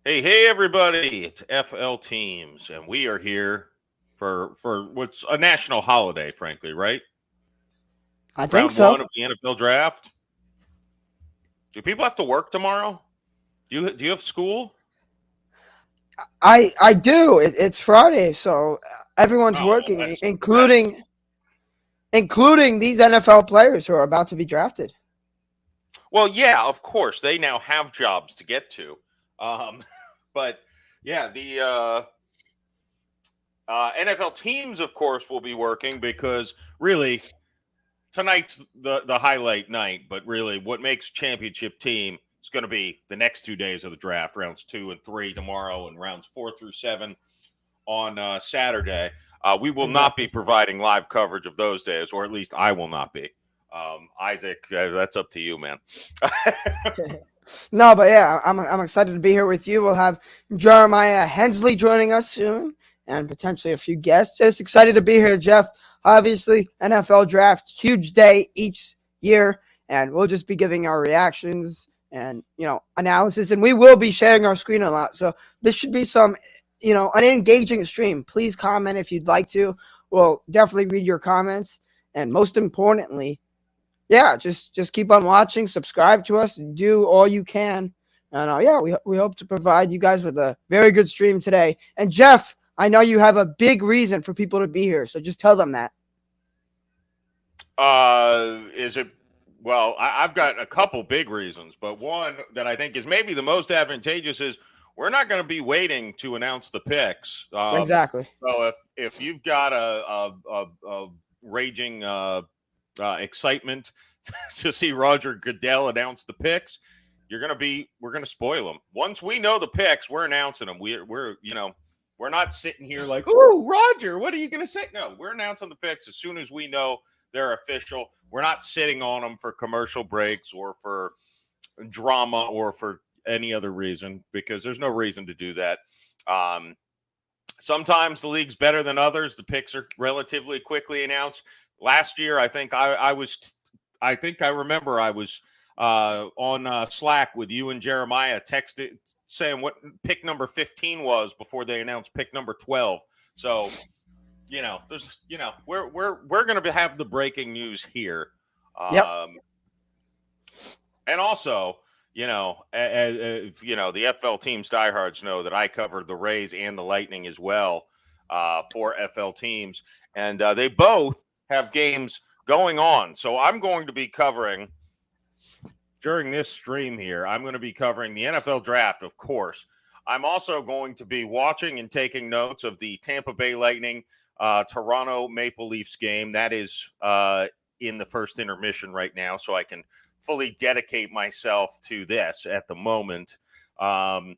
Hey, everybody! It's FL Teams, and we are here for what's a national holiday, frankly, right? I think Round so. one of the NFL draft. Do people have to work tomorrow? Do you have school? I do. It's Friday, so everyone's Oh, well, working, that's the best. including these NFL players who are about to be drafted. Well, yeah, of course they now have jobs to get to, um, but yeah, the NFL teams, of course, will be working because really tonight's the highlight night, but really what makes championship team is going to be the next 2 days of the draft, rounds 2 and 3 tomorrow, and rounds 4 through 7 on Saturday. We will not be Exactly. providing live coverage of those days, or at least I will not be. Isaac, that's up to you, man. No, but yeah, I'm excited to be here with you. We'll have Jeremiah Hensley joining us soon, and potentially a few guests. Just excited to be here, Jeff. Obviously, NFL draft, huge day each year, and we'll just be giving our reactions and analysis, and we will be sharing our screen a lot. So this should be some, an engaging stream. Please comment if you'd like to. We'll definitely read your comments, and most importantly, yeah, just keep on watching, subscribe to us, do all you can, and yeah, we hope to provide you guys with a very good stream today. And Jeff, I know you have a big reason for people to be here, so just tell them that. Is it? Well, I've got a couple big reasons, but one that I think is maybe the most advantageous is we're not going to be waiting to announce the picks. Exactly. So if you've got a raging excitement to see Roger Goodell announce the picks, we're gonna spoil them. Once we know the picks, we're announcing them. We're not sitting here like, oh, Roger, what are you gonna say? No, we're announcing the picks as soon as we know they're official. We're not sitting on them for commercial breaks or for drama or for any other reason because there's no reason to do that. Um, Sometimes the league's better than others. The picks are relatively quickly announced. Last year, I think I remember I was on Slack with you and Jeremiah texted saying what pick number 15 was before they announced pick number 12. So, we're going to have the breaking news here. Yep. Um, and also, the FL teams diehards know that I covered the Rays and the Lightning as well for FL teams, and they both have games going on. So I'm going to be covering during this stream here. I'm going to be covering the NFL draft, of course. I'm also going to be watching and taking notes of the Tampa Bay Lightning Toronto Maple Leafs game. That is in the first intermission right now, so I can fully dedicate myself to this at the moment. And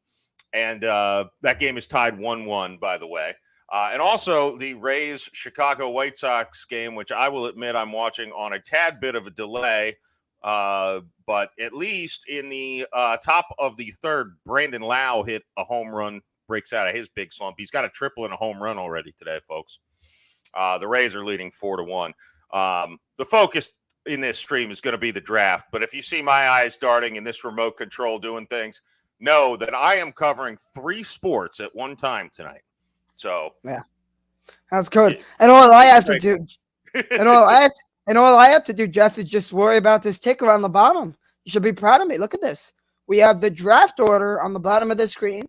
that game is tied 1-1, by the way. And also the Rays Chicago White Sox game, which I will admit I'm watching on a tad bit of a delay. But at least in the top of the third, Brandon Lau hit a home run, breaks out of his big slump. He's got a triple and a home run already today, folks. The Rays are leading 4-1. The focus in this stream is going to be the draft. But if you see my eyes darting in this remote control doing things, know that I am covering 3 sports at one time tonight. So Yeah, that's good. get, And all I get have to ready. do, and all I have to do, Jeff, is just worry about this ticker on the bottom. You should be proud of me. Look at this. We have the draft order on the bottom of the screen,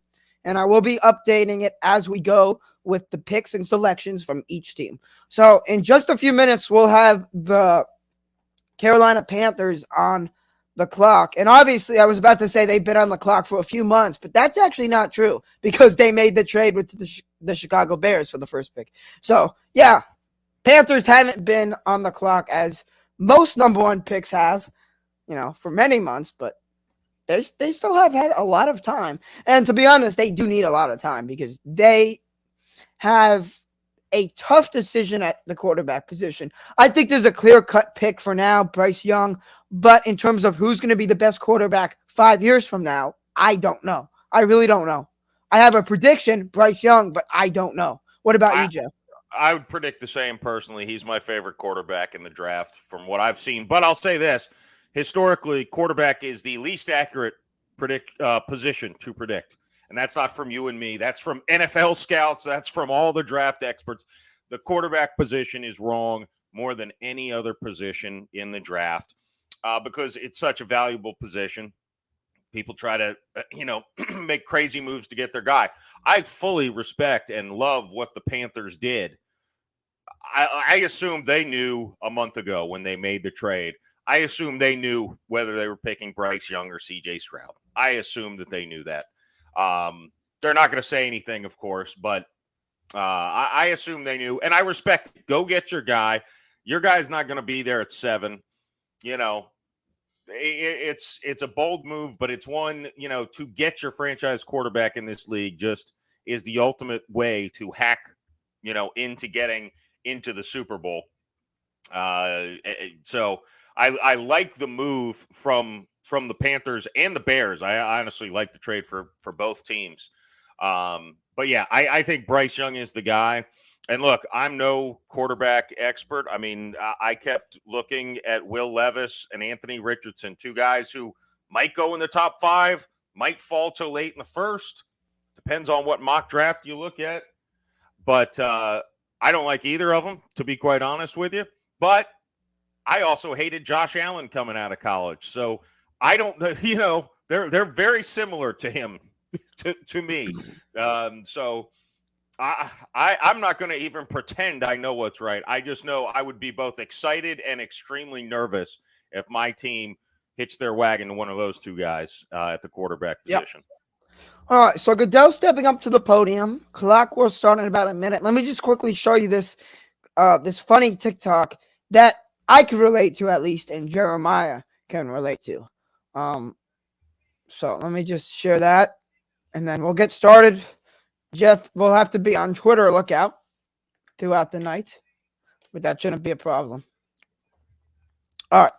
and I will be updating it as we go with the picks and selections from each team. So in just a few minutes, we'll have the Carolina Panthers on the clock. And obviously, I was about to say they've been on the clock for a few months, but that's actually not true because they made the trade with the Chicago Bears for the first pick. So, yeah, Panthers haven't been on the clock as most number one picks have, for many months, but they still have had a lot of time. And to be honest, they do need a lot of time because they have a tough decision at the quarterback position. I think there's a clear cut pick for now, Bryce Young. But in terms of who's going to be the best quarterback 5 years from now, I don't know. I really don't know. I have a prediction, Bryce Young, but I don't know. What about I, you, Jeff? I would predict the same personally. He's my favorite quarterback in the draft from what I've seen. But I'll say this. Historically, quarterback is the least accurate position to predict. and that's not from you and me. That's from NFL scouts. That's from all the draft experts. The quarterback position is wrong more than any other position in the draft because it's such a valuable position. People try to, make crazy moves to get their guy. I fully respect and love what the Panthers did. I assume they knew a month ago when they made the trade. I assume they knew whether they were picking Bryce Young or CJ Stroud. I assume that they knew that. They're not going to say anything, of course, but I assume they knew. And I respect it. Go get your guy. Your guy's not going to be there at 7. It's a bold move, but it's one, to get your franchise quarterback in this league just is the ultimate way to hack, into getting into the Super Bowl. So I like the move from the Panthers and the Bears. I honestly like the trade for both teams. But yeah, I think Bryce Young is the guy. And look, I'm no quarterback expert. I mean, I kept looking at Will Levis and Anthony Richardson, 2 guys who might go in the top 5, might fall till late in the first. Depends on what mock draft you look at. But I don't like either of them, to be quite honest with you. But I also hated Josh Allen coming out of college. So I don't, they're very similar to him, to me. So I'm not going to even pretend I know what's right. I just know I would be both excited and extremely nervous if my team hitched their wagon to one of those 2 guys at the quarterback position. Yep. All right, so Goodell stepping up to the podium. Clock will start in about a minute. Let me just quickly show you this funny TikTok that I can relate to, at least, and Jeremiah can relate to. So let me just share that, and then we'll get started. Jeff will have to be on Twitter lookout throughout the night, but that shouldn't be a problem. All right.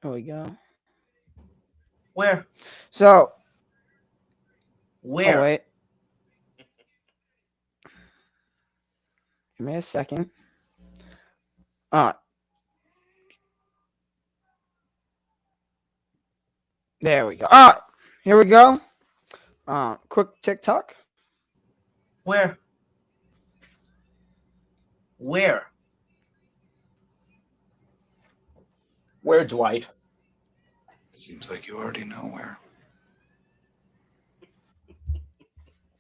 Here we go. Where? So. Where? Oh, wait. Give me a second. All right. There we go. All right. Here we go. Quick TikTok. Where? Where? Where, Dwight? Seems like you already know where.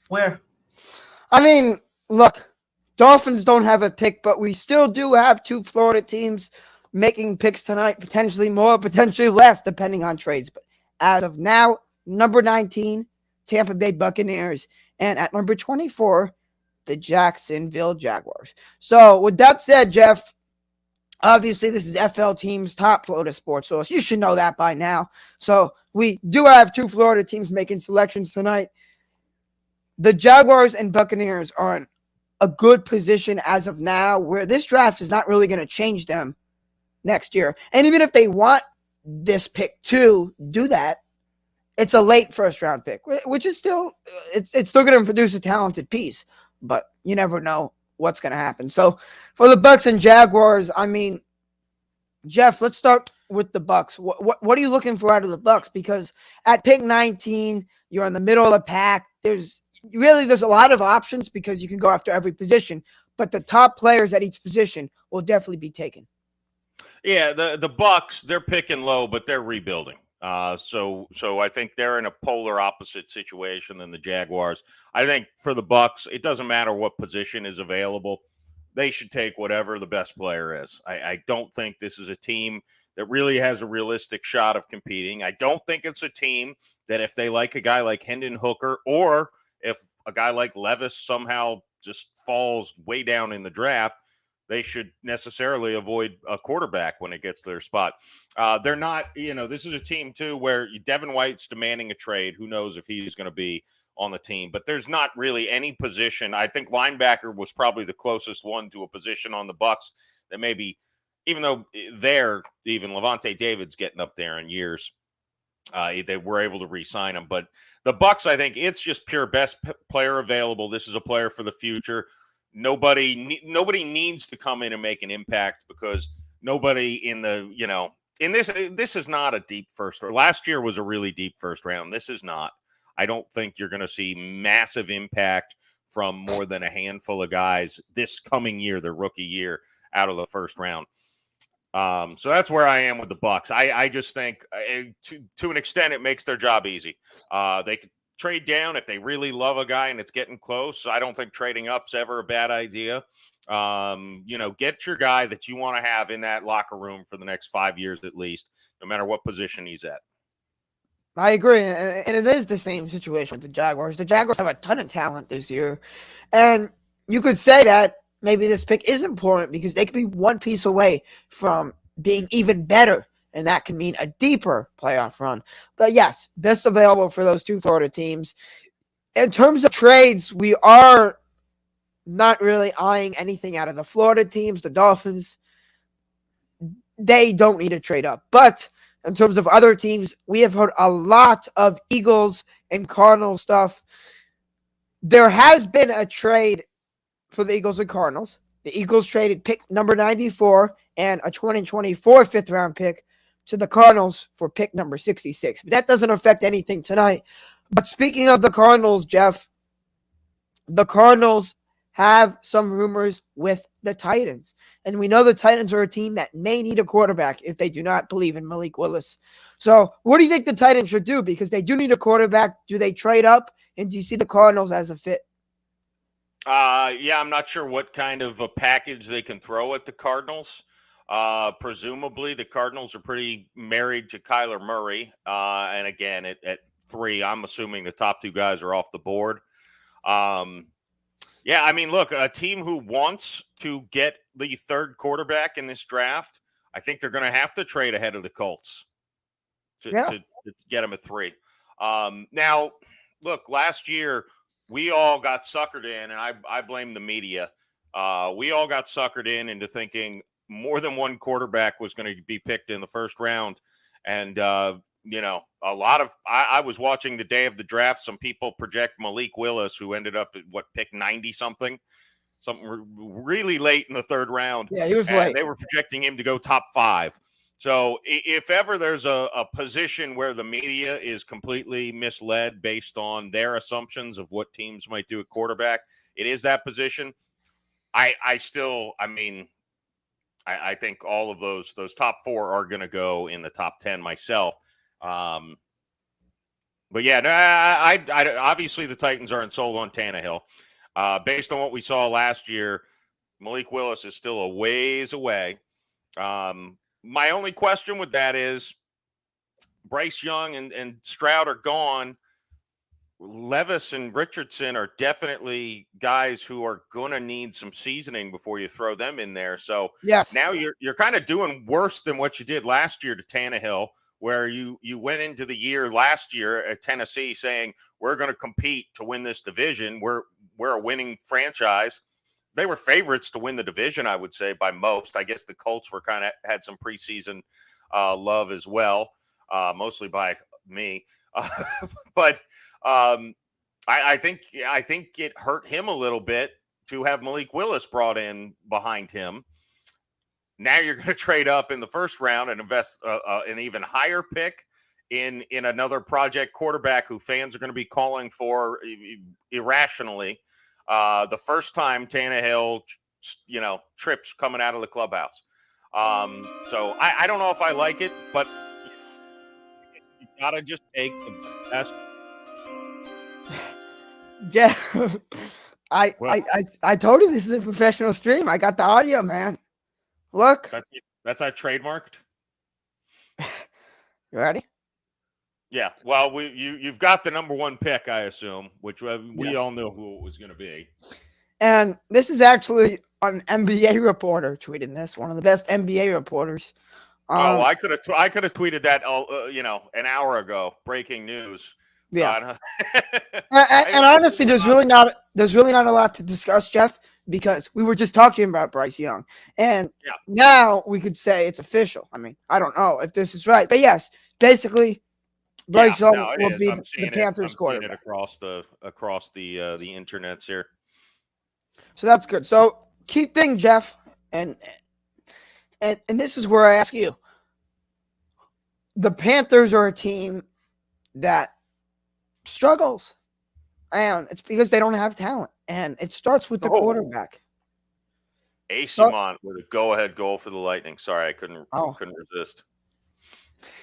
Where? I mean, look, Dolphins don't have a pick, but we still do have 2 Florida teams making picks tonight, potentially more, potentially less, depending on trades. But as of now, number 19, Tampa Bay Buccaneers, and at number 24, the Jacksonville Jaguars. So with that said, Jeff, obviously this is FL Team's top Florida sports source. You should know that by now. So we do have 2 Florida teams making selections tonight. The Jaguars and Buccaneers are in a good position as of now, where this draft is not really going to change them next year. And even if they want this pick to do that, it's a late first-round pick, which is still it's still going to produce a talented piece, but you never know what's going to happen. So for the Bucs and Jaguars, I mean, Jeff, let's start with the Bucs. What are you looking for out of the Bucs? Because at pick 19, you're in the middle of the pack. There's a lot of options because you can go after every position, but the top players at each position will definitely be taken. Yeah, the Bucs, they're picking low, but they're rebuilding. So I think they're in a polar opposite situation than the Jaguars. I think for the Bucs, it doesn't matter what position is available. They should take whatever the best player is. I don't think this is a team that really has a realistic shot of competing. I don't think it's a team that if they like a guy like Hendon Hooker, or if a guy like Levis somehow just falls way down in the draft, they should necessarily avoid a quarterback when it gets to their spot. They're not, this is a team too where Devin White's demanding a trade. Who knows if he's going to be on the team, but there's not really any position. I think linebacker was probably the closest one to a position on the Bucs that maybe, even though even Levante David's getting up there in years, they were able to re-sign him. But the Bucs, I think it's just pure best player available. This is a player for the future. Nobody needs to come in and make an impact because nobody in in this is not a deep first round. Last year was a really deep first round. This is not. I don't think you're going to see massive impact from more than a handful of guys this coming year, their rookie year, out of the first round. So that's where I am with the Bucks. I just think to an extent it makes their job easy. They could trade down if they really love a guy and it's getting close. I don't think trading up's ever a bad idea. Get your guy that you want to have in that locker room for the next 5 years at least, no matter what position he's at. I agree, and it is the same situation with the Jaguars. The Jaguars have a ton of talent this year, and you could say that maybe this pick is important because they could be one piece away from being even better, and that can mean a deeper playoff run. But yes, best available for those two Florida teams. In terms of trades, we are not really eyeing anything out of the Florida teams. The Dolphins, they don't need to trade up. But in terms of other teams, we have heard a lot of Eagles and Cardinals stuff. There has been a trade for the Eagles and Cardinals. The Eagles traded pick number 94 and a 2024 fifth-round pick to the Cardinals for pick number 66. But that doesn't affect anything tonight. But speaking of the Cardinals, Jeff, the Cardinals have some rumors with the Titans. And we know the Titans are a team that may need a quarterback if they do not believe in Malik Willis. So what do you think the Titans should do? Because they do need a quarterback. Do they trade up? And do you see the Cardinals as a fit? I'm not sure what kind of a package they can throw at the Cardinals. Presumably the Cardinals are pretty married to Kyler Murray. And again, at 3, I'm assuming the top 2 guys are off the board. Look, a team who wants to get the third quarterback in this draft, I think they're going to have to trade ahead of the Colts to get them at 3. Now, look, last year we all got suckered in, and I blame the media. We all got suckered into thinking more than one quarterback was going to be picked in the first round. And, a lot of I was watching the day of the draft. Some people project Malik Willis, who ended up at pick 90 something really late in the third round. Yeah, he was late. They were projecting him to go top 5. So if ever there's a position where the media is completely misled based on their assumptions of what teams might do at quarterback, it is that position. I think all of those top 4 are going to go in the top 10 myself. Obviously the Titans aren't sold on Tannehill. Based on what we saw last year, Malik Willis is still a ways away. My only question with that is Bryce Young and Stroud are gone. Levis and Richardson are definitely guys who are going to need some seasoning before you throw them in there. So yes, now you're kind of doing worse than what you did last year to Tannehill, where you went into the year last year at Tennessee saying, we're going to compete to win this division. We're a winning franchise. They were favorites to win the division, I would say, by most. I guess the Colts were had some preseason love as well, mostly by me. I think it hurt him a little bit to have Malik Willis brought in behind him. Now you're going to trade up in the first round and invest an even higher pick in another project quarterback who fans are going to be calling for irrationally. The first time Tannehill, trips coming out of the clubhouse. So I don't know if I like it, but you got to just take the best. Yeah. I told you this is a professional stream. I got the audio, man. Look. That's not trademarked. You ready? Yeah. Well, you've got the number 1 pick, I assume, which we all know who it was going to be. And this is actually an NBA reporter tweeting this. One of the best NBA reporters. I could have tweeted that, an hour ago. Breaking news. Yeah. And honestly, there's really not a lot to discuss, Jeff, because we were just talking about Bryce Young. And now we could say it's official. I mean, I don't know if this is right, but yes, basically Bryce Young will be the Panthers quarterback. Across the internets here. So that's good. So key thing, Jeff, and this is where I ask you. the Panthers are a team that struggles, and it's because they don't have talent, and it starts with the Oh. quarterback. Simon with a go-ahead goal for the Lightning. Sorry, I couldn't resist.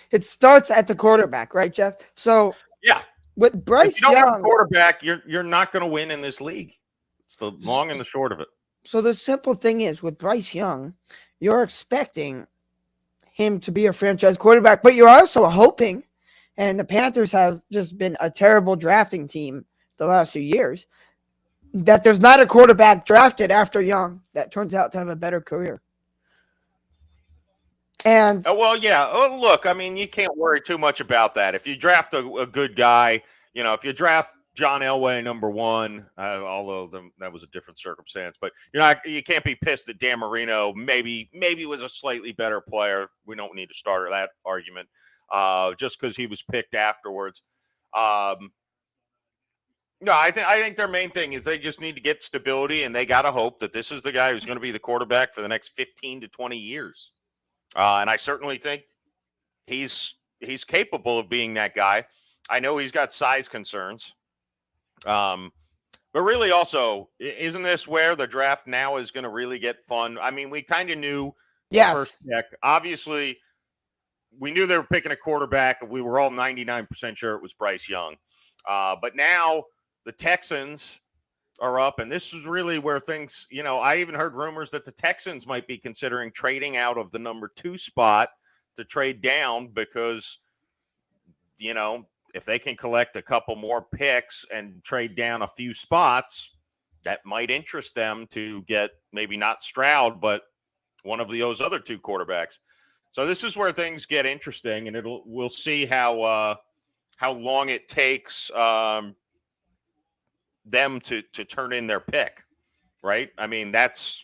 It starts at the quarterback, right, Jeff? So Yeah, with if Bryce you don't have a Young, quarterback, you're not going to win in this league. It's the long and the short of it. so the simple thing is with Bryce Young, you're expecting him to be a franchise quarterback, but you're also hoping, and the Panthers have just been a terrible drafting team the last few years, that there's not a quarterback drafted after Young that turns out to have a better career. And Well, yeah. Oh, look, I mean, you can't worry too much about that. If you draft a good guy, if you draft John Elway #1, although that was a different circumstance, but you can't be pissed that Dan Marino maybe was a slightly better player. We don't need to start that argument just because he was picked afterwards. No, I think their main thing is they just need to get stability, and they got to hope that this is the guy who's going to be the quarterback for the next 15 to 20 years. And I certainly think he's capable of being that guy. I know he's got size concerns. But really also, isn't this where the draft now is going to really get fun? I mean, we kind of knew the first pick. Obviously, we knew they were picking a quarterback, and we were all 99% sure it was Bryce Young. But now the Texans are up, and this is really where things, I even heard rumors that the Texans might be considering trading out of the number 2 spot to trade down because, if they can collect a couple more picks and trade down a few spots, that might interest them to get maybe not Stroud, but one of those other 2 quarterbacks. So this is where things get interesting, and we'll see how long it takes them to turn in their pick, right? I mean, that's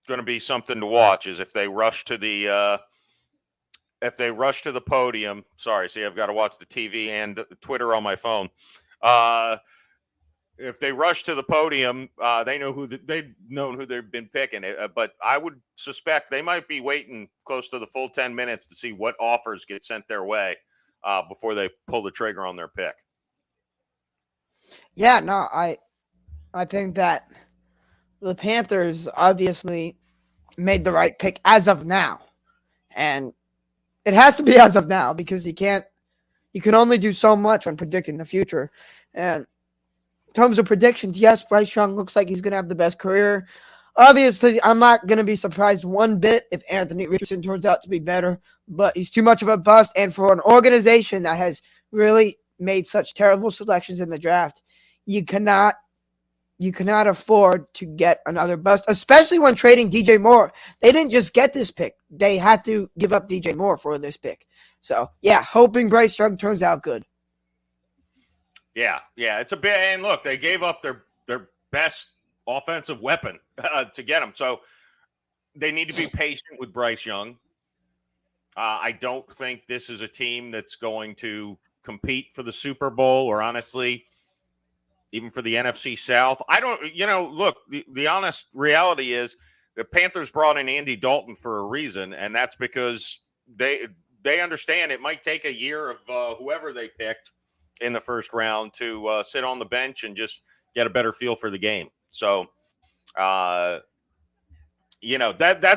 going to be something to watch. Is if they rush to the podium. Sorry, see, I've got to watch the TV and Twitter on my phone. If they rush to the podium, they know they've known who they've been picking. But I would suspect they might be waiting close to the full 10 minutes to see what offers get sent their way before they pull the trigger on their pick. yeah, no, I think that the Panthers obviously made the right pick as of now. And it has to be as of now because you can only do so much when predicting the future. And in terms of predictions, yes, Bryce Young looks like he's going to have the best career. Obviously, I'm not going to be surprised one bit if Anthony Richardson turns out to be better, but he's too much of a bust. And for an organization that has really made such terrible selections in the draft, you cannot afford to get another bust, especially when trading DJ Moore. They didn't just get this pick. They had to give up DJ Moore for this pick. So, yeah, hoping Bryce Young turns out good. Yeah, it's a bit. And look, they gave up their best offensive weapon to get him. So they need to be patient with Bryce Young. I don't think this is a team that's going to compete for the Super Bowl or honestly – even for the NFC South. I don't, look, the honest reality is the Panthers brought in Andy Dalton for a reason, and that's because they understand it might take a year of whoever they picked in the first round to sit on the bench and just get a better feel for the game. So, that's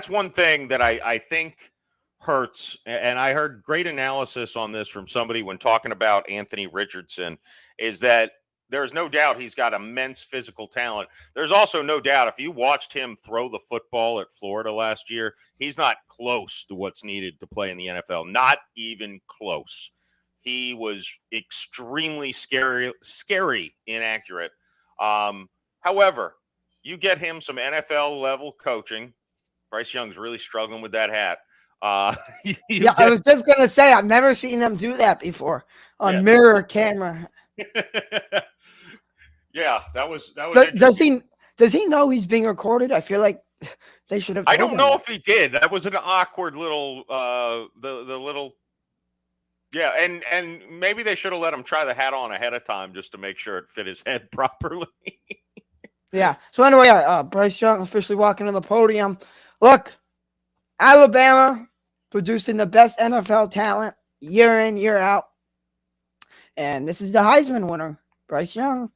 one thing that I think hurts, and I heard great analysis on this from somebody when talking about Anthony Richardson, is that there's no doubt he's got immense physical talent. There's also no doubt if you watched him throw the football at Florida last year, he's not close to what's needed to play in the NFL. Not even close. He was extremely scary inaccurate. However, you get him some NFL level coaching. Bryce Young's really struggling with that hat. I was just going to say, I've never seen them do that before on mirror camera. Yeah, that was. Does he know he's being recorded? I feel like they should have. I don't know if he did. That was an awkward little, the little. Yeah, and maybe they should have let him try the hat on ahead of time just to make sure it fit his head properly. Yeah. So anyway, Bryce Young officially walking on the podium. Look, Alabama producing the best NFL talent year in, year out. And this is the Heisman winner, Bryce Young.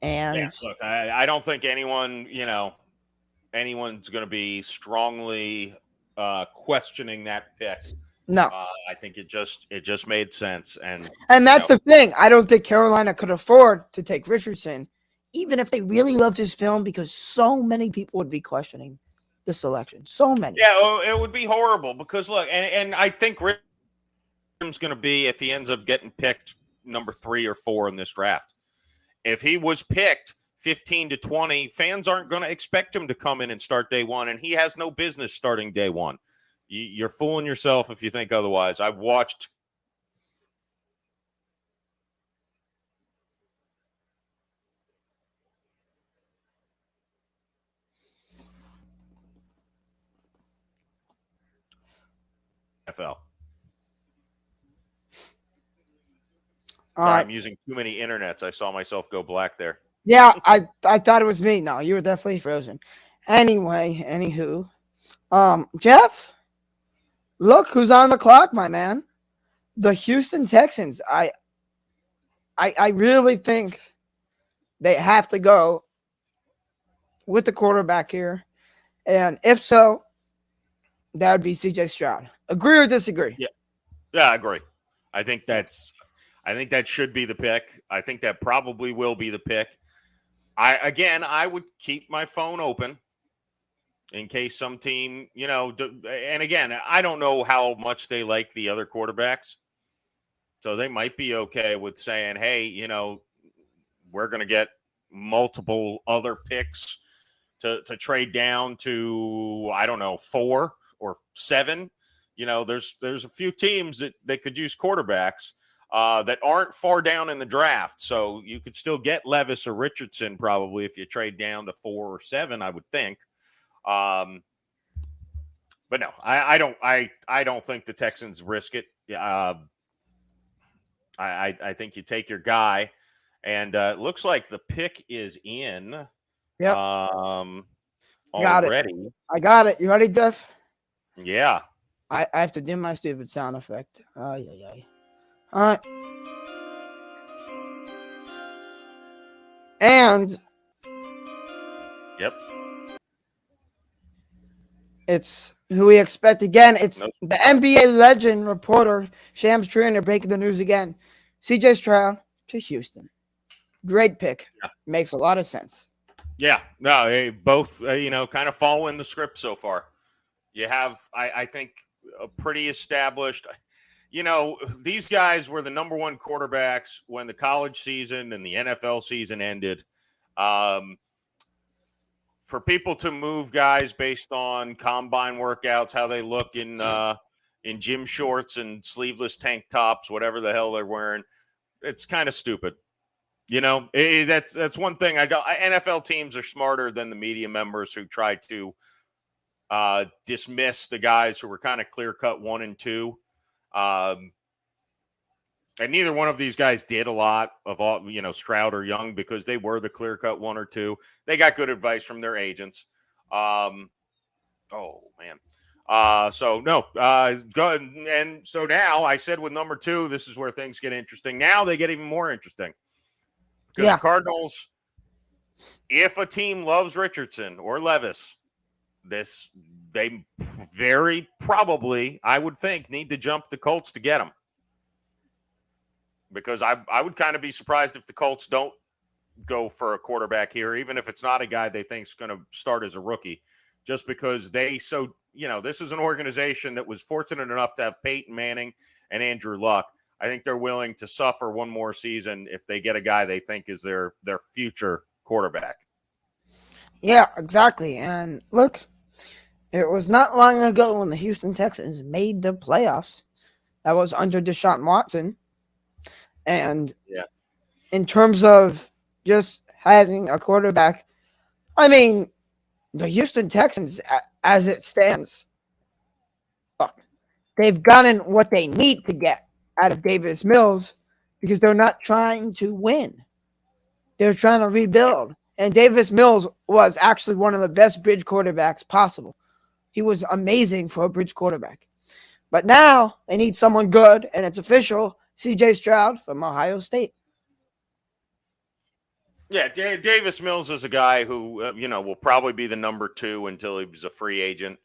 And Yeah, look, I don't think anyone, anyone's going to be strongly questioning that pick. no. I think it just made sense, and That's the thing. I don't think Carolina could afford to take Richardson, even if they really loved his film, because so many people would be questioning the selection. So many. Yeah, it would be horrible because look, and I think Richardson's going to be, if he ends up getting picked number 3 or 4 in this draft. If he was picked 15 to 20, fans aren't going to expect him to come in and start day one, and he has no business starting day one. You're fooling yourself if you think otherwise. I've watched NFL. Sorry, I'm using too many internets. I saw myself go black there. Yeah, I thought it was me. No, you were definitely frozen. Anyway, anywho, Jeff, look who's on the clock, my man. The Houston Texans. I really think they have to go with the quarterback here, and if so, that would be C.J. Stroud. Agree or disagree? Yeah, I agree. I think that should be the pick. I think that probably will be the pick. I would keep my phone open in case some team, and again, I don't know how much they like the other quarterbacks. So they might be okay with saying, hey, we're going to get multiple other picks to trade down to, I don't know, 4 or 7. There's a few teams that they could use quarterbacks that aren't far down in the draft. So you could still get Levis or Richardson probably if you trade down to 4 or 7, I would think. But no, I don't think the Texans risk it. I think you take your guy, and it looks like the pick is in. Yep. Already. I got it. You ready, Jeff? Yeah. I have to do my stupid sound effect. Oh, yeah. All right. And Yep. it's who we expect again. It's the NBA legend reporter, Shams Charania, breaking the news again. C.J. Stroud to Houston. Great pick. Yeah. Makes a lot of sense. Yeah. No, they both, kind of follow in the script so far. You have, I think, a pretty established, these guys were the number 1 quarterbacks when the college season and the NFL season ended. For people to move guys based on combine workouts, how they look in gym shorts and sleeveless tank tops, whatever the hell they're wearing, it's kind of stupid. That's one thing. NFL teams are smarter than the media members who try to dismiss the guys who were kind of clear-cut 1 and 2. And neither one of these guys did a lot of all, Stroud or Young, because they were the clear-cut 1 or 2. They got good advice from their agents. So no, go ahead. And so now I said with number 2, this is where things get interesting. Now they get even more interesting because the Cardinals, if a team loves Richardson or Levis, they very probably, I would think, need to jump the Colts to get them. Because I would kind of be surprised if the Colts don't go for a quarterback here, even if it's not a guy they think is going to start as a rookie, just because this is an organization that was fortunate enough to have Peyton Manning and Andrew Luck. I think they're willing to suffer one more season if they get a guy they think is their future quarterback. Yeah, exactly. And look, it was not long ago when the Houston Texans made the playoffs. That was under Deshaun Watson. And in terms of just having a quarterback, I mean, the Houston Texans, as it stands, they've gotten what they need to get out of Davis Mills because they're not trying to win. They're trying to rebuild. And Davis Mills was actually one of the best bridge quarterbacks possible. He was amazing for a bridge quarterback. But now they need someone good, and it's official. C.J. Stroud from Ohio State. Yeah, Davis Mills is a guy who will probably be the number 2 until he's a free agent.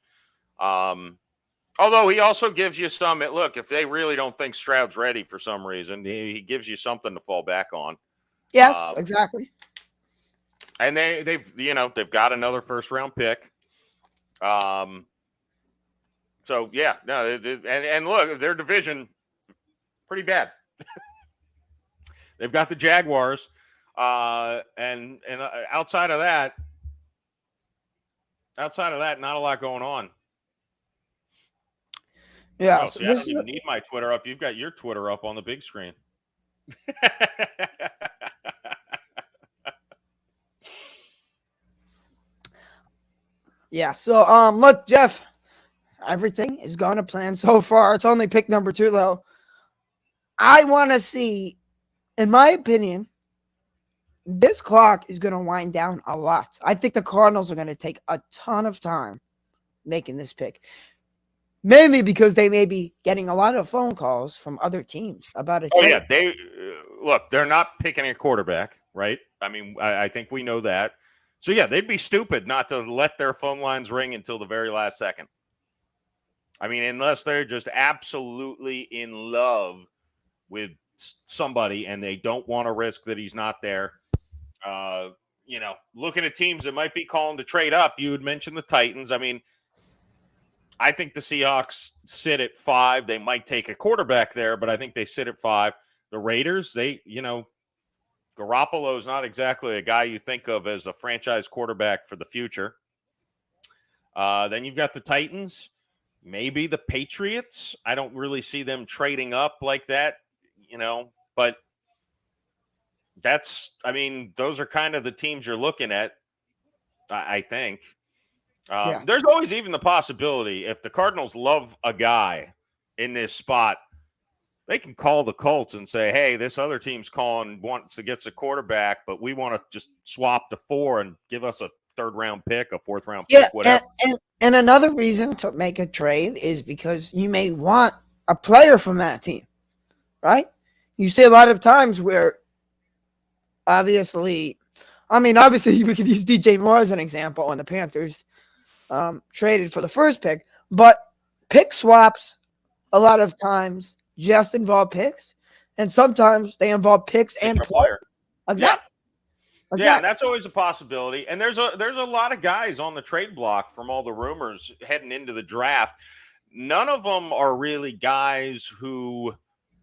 Although he also gives you some look, if they really don't think Stroud's ready for some reason, he gives you something to fall back on. Yes, exactly. And they've got another first round pick. So yeah, no, and look, their division pretty bad. They've got the Jaguars, and outside of that, not a lot going on. Yeah, Oh, so see, I don't even need my Twitter up. You've got your Twitter up on the big screen. Yeah. So look, Jeff, everything is going to plan so far. It's only pick number 2 though. I want to see, in my opinion, this clock is going to wind down a lot. I think the Cardinals are going to take a ton of time making this pick. Mainly because they may be getting a lot of phone calls from other teams about it. Oh yeah, they're not picking a quarterback, right? I mean, I think we know that. So yeah, they'd be stupid not to let their phone lines ring until the very last second. I mean, unless they're just absolutely in love with somebody and they don't want to risk that he's not there. Looking at teams that might be calling to trade up, you had mentioned the Titans. I mean, I think the Seahawks sit at 5. They might take a quarterback there, but I think they sit at 5. The Raiders, Garoppolo is not exactly a guy you think of as a franchise quarterback for the future. Then you've got the Titans, maybe the Patriots. I don't really see them trading up like that, but those are kind of the teams you're looking at, I think. There's always even the possibility if the Cardinals love a guy in this spot, they can call the Colts and say, hey, this other team's wants to get a quarterback, but we want to just swap to 4 and give us a 3rd round pick, a 4th round pick, whatever. And another reason to make a trade is because you may want a player from that team, right? You see a lot of times where obviously we could use DJ Moore as an example on the Panthers. Traded for the first pick, but pick swaps a lot of times just involve picks, and sometimes they involve picks and player. Exactly. Yeah, and that's always a possibility. And there's a lot of guys on the trade block from all the rumors heading into the draft. None of them are really guys who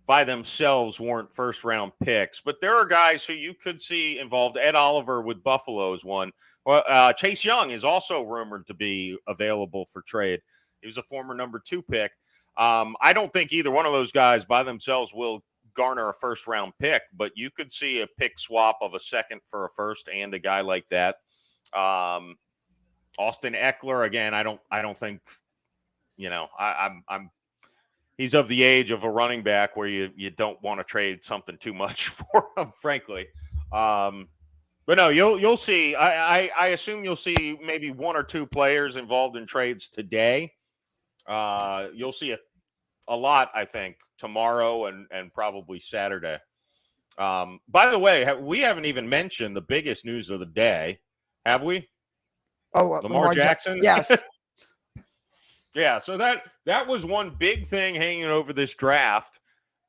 by themselves weren't first round picks, but there are guys who you could see involved. Ed Oliver with Buffalo is one. Well, Chase Young is also rumored to be available for trade. He was a former number 2 pick. I don't think either one of those guys by themselves will garner a first round pick, but you could see a pick swap of a 2nd for a 1st and a guy like that. Austin Eckler, again, I don't think, he's of the age of a running back where you don't want to trade something too much for him, frankly. But no, you'll see. I assume you'll see maybe 1 or 2 players involved in trades today. You'll see a lot, I think, tomorrow and probably Saturday. By the way, we haven't even mentioned the biggest news of the day, have we? Oh, Lamar Jackson? Yes. Yeah, so that was one big thing hanging over this draft,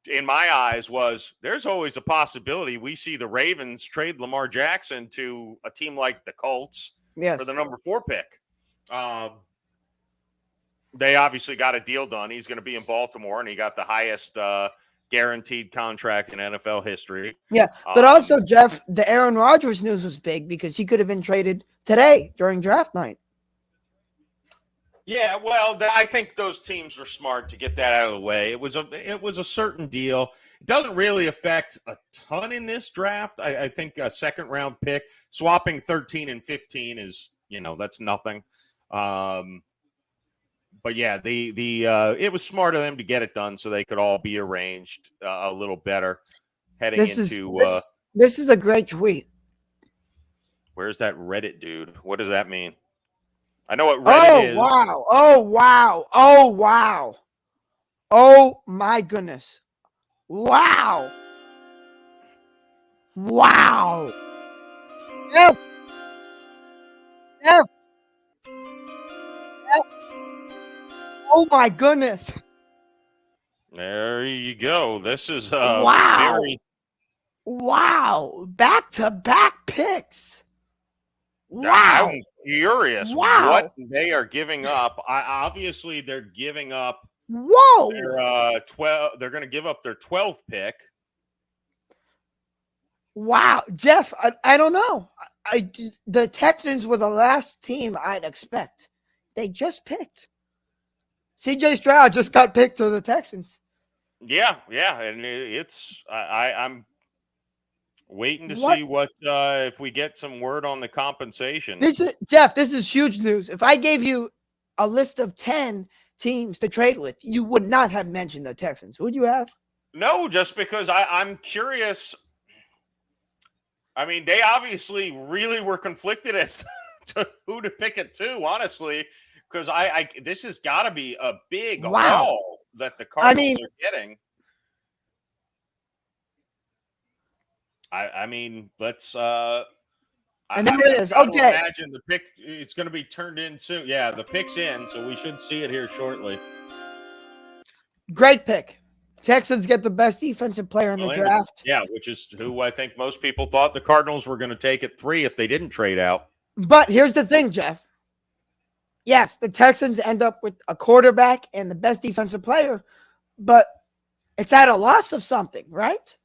in my eyes, was there's always a possibility we see the Ravens trade Lamar Jackson to a team like the Colts for the number 4 pick. They obviously got a deal done. He's going to be in Baltimore, and he got the highest guaranteed contract in NFL history. Yeah, but also, Jeff, the Aaron Rodgers news was big because he could have been traded today during draft night. Yeah, well, I think those teams were smart to get that out of the way. It was a certain deal. It doesn't really affect a ton in this draft. I think a 2nd round pick, swapping 13 and 15 is, that's nothing. But yeah, it was smart of them to get it done so they could all be arranged a little better heading into. This is a great tweet. Where's that Reddit dude? What does that mean? I know what Reddit is. Oh, wow. Oh my goodness. Wow. Wow. F. F. F. Oh my goodness. There you go. This is Wow. very Wow. Back-to-back picks. Wow. I'm curious Wow. what they are giving up. Obviously, they're giving up Whoa. their 12. They're going to give up their 12th pick. Wow. Jeff, I don't know. The Texans were the last team I'd expect. They just picked. CJ Stroud just got picked to the Texans. Yeah, and I'm waiting to see what if we get some word on the compensation. This is huge news. If I gave you a list of 10 teams to trade with, you would not have mentioned the Texans. Would you have? No, just because I'm curious. I mean, they obviously really were conflicted as to who to pick it to, honestly, because this has got to be a big haul that the Cardinals are getting. I mean, let's and there it is. Okay. Imagine the pick. It's going to be turned in soon. Yeah, the pick's in, so we should see it here shortly. Great pick. Texans get the best defensive player in the draft. Yeah, which is who I think most people thought the Cardinals were going to take at 3 if they didn't trade out. But here's the thing, Jeff. Yes, the Texans end up with a quarterback and the best defensive player, but it's at a loss of something, right?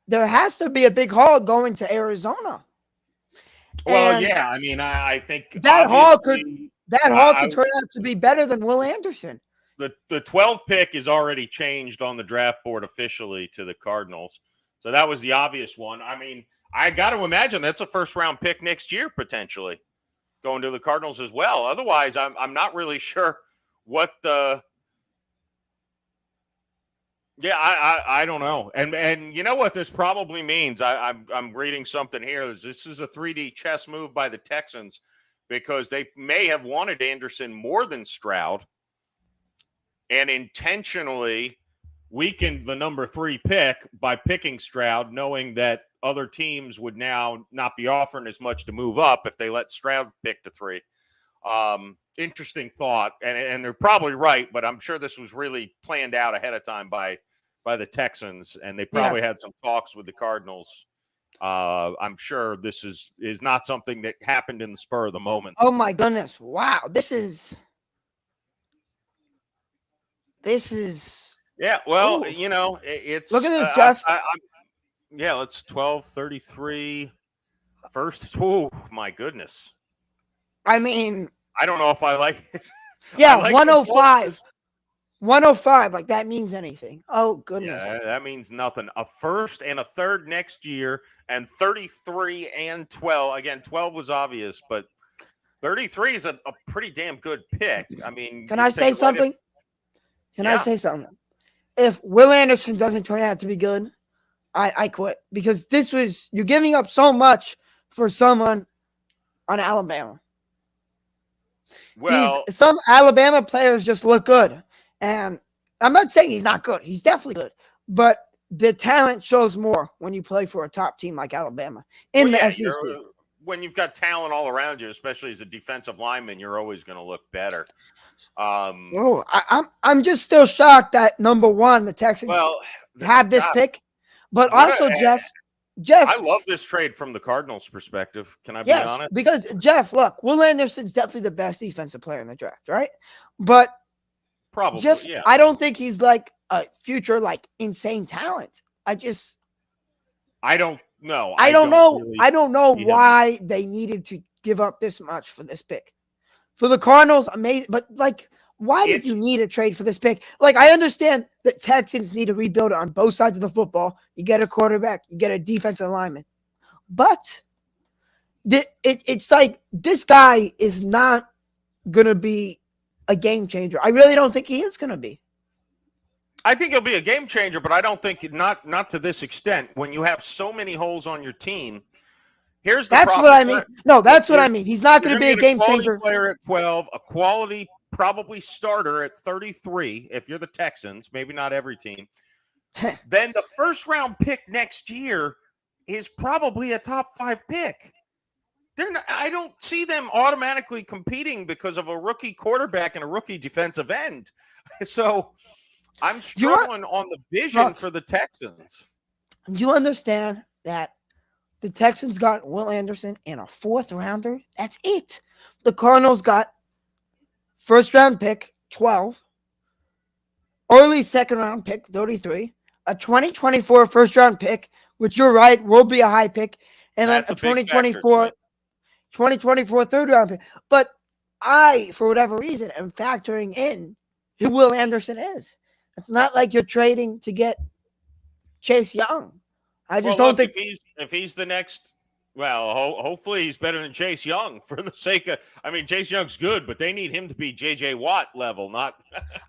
There has to be a big haul going to Arizona. Well, and yeah, I mean, I think that haul could turn out to be better than Will Anderson. The 12th pick is already changed on the draft board officially to the Cardinals. So that was the obvious one. I mean, I got to imagine that's a first-round pick next year, potentially, going to the Cardinals as well. Otherwise, I'm not really sure what the – yeah, I don't know. And you know what this probably means? I'm reading something here. This is a 3D chess move by the Texans because they may have wanted Anderson more than Stroud and intentionally weakened the number 3 pick by picking Stroud, knowing that other teams would now not be offering as much to move up if they let Stroud pick to 3. Interesting thought, and they're probably right, but I'm sure this was really planned out ahead of time by the Texans, and they probably had some talks with the Cardinals. I'm sure this is not something that happened in the spur of the moment. Oh my goodness! Wow, this is yeah. Well, ooh. you know, it's look at this, Jeff. Yeah, let's 12-33 first. Oh my goodness! I mean, I don't know if I like it. Yeah, like 105. 105, like that means anything. Oh, goodness. Yeah, that means nothing. A first and a third next year, and 33 and 12. Again, 12 was obvious, but 33 is a pretty damn good pick. I mean, can I say something? I say something? If Will Anderson doesn't turn out to be good, I quit. Because you're giving up so much for someone on Alabama. Well, some Alabama players just look good. And I'm not saying he's not good. He's definitely good. But the talent shows more when you play for a top teteam like Alabama in the SEC. When you've got talent all around you, especially as a defensive lineman, you're always going to look better. I'm just still shocked that number 1, the Texans had this pick. But also, Jeff, I love this trade from the Cardinals' perspective. Can I be honest? Because, Jeff, look, Will Anderson's definitely the best defensive player in the draft, right? But probably, Jeff, I don't think he's like a future, like, insane talent. I don't know. I don't know why they needed to give up this much for this pick. For the Cardinals, amazing. But, like, why did you need a trade for this pick? Like, I understand that Texans need to rebuild on both sides of the football. You get a quarterback, you get a defensive lineman. But it's like this guy is not going to be a game changer. I really don't think he is going to be. I think he'll be a game changer, but I don't think not to this extent. When you have so many holes on your team, here's the problem. That's what I mean. No, that's what I mean. He's not going to be a game changer. Player at 12, a quality probably starter at 33 if you're the Texans, maybe not every team. Then the first round pick next year is probably a top 5 pick. I don't see them automatically competing because of a rookie quarterback and a rookie defensive end. So I'm struggling on the vision for the Texans. Do you understand that the Texans got Will Anderson in a 4th rounder? That's it. The Cardinals got first round pick 12, early second round pick 33, a 2024 first round pick, which you're right will be a high pick, and then a 2024 third round pick. But I, for whatever reason, am factoring in who Will Anderson is. It's not like you're trading to get Chase Young. I just don't think if he's the next. Well, hopefully he's better than Chase Young for the sake of. I mean, Chase Young's good, but they need him to be J.J. Watt level, not.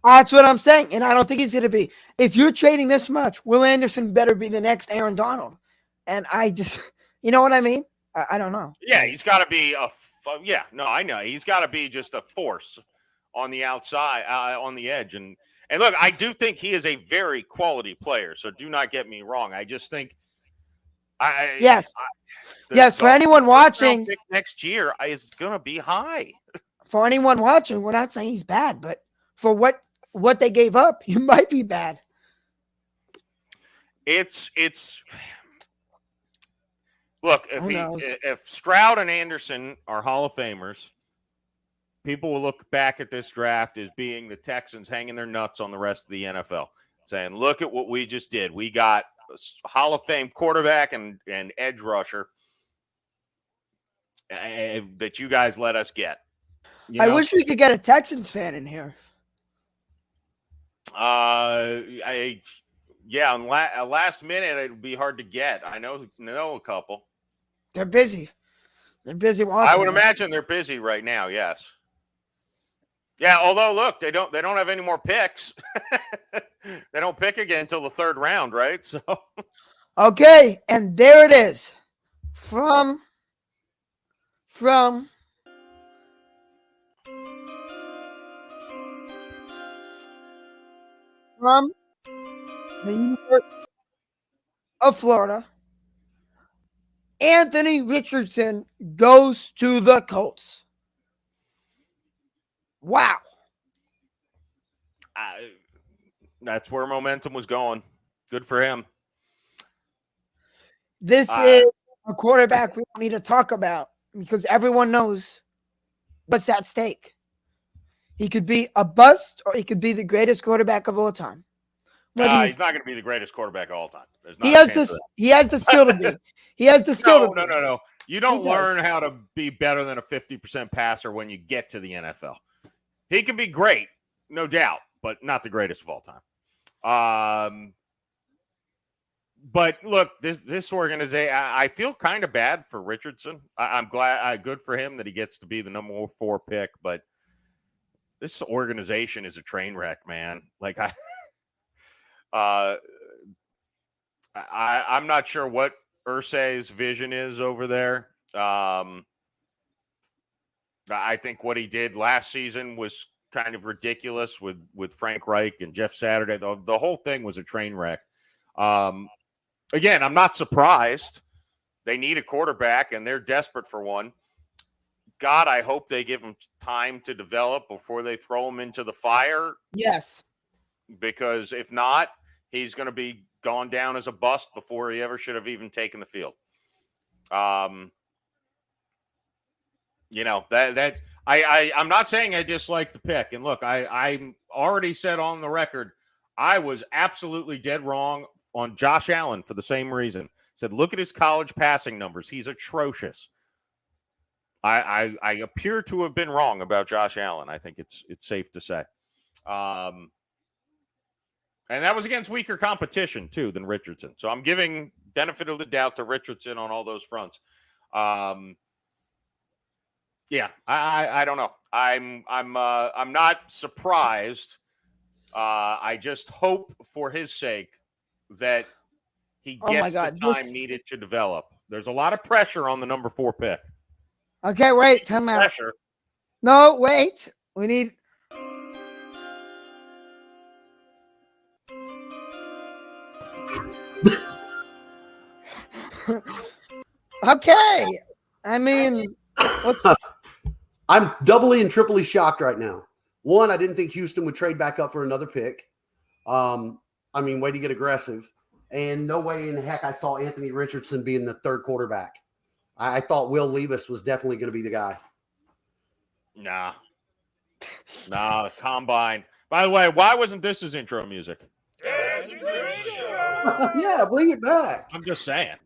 That's what I'm saying, and I don't think he's going to be. If you're trading this much, Will Anderson better be the next Aaron Donald. And I just, you know what I mean? I don't know. Yeah, he's got to be I know. He's got to be just a force on the outside, on the edge. And look, I do think he is a very quality player, so do not get me wrong. I just think Yes, for anyone watching, next year is going to be high. For anyone watching, we're not saying he's bad, but for what they gave up, he might be bad. It's look, if Stroud and Anderson are Hall of Famers, people will look back at this draft as being the Texans hanging their nuts on the rest of the NFL, saying, "Look at what we just did. We got a Hall of Fame quarterback and edge rusher that you guys let us get." I wish we could get a Texans fan in here. On last minute it'd be hard to get. I know a couple. They're busy. They're busy watching. I would imagine they're busy right now. Yes. Yeah. Although, look, they don't have any more picks. They don't pick again until the 3rd round, right? So. Okay, and there it is, from the University of Florida. Anthony Richardson goes to the Colts. Wow. That's where momentum was going. Good for him. This is a quarterback we don't need to talk about because everyone knows what's at stake. He could be a bust or he could be the greatest quarterback of all time. He's not going to be the greatest quarterback of all time. He has the skill to be. He has the skill to be. No. You don't learn how to be better than a 50% passer when you get to the NFL. He can be great, no doubt, but not the greatest of all time. But look, this organization, I feel kind of bad for Richardson. I'm glad, good for him that he gets to be the number 4 pick, but this organization is a train wreck, man. Like I'm not sure what Irsay's vision is over there. I think what he did last season was kind of ridiculous with Frank Reich and Jeff Saturday. The whole thing was a train wreck. Again, I'm not surprised. They need a quarterback, and they're desperate for one. God, I hope they give him time to develop before they throw him into the fire. Yes. Because if not, he's going to be gone down as a bust before he ever should have even taken the field. I'm not saying I dislike the pick. And look, I already said on the record, I was absolutely dead wrong on Josh Allen for the same reason. Said, look at his college passing numbers. He's atrocious. I appear to have been wrong about Josh Allen. I think it's safe to say. And that was against weaker competition, too, than Richardson. So I'm giving benefit of the doubt to Richardson on all those fronts. I don't know. I'm not surprised. I just hope for his sake that he gets the time needed to develop. There's a lot of pressure on the number 4 pick. Okay, wait. Time out. Pressure. No, wait. We need Okay. I mean, what's I'm doubly and triply shocked right now. One, I didn't think Houston would trade back up for another pick. I mean, way to get aggressive. And no way in heck I saw Anthony Richardson being the third quarterback. I thought Will Levis was definitely going to be the guy. Nah, the combine. By the way, why wasn't this his intro music? Yeah, bring it back. I'm just saying.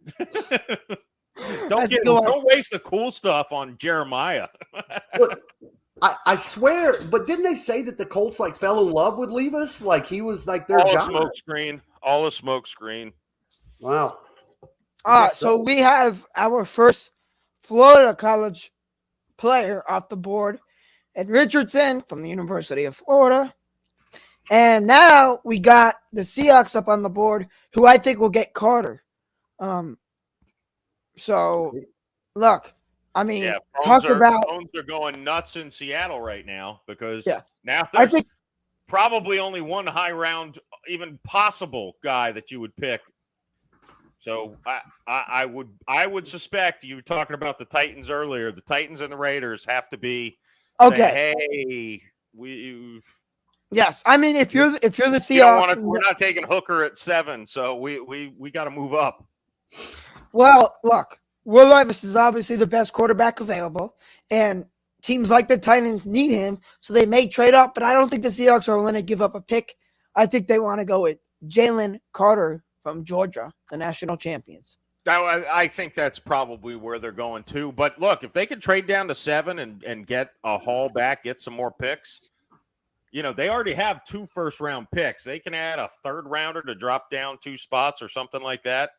That's Don't waste the cool stuff on Jeremiah. Look, I swear, but didn't they say that the Colts like fell in love with Levis? Like he was like their All guy. a smoke screen. All a smoke screen. Wow. so we have our first Florida college player off the board, Ed Richardson from the University of Florida. And now we got the Seahawks up on the board, who I think will get Carter. So look, I mean, Yeah, talk phones about are going nuts in Seattle right now because Yeah. now I there's think probably only one high round, even possible guy that you would pick. So I would suspect you were talking about the Titans earlier. The Titans and the Raiders have to be okay. saying, hey, Yes, I mean if you're the you don't Seahawks, we're not taking Hooker at 7, so we got to move up. well, look, Will Levis is obviously the best quarterback available, and teams like the Titans need him, so they may trade up. But I don't think the Seahawks are willing to give up a pick. I think they want to go with Jalen Carter from Georgia, the national champions. I think that's probably where they're going to. But look, if they could trade down to 7 and get a haul back, get some more picks, they already have 2 first-round picks. They can add a third rounder to drop down 2 spots or something like that.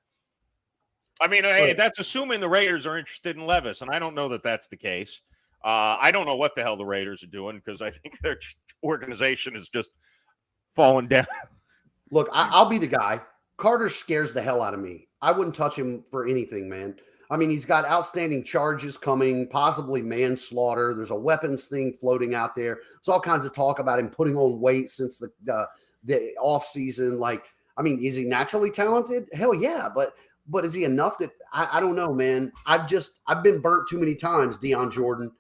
I mean, hey, that's assuming the Raiders are interested in Levis, and I don't know that that's the case. I don't know what the hell the Raiders are doing because I think their organization is just falling down. Look, I'll be the guy. Carter scares the hell out of me. I wouldn't touch him for anything, man. I mean, he's got outstanding charges coming, possibly manslaughter. There's a weapons thing floating out there. There's all kinds of talk about him putting on weight since the off season. Like, I mean, is he naturally talented? Hell yeah, but is he enough that I don't know, man. I've been burnt too many times, Deion Jordan,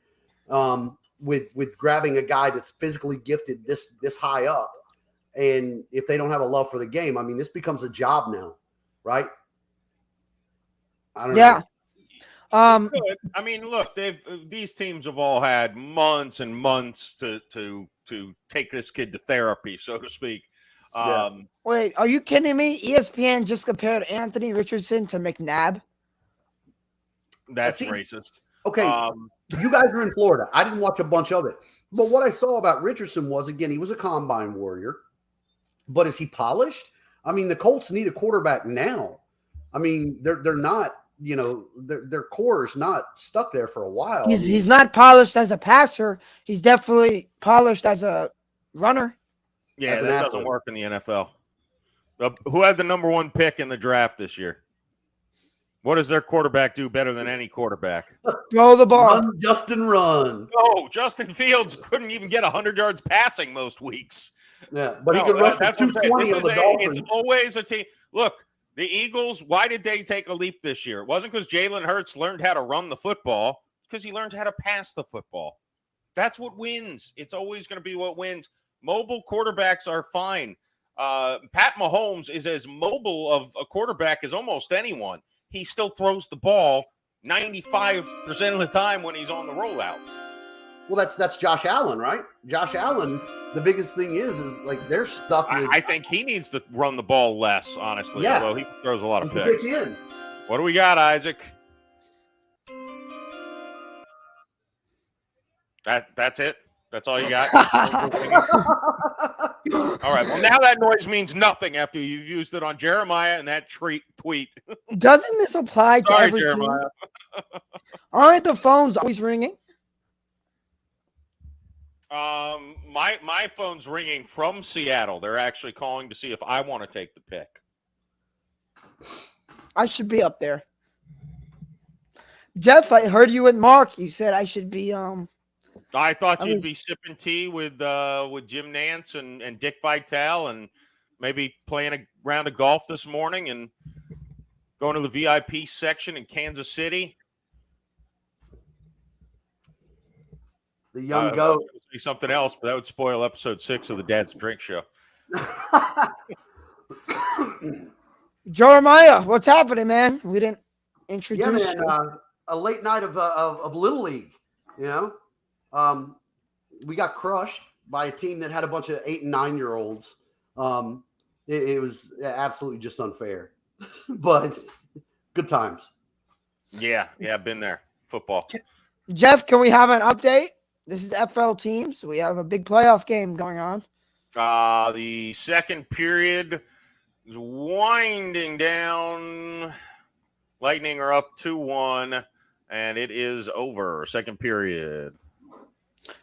with grabbing a guy that's physically gifted this high up. And if they don't have a love for the game, I mean, this becomes a job now, right? I don't know. I mean, look, these teams have all had months and months to take this kid to therapy, so to speak. Wait, are you kidding me? ESPN just compared Anthony Richardson to McNabb. That's racist. Okay, you guys are in Florida. I didn't watch a bunch of it. But what I saw about Richardson was, again, he was a combine warrior. But is he polished? I mean, the Colts need a quarterback now. I mean, they're not, their core is not stuck there for a while. He's not polished as a passer. He's definitely polished as a runner. Yeah, that doesn't work in the NFL. Who had the number 1 pick in the draft this year? What does their quarterback do better than any quarterback? Throw the ball. Run, Justin, run. Oh, Justin Fields couldn't even get 100 yards passing most weeks. Yeah, but he could rush for 220 on the Dolphins. It's always a team. Look, the Eagles, why did they take a leap this year? It wasn't because Jalen Hurts learned how to run the football. It's because he learned how to pass the football. That's what wins. It's always going to be what wins. Mobile quarterbacks are fine. Pat Mahomes is as mobile of a quarterback as almost anyone. He still throws the ball 95% of the time when he's on the rollout. Well, that's Josh Allen, right? Josh Allen, the biggest thing is like they're stuck with. I think he needs to run the ball less, honestly. Yeah. Although he throws a lot of He's picks. pick in. What do we got, Isaac? That's it? That's all you got? All right. Well, now that noise means nothing after you've used it on Jeremiah and that tweet. Doesn't this apply to every Jeremiah. team? Aren't the phones always ringing? My phone's ringing from Seattle. They're actually calling to see if I want to take the pick. I should be up there. Jeff, I heard you and Mark. You said I should be I thought you'd be sipping tea with Jim Nance and Dick Vitale and maybe playing a round of golf this morning and going to the VIP section in Kansas City. The young I was goat. going to say something else, but that would spoil episode 6 of the Dad's Drink Show. Jeremiah, what's happening, man? We didn't introduce Yeah, man. A late night of Little League. You know, we got crushed by a team that had a bunch of 8 and 9-year-olds. It was absolutely just unfair, but good times. Yeah, been there. Football. Jeff, can we have an update? This is FL teams. We have a big playoff game going on. The second period is winding down. Lightning are up 2-1, and it is over. Second period.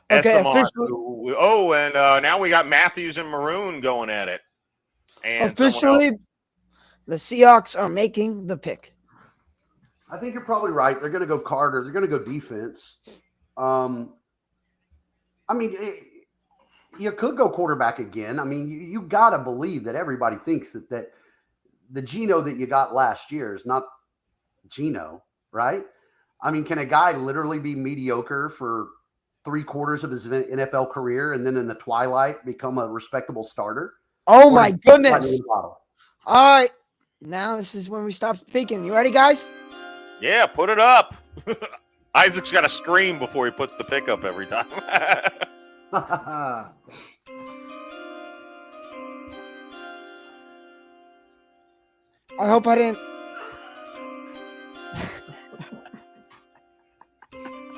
Okay, and now we got Matthews and Maroon going at it. And officially, the Seahawks are making the pick. I think you're probably right. They're going to go Carter. They're going to go defense. I mean, you could go quarterback again. I mean, you got to believe that everybody thinks that the Geno that you got last year is not Geno, right? I mean, can a guy literally be mediocre for 3/4 of his NFL career and then in the twilight become a respectable starter? Oh, my goodness. All right. Now this is when we stop speaking. You ready, guys? Yeah, put it up. Isaac's got to scream before he puts the pick up every time. I hope I didn't.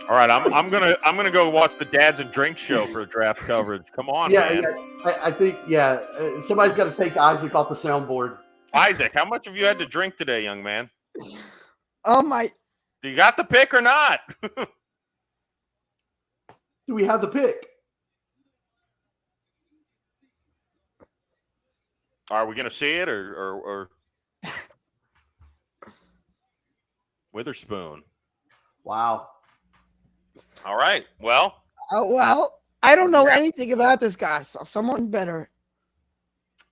All right, I'm gonna go watch the Dads and Drink Show for draft coverage. Come on, man. I think somebody's got to take Isaac off the soundboard. Isaac, how much have you had to drink today, young man? Oh my! Do you got the pick or not? Do we have the pick? Are we gonna see it or Witherspoon? Wow. All right. Well. Oh, well, I don't know anything about this guy, so someone better.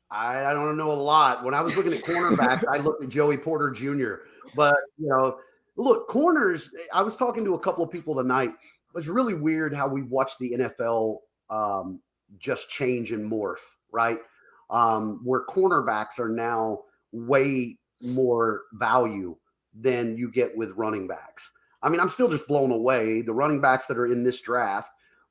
I don't know a lot. When I was looking at cornerbacks, I looked at Joey Porter Jr. But, look, corners, I was talking to a couple of people tonight. It was really weird how we watched the NFL just change and morph, right? Where cornerbacks are now way more value than you get with running backs. I mean, I'm still just blown away. The running backs that are in this draft,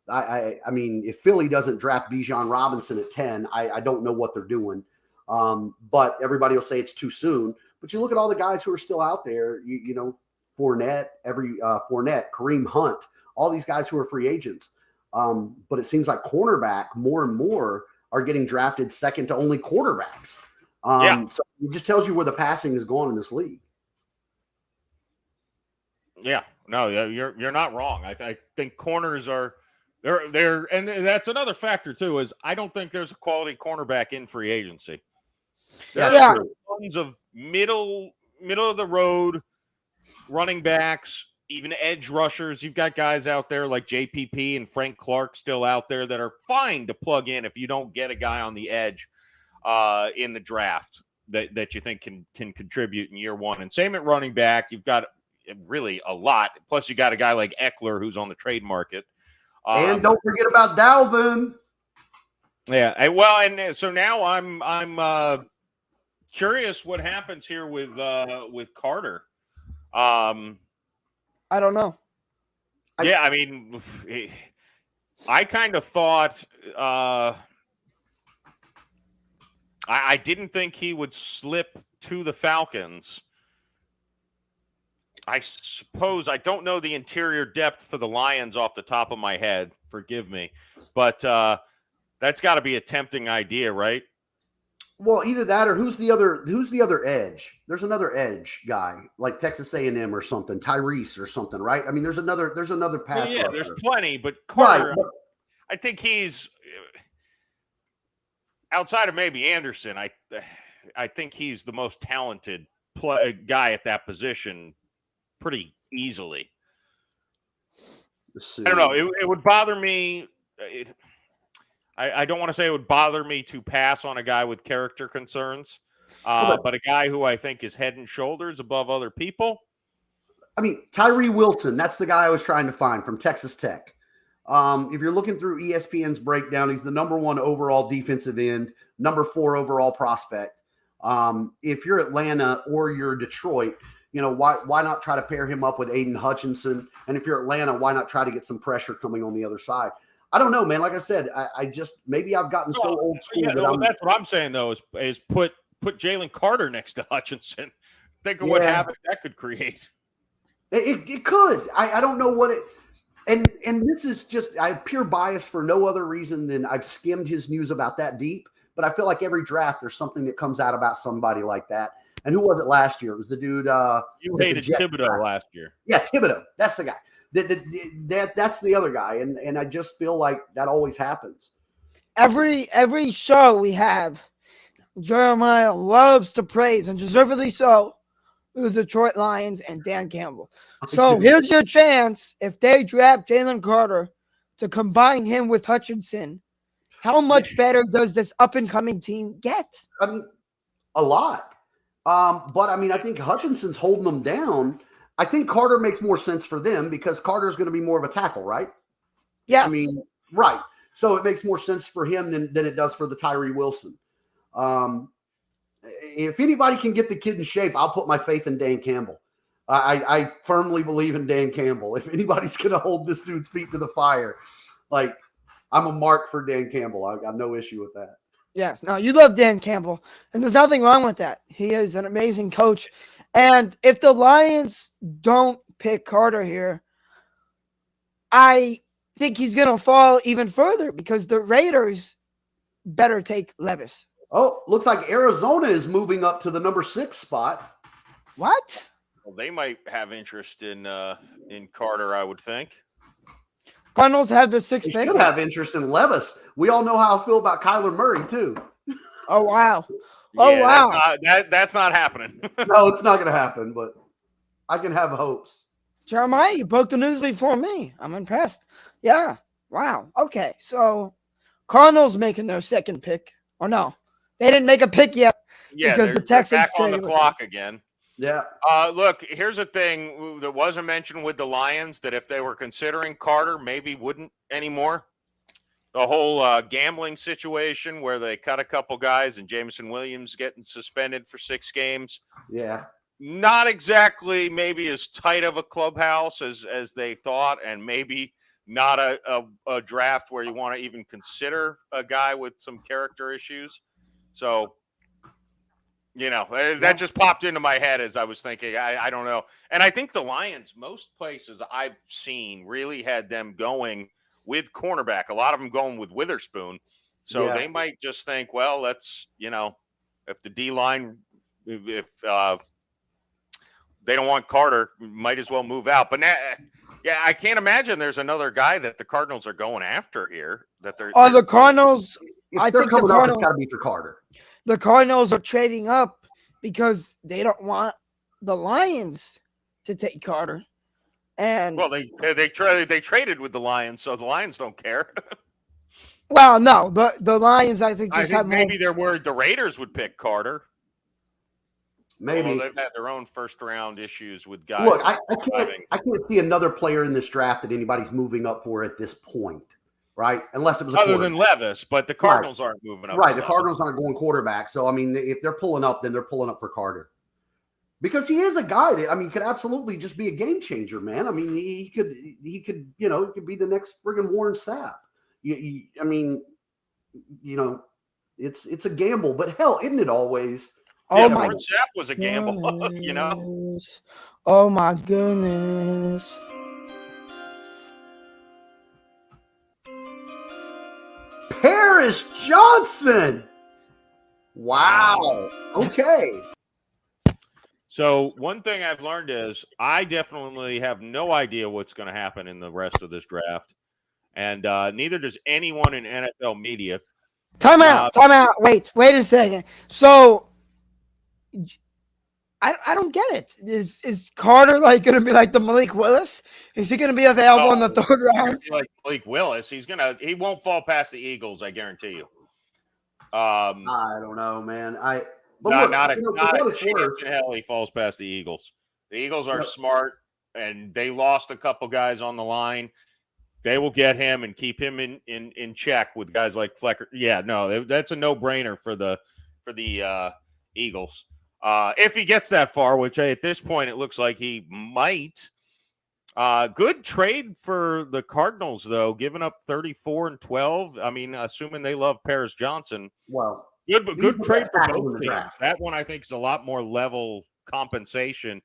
I mean, if Philly doesn't draft Bijan Robinson at 10, I don't know what they're doing. But everybody will say it's too soon. But you look at all the guys who are still out there, Fournette, Fournette, Kareem Hunt, all these guys who are free agents. But it seems like cornerback more and more are getting drafted second to only quarterbacks. So it just tells you where the passing is going in this league. Yeah, no, you're not wrong. I think corners are they're and that's another factor too. Is I don't think there's a quality cornerback in free agency. There are tons of middle of the road running backs, even edge rushers. You've got guys out there like JPP and Frank Clark still out there that are fine to plug in if you don't get a guy on the edge in the draft that you think can contribute in year one. And same at running back. You've got really a lot. Plus, you got a guy like Eckler who's on the trade market. And don't forget about Dalvin. Yeah. Well, and so now I'm curious what happens here with Carter. I don't know. Yeah, I mean, I kind of thought I didn't think he would slip to the Falcons. I suppose I don't know the interior depth for the Lions off the top of my head. Forgive me, but that's got to be a tempting idea, right? Well, either that or who's the other edge? There's another edge guy like Texas A&M or something, Tyrese or something, right? I mean, there's another pass. Yeah, rusher. there's plenty, but Carter, right, but I think he's outside of maybe Anderson. I think he's the most talented guy at that position. Pretty easily. I don't know. It would bother me. I don't want to say it would bother me to pass on a guy with character concerns. But a guy who I think is head and shoulders above other people. I mean, Tyree Wilson, that's the guy I was trying to find from Texas Tech. If you're looking through ESPN's breakdown, he's the number 1 overall defensive end, number 4 overall prospect. If you're Atlanta or you're Detroit, why not try to pair him up with Aiden Hutchinson? And if you're Atlanta, why not try to get some pressure coming on the other side? I don't know, man. Like I said, I just maybe I've gotten so old school. Yeah, that's what I'm saying though. Is put Jalen Carter next to Hutchinson. Think of what havoc that could create. It could. I don't know what it. And this is just I have pure bias for no other reason than I've skimmed his news about that deep. But I feel like every draft there's something that comes out about somebody like that. And who was it last year? It was the dude. You hated Thibodeau last year. Yeah, Thibodeau. That's the guy. That's the other guy. And I just feel like that always happens. Every show we have, Jeremiah loves to praise, and deservedly so, the Detroit Lions and Dan Campbell. So here's your chance, if they draft Jalen Carter, to combine him with Hutchinson. How much better does this up-and-coming team get? I mean, a lot. But, I mean, I think Hutchinson's holding them down. I think Carter makes more sense for them because Carter's going to be more of a tackle, right? Yes. I mean, right. So it makes more sense for him than it does for the Tyree Wilson. If anybody can get the kid in shape, I'll put my faith in Dan Campbell. I firmly believe in Dan Campbell. If anybody's going to hold this dude's feet to the fire, like I'm a mark for Dan Campbell. I got no issue with that. Yes. No, you love Dan Campbell, and there's nothing wrong with that. He is an amazing coach. And if the Lions don't pick Carter here, I think he's going to fall even further because the Raiders better take Levis. Oh, looks like Arizona is moving up to the number 6 spot. What? Well, they might have interest in Carter, I would think. Cardinals have the 6th They pick. should have interest in Levis. We all know how I feel about Kyler Murray, too. Oh, wow. Oh, Yeah, wow. That's not happening. No, it's not going to happen, but I can have hopes. Jeremiah, you broke the news before me. I'm impressed. Yeah. Wow. Okay. So Cardinals making their 2nd pick. Or no, they didn't make a pick yet. Yeah, because they're the Texans back on the traded with clock again. Yeah. Look, here's a thing that wasn't mentioned with the Lions that if they were considering Carter, maybe wouldn't anymore. The whole gambling situation where they cut a couple guys and Jameson Williams getting suspended for 6 games. Yeah. Not exactly maybe as tight of a clubhouse as they thought, and maybe not a draft where you want to even consider a guy with some character issues. So, that just popped into my head as I was thinking, I don't know. And I think the Lions, most places I've seen really had them going with cornerback, a lot of them going with Witherspoon. So they might just think, well, let's, if the D-line, if they don't want Carter, might as well move out. But now, I can't imagine there's another guy that the Cardinals are going after here. That they're the Cardinals. If they're coming up, it's got to be for Carter. The Cardinals are trading up because they don't want the Lions to take Carter. And well, they traded with the Lions, so the Lions don't care. Well, no, the Lions I think maybe they're worried the Raiders would pick Carter. Maybe. Although they've had their own first round issues with guys. Look, I can't see another player in this draft that anybody's moving up for at this point, right? Unless it was other than Levis, but the Cardinals aren't moving up. Right, the Cardinals aren't going quarterback. So I mean, if they're pulling up, then they're pulling up for Carter. Because he is a guy that could absolutely just be a game changer, man. I mean, he could he could be the next friggin' Warren Sapp. It's a gamble, but hell, isn't it always? Oh my! Warren Sapp was a gamble, Oh my goodness! Paris Johnson. Wow. Okay. So one thing I've learned is I definitely have no idea what's going to happen in the rest of this draft, and neither does anyone in NFL media. Time out. Wait a second. So I don't get it. Is Carter going to be like the Malik Willis? Is he going to be available in the 3rd round? Like Malik Willis, he won't fall past the Eagles. I guarantee you. I don't know, man. But not look, not a, you know, for not what a it's chance worth, in hell he falls past the Eagles. The Eagles are No. smart, and they lost a couple guys on the line. They will get him and keep him in check with guys like Flecker. Yeah, no, that's a no-brainer for the Eagles. If he gets that far, which at this point it looks like he might. Good trade for the Cardinals, though, giving up 34 and 12. I mean, assuming they love Paris Johnson. well, Good he's good the trade best for tackle in both the teams. draft. That one I think is a lot more level compensation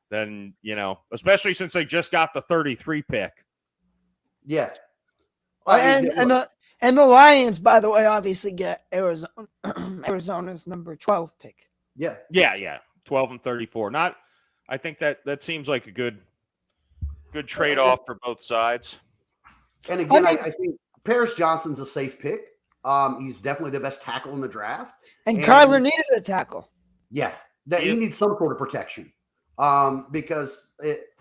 than, especially since they just got the 33 pick. Yeah. I mean, And the Lions, by the way, obviously get Arizona's number 12 pick. yeah. Yeah. 12 and 34. I think that seems like a good trade-off for both sides. And again, I think Paris Johnson's a safe pick. He's definitely the best tackle in the draft. And Kyler needed a tackle. Yeah, he needs some sort of protection. Because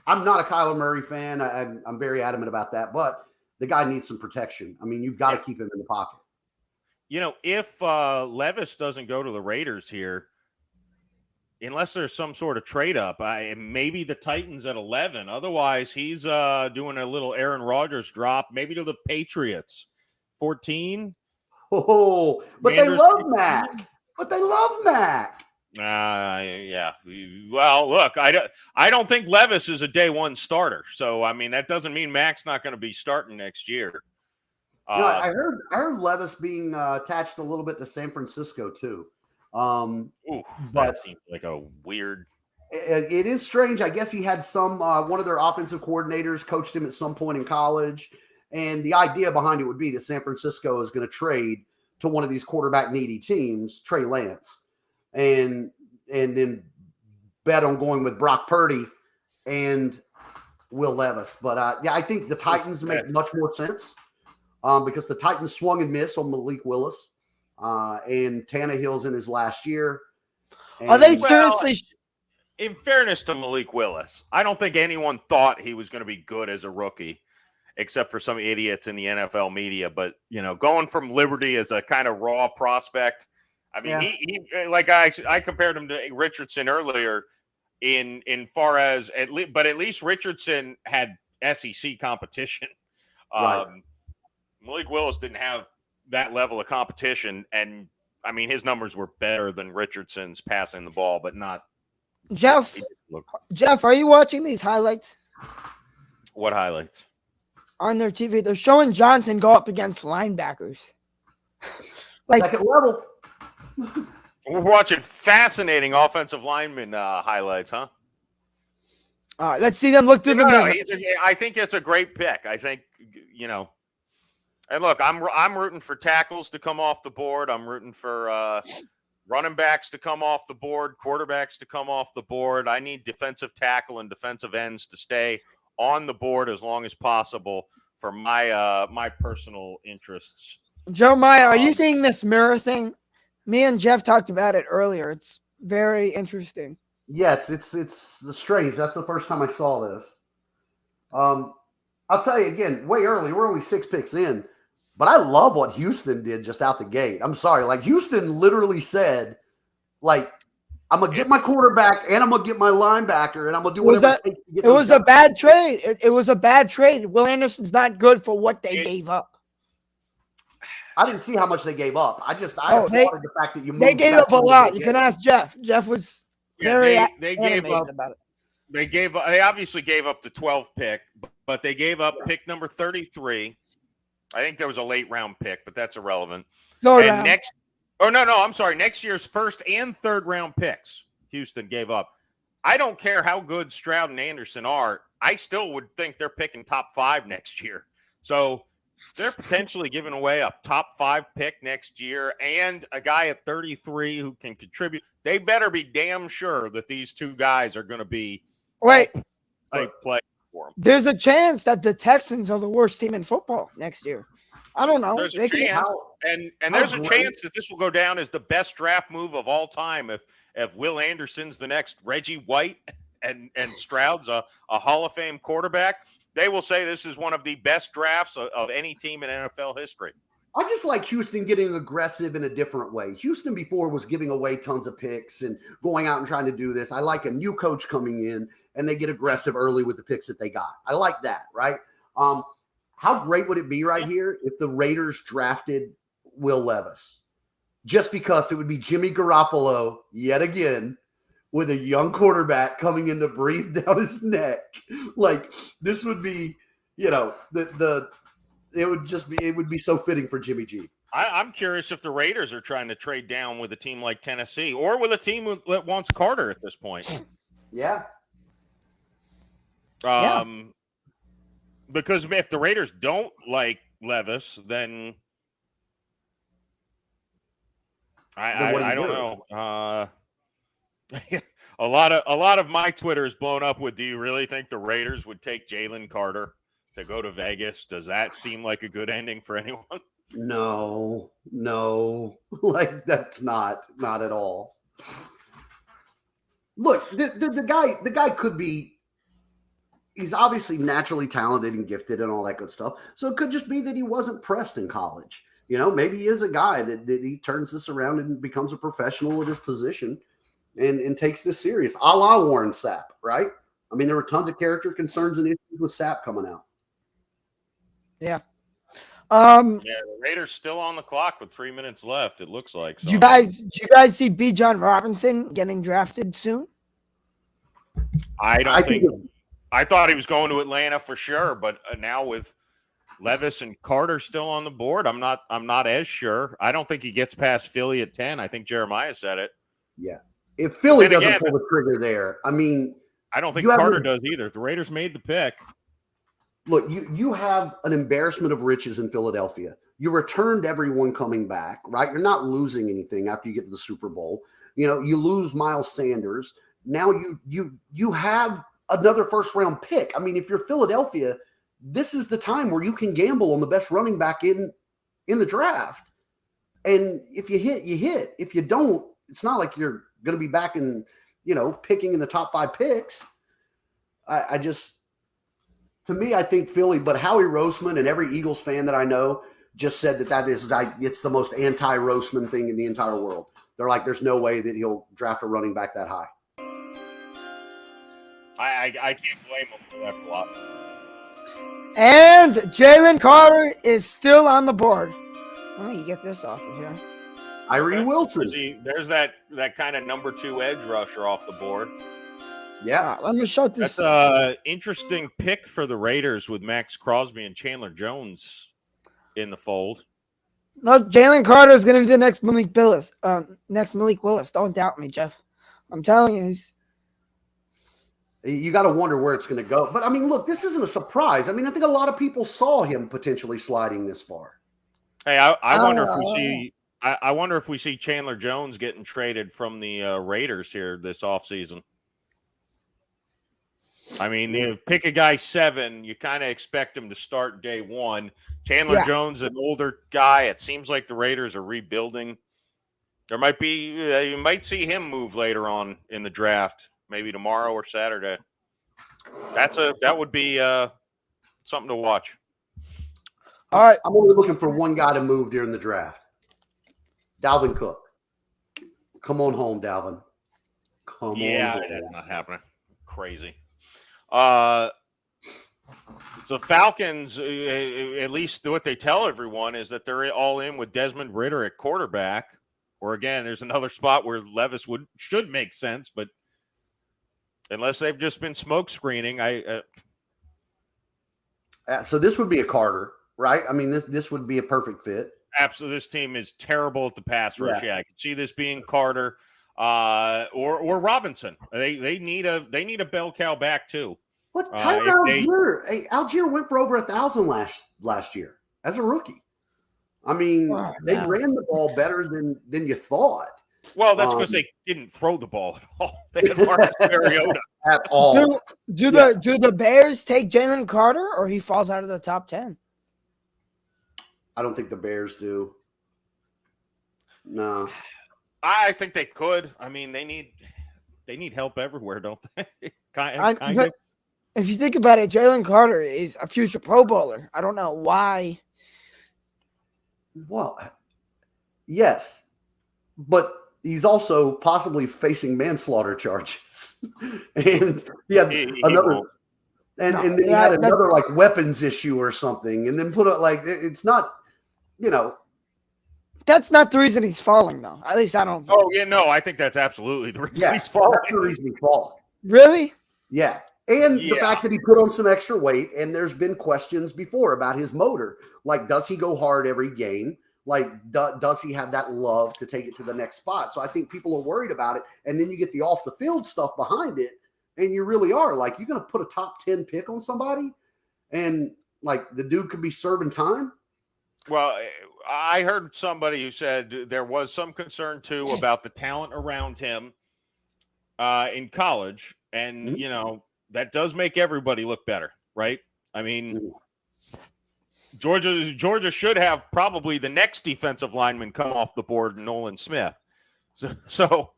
I'm not a Kyler Murray fan. I'm very adamant about that. But the guy needs some protection. I mean, you've got to keep him in the pocket. If Levis doesn't go to the Raiders here, unless there's some sort of trade up, maybe the Titans at 11. Otherwise, he's doing a little Aaron Rodgers drop, maybe to the Patriots. 14. Oh, but Commanders, they love 16. Mac. But they love Mac. Yeah. Well, look, I don't think Levis is a day one starter. So, I mean, that doesn't mean Mac's not going to be starting next year. I heard Levis being attached a little bit to San Francisco too. That seems like a weird. It is strange. I guess he had one of their offensive coordinators coached him at some point in college, and the idea behind it would be that San Francisco is going to trade to one of these quarterback needy teams, Trey Lance, and then bet on going with Brock Purdy and Will Levis. But I think the Titans make much more sense because the Titans swung and missed on Malik Willis. And Tannehill's in his last year. Are they seriously? In fairness to Malik Willis, I don't think anyone thought he was going to be good as a rookie, except for some idiots in the NFL media. But, going from Liberty as a kind of raw prospect, I mean, he like I compared him to Richardson earlier in far as but at least Richardson had SEC competition. Right. Malik Willis didn't have that level of competition, and I mean his numbers were better than Richardson's passing the ball, but not. Jeff, are you watching these highlights? What highlights? On their TV, they're showing Johnson go up against linebackers. Second level. We're watching fascinating offensive lineman highlights, huh? Let's see them look through the mirror. I think it's a great pick. I think and look, I'm rooting for tackles to come off the board. I'm rooting for running backs to come off the board, quarterbacks to come off the board. I need defensive tackle and defensive ends to stay on the board as long as possible for my personal interests. Joe Meyer, are you seeing this mirror thing? Me and Jeff talked about it earlier. It's very interesting. Yeah, it's strange. That's the first time I saw this. I'll tell you again, way early. We're only 6 picks in. But I love what Houston did just out the gate. I'm sorry. Like, Houston literally said, I'm going to get my quarterback and I'm going to get my linebacker and I'm going to do whatever it takes to get It was a bad trade. It was a bad trade. Will Anderson's not good for what they gave up. I didn't see how much they gave up. I applauded the fact that you moved. They gave up a lot. You can ask Jeff. Jeff was very they gave up about it. They obviously gave up the 12th pick, but they gave up pick number 33. I think there was a late round pick, but that's irrelevant. Next year's first and third round picks, Houston gave up. I don't care how good Stroud and Anderson are. I still would think they're picking top 5 next year. So they're potentially giving away a top 5 pick next year and a guy at 33 who can contribute. They better be damn sure that these two guys are going to be play for them. There's a chance that the Texans are the worst team in football next year. I don't know. There's a chance, and there's a chance that this will go down as the best draft move of all time if Will Anderson's the next Reggie White and Stroud's a Hall of Fame quarterback. They will say this is one of the best drafts of any team in NFL history. I just like Houston getting aggressive in a different way. Houston before was giving away tons of picks and going out and trying to do this. I like a new coach coming in and they get aggressive early with the picks that they got. I like that, right? How great would it be right here if the Raiders drafted Will Levis? Just because it would be Jimmy Garoppolo yet again with a young quarterback coming in to breathe down his neck. Like this would be, it would be so fitting for Jimmy G. I'm curious if the Raiders are trying to trade down with a team like Tennessee or with a team that wants Carter at this point. Yeah. Because if the Raiders don't like Levis, then I don't know. A lot of my Twitter is blown up with, do you really think the Raiders would take Jalen Carter to go to Vegas? Does that seem like a good ending for anyone? No, like that's not at all. Look, the guy could be, he's obviously naturally talented and gifted and all that good stuff. So it could just be that he wasn't pressed in college. Maybe he is a guy that he turns this around and becomes a professional at his position and takes this serious, a la Warren Sapp, right? I mean, there were tons of character concerns and issues with Sapp coming out. Yeah. The Raiders still on the clock with 3 minutes left, it looks like. So. Do you guys see B. John Robinson getting drafted soon? I thought he was going to Atlanta for sure, but now with Levis and Carter still on the board, I'm not as sure. I don't think he gets past Philly at 10. I think Jeremiah said it. Yeah. If Philly doesn't pull the trigger there, I mean, I don't think Carter does either. The Raiders made the pick. Look, you have an embarrassment of riches in Philadelphia. You returned everyone coming back, right? You're not losing anything after you get to the Super Bowl. You lose Miles Sanders. Now you have another first round pick. I mean, if you're Philadelphia, this is the time where you can gamble on the best running back in the draft. And if you hit, you hit. If you don't, it's not like you're going to be back in, picking in the top 5 picks. To me, I think Philly, but Howie Roseman and every Eagles fan that I know just said it's the most anti-Roseman thing in the entire world. They're like, there's no way that he'll draft a running back that high. I can't blame him for that flop. And Jalen Carter is still on the board. Let me get this off of here. Irie Wilson. There's that kind of number 2 edge rusher off the board. Yeah. Let me show this. That's an interesting pick for the Raiders with Max Crosby and Chandler Jones in the fold. Look, Jalen Carter is going to be the next Malik Willis. Don't doubt me, Jeff. I'm telling you. You got to wonder where it's going to go. But, I mean, look, this isn't a surprise. I mean, I think a lot of people saw him potentially sliding this far. Hey, I wonder if we see I wonder if we see Chandler Jones getting traded from the Raiders here this offseason. I mean, you pick a guy 7, you kind of expect him to start day 1. Chandler Jones, an older guy. It seems like the Raiders are rebuilding. There might be you might see him move later on in the draft, maybe tomorrow or Saturday. That would be something to watch. All right, I'm only looking for one guy to move during the draft. Dalvin Cook. Come on home, Dalvin. Come on. Yeah, that's not happening. Crazy. The Falcons, at least what they tell everyone, is that they're all in with Desmond Ridder at quarterback. Or again, there's another spot where Levis should make sense, but unless they've just been smoke screening, so this would be a Carter, right? I mean, this would be a perfect fit. Absolutely, this team is terrible at the pass rush. Yeah, I could see this being Carter or Robinson. They need a bell cow back too. What Tyler Algier? Algier went for over 1,000 last year as a rookie. I mean, they ran the ball better than you thought. Well, that's because they didn't throw the ball at all. They had Marcus Mariota at all. Do the Bears take Jalen Carter, or he falls out of the top 10? I don't think the Bears do. No. I think they could. I mean, they need help everywhere, don't they? kind of. If you think about it, Jalen Carter is a future Pro Bowler. I don't know why. Well, yes, but he's also possibly facing manslaughter charges, and he had He another, won't. and No, and then he yeah, had that's- another like weapons issue or something, and then put it like it's not, you know. That's not the reason he's falling, though. At least I don't think. Oh yeah, no, I think that's absolutely the reason Yeah, he's falling. that's the reason he falling. Really? Yeah. And the Yeah. fact that he put on some extra weight, and there's been questions before about his motor. Like, does he go hard every game? Like, does he have that love to take it to the next spot? So I think people are worried about it. And then you get the off the field stuff behind it. And you really are like, you're going to put a top 10 pick on somebody, and like the dude could be serving time. Well, I heard somebody who said there was some concern too about the talent around him in college, and Mhm. you know that does make everybody look better, right? I mean, Georgia should have probably the next defensive lineman come off the board, Nolan Smith. So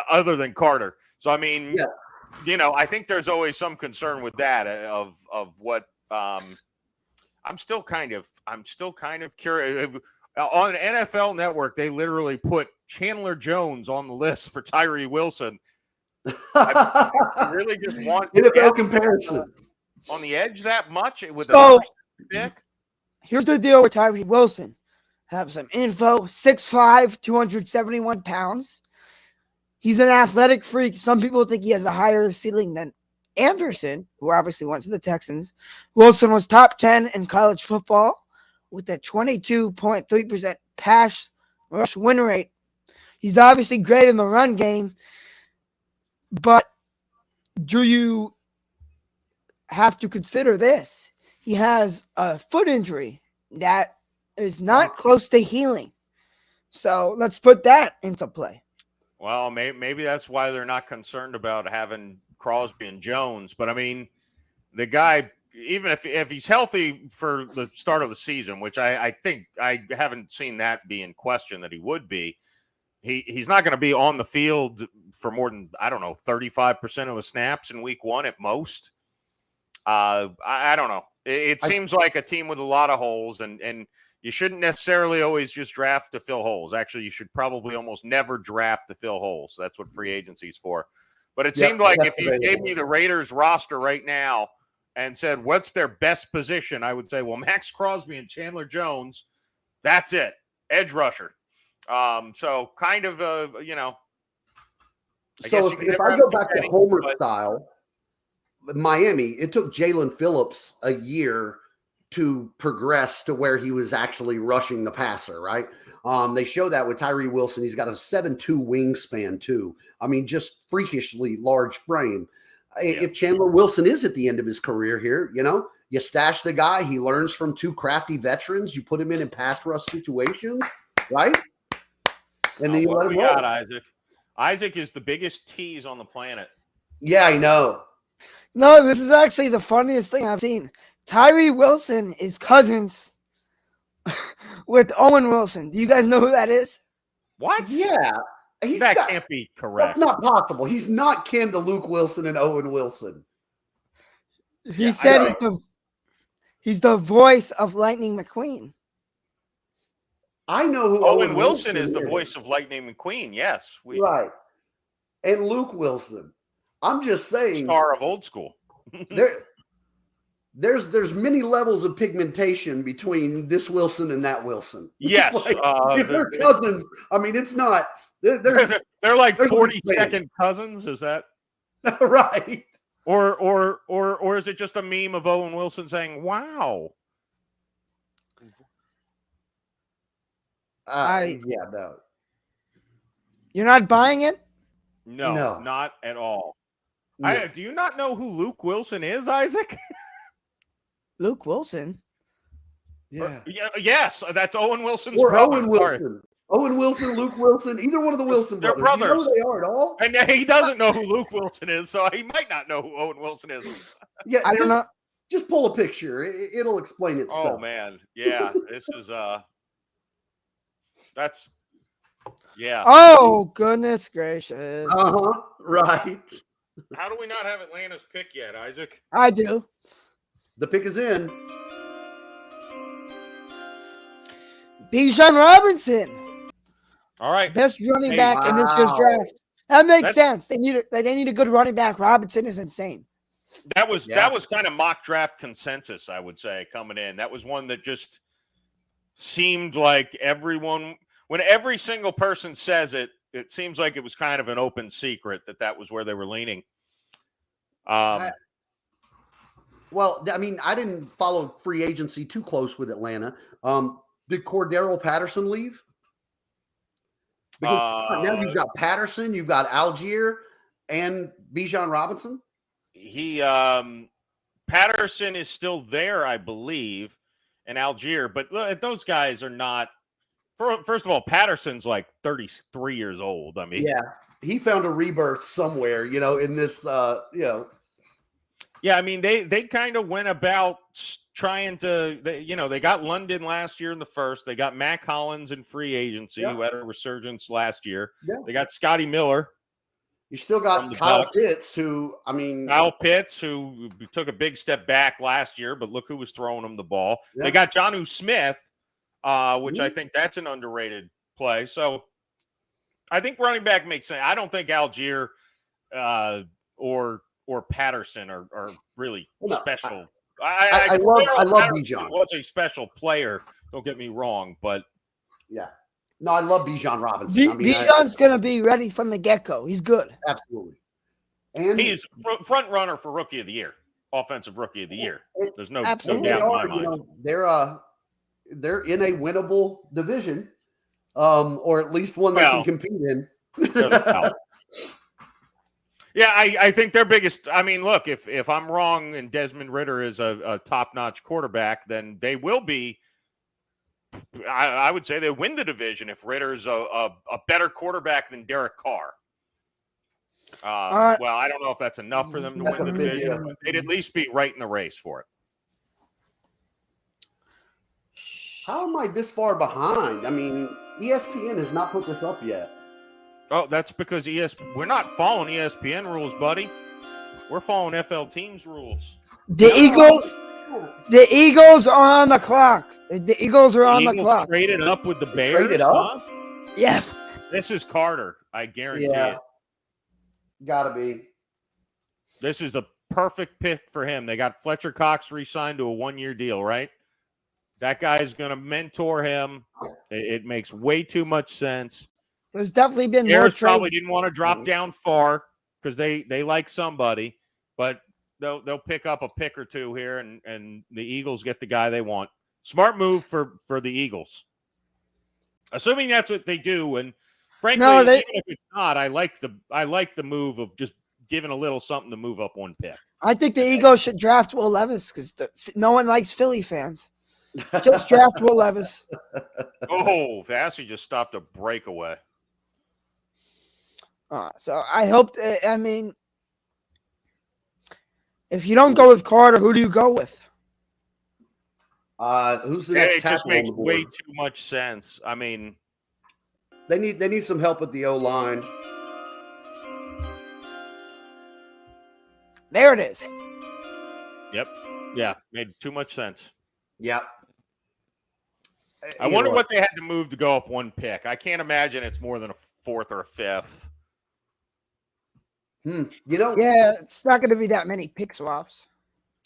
other than Carter, so I mean, Yeah. you know, I think there's always some concern with that of what. I'm still kind of curious. On NFL Network, they literally put Chandler Jones on the list for Tyree Wilson. I really just want NFL comparison. on the edge that much with the So- first pick. Here's the deal with Tyree Wilson. Have some info. 6'5", 271 pounds. He's an athletic freak. Some people think he has a higher ceiling than Anderson, who obviously went to the Texans. Wilson was top 10 in college football with a 22.3% pass rush win rate. He's obviously great in the run game, but do you have to consider this? He has a foot injury that is not close to healing. So let's put that into play. Well, maybe that's why they're not concerned about having Crosby and Jones. But I mean, the guy, even if he's healthy for the start of the season, which I think I haven't seen that be in question that he would be, he's not going to be on the field for more than, I don't know, 35% of the snaps in week one at most. I don't know. It seems like a team with a lot of holes, and you shouldn't necessarily always just draft to fill holes. Actually, you should probably almost never draft to fill holes. That's what free agency is for. But it seemed like if you gave me the Raiders roster right now and said, what's their best position, I would say, well, Max Crosby and Chandler Jones, that's it. Edge rusher. So kind of, you know. So if I go back to Homer style, Miami, it took Jalen Phillips a year to progress to where he was actually rushing the passer, right? They show that with Tyree Wilson. He's got a 7'2" wingspan too. I mean, just freakishly large frame. Yeah. If Chandler Wilson is at the end of his career here, you know, you stash the guy. He learns from two crafty veterans. You put him in pass rush situations, right? And then you let him roll. Isaac. Isaac is the biggest tease on the planet. Yeah, I know. No, this is actually the funniest thing I've seen. Tyree Wilson is cousins with Owen Wilson. Do you guys know who that is? What? Yeah. That can't be correct. That's not possible. He's not kin to Luke Wilson and Owen Wilson. He said he's the voice of Lightning McQueen. I know who Owen Wilson is the voice of Lightning McQueen. Yes. Right. And Luke Wilson. I'm just saying. Star of old school. There's many levels of pigmentation between this Wilson and that Wilson. Yes. Like, if they're cousins, I mean, it's not. They're like 42nd cousins. Is that right? Or is it just a meme of Owen Wilson saying, "Wow"? Yeah, no. You're not buying it? No, not at all. No. Do you not know who Luke Wilson is, Isaac? Luke Wilson? Yeah. Yes, that's Owen Wilson's Or brother. Owen Wilson. Owen Wilson, Luke Wilson, either one of the Wilson They're brothers. brothers. You know who they are at all? And he doesn't know who Luke Wilson is, so he might not know who Owen Wilson is. Yeah, I don't know. Just pull a picture. It'll explain itself. Oh man, yeah, this is that's yeah. Oh goodness gracious! Right. How do we not have Atlanta's pick yet, Isaac? I do. The pick is in. Bijan Robinson, All right. best running Hey, back in this year's wow. draft. That makes That's- sense. They need a good running back. Robinson is insane. That was Yeah. kind of mock draft consensus, I would say, coming in. That was one that just seemed like everyone, when every single person says it, it seems like it was kind of an open secret that was where they were leaning. Well, I mean, I didn't follow free agency too close with Atlanta. Did Cordero Patterson leave? Because now you've got Patterson, you've got Algier, and Bijan Robinson. Patterson is still there, I believe, and Algier, but those guys are not. First of all, Patterson's like 33 years old. I mean, Yeah, he found a rebirth somewhere, in this, Yeah, I mean, they kind of went about trying to, they got London last year in the first. They got Matt Collins in free agency, who had a resurgence last year. Yeah. They got Scotty Miller. You still From got the Kyle Bucks. Pitts, who took a big step back last year, but look who was throwing him the ball. Yeah. They got Jonnu Smith, which I think that's an underrated play. So I think running back makes sense. I don't think Algier or Patterson are really special. I love Bijan. Was a special player. Don't get me wrong, but yeah, no, I love Bijan Robinson. Bijan's going to be ready from the get-go. He's good. Absolutely. And he's front runner for Rookie of the Year, Offensive Rookie of the Year. There's no doubt in they my are, mind. They're in a winnable division, or at least one they can compete in. Yeah, I think their biggest. I mean, look, if I'm wrong and Desmond Ridder is a top-notch quarterback, then they will be. I would say they win the division if Ritter's a better quarterback than Derek Carr. Well, I don't know if that's enough for them to win the division, but they'd at least be right in the race for it. How am I this far behind? I mean, ESPN has not put this up yet. Oh, that's because we're not following ESPN rules, buddy. We're following FL Teams rules. The Eagles are on the clock. The Eagles are on the clock. Traded up with the Bears. Traded up? Yeah. This is Carter. I guarantee it. Gotta be. This is a perfect pick for him. They got Fletcher Cox re-signed to a 1-year deal, right? That guy's going to mentor him. It makes way too much sense. There's definitely been more Bears trades. probably didn't want to drop down far because they like somebody, but they'll pick up a pick or two here, and the Eagles get the guy they want. Smart move for the Eagles, assuming that's what they do. And frankly, even if it's not, I like the move of just giving a little something to move up one pick. I think the Eagles should draft Will Levis because no one likes Philly fans. Just draft Will Levis. Oh, Vassy just stopped a breakaway. So I hope. I mean, if you don't go with Carter, who do you go with? Who's the next It just tackle on makes the board? way too much sense. I mean, They need some help with the O-line. There it is. yep, yeah, made too much sense. Yep. I wonder what they had to move to go up one pick. I can't imagine it's more than a fourth or a fifth. Yeah, it's not going to be that many pick swaps.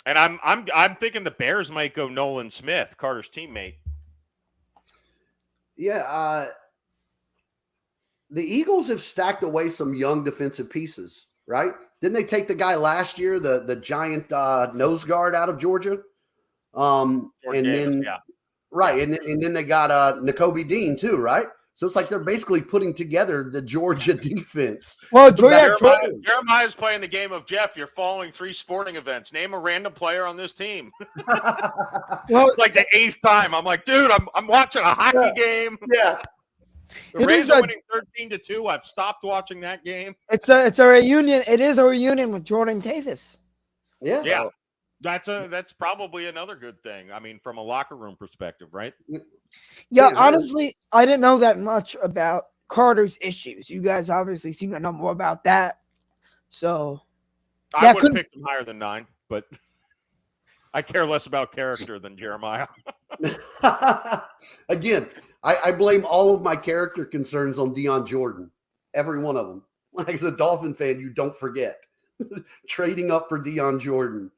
And I'm thinking the Bears might go Nolan Smith, Carter's teammate. Yeah, the Eagles have stacked away some young defensive pieces, right? Didn't they take the guy last year, the giant nose guard out of Georgia? And then they got N'Kobe Dean too, right? So it's like they're basically putting together the Georgia defense. Well, Jeremiah's playing the game of Jeff. You're following 3 sporting events. Name a random player on this team. Well, it's like the 8th time. I'm like, dude, I'm watching a hockey game. Yeah. The Rays are winning 13-2. I've stopped watching that game. It's a reunion. It is a reunion with Jordan Davis. Yeah. Yeah. That's probably another good thing. I mean, from a locker room perspective, right? Yeah, honestly, I didn't know that much about Carter's issues. You guys obviously seem to know more about that. So I would have picked him higher than 9, but I care less about character than Jeremiah. Again, I blame all of my character concerns on Deion Jordan. Every one of them. Like, as a Dolphin fan, you don't forget. Trading up for Deion Jordan.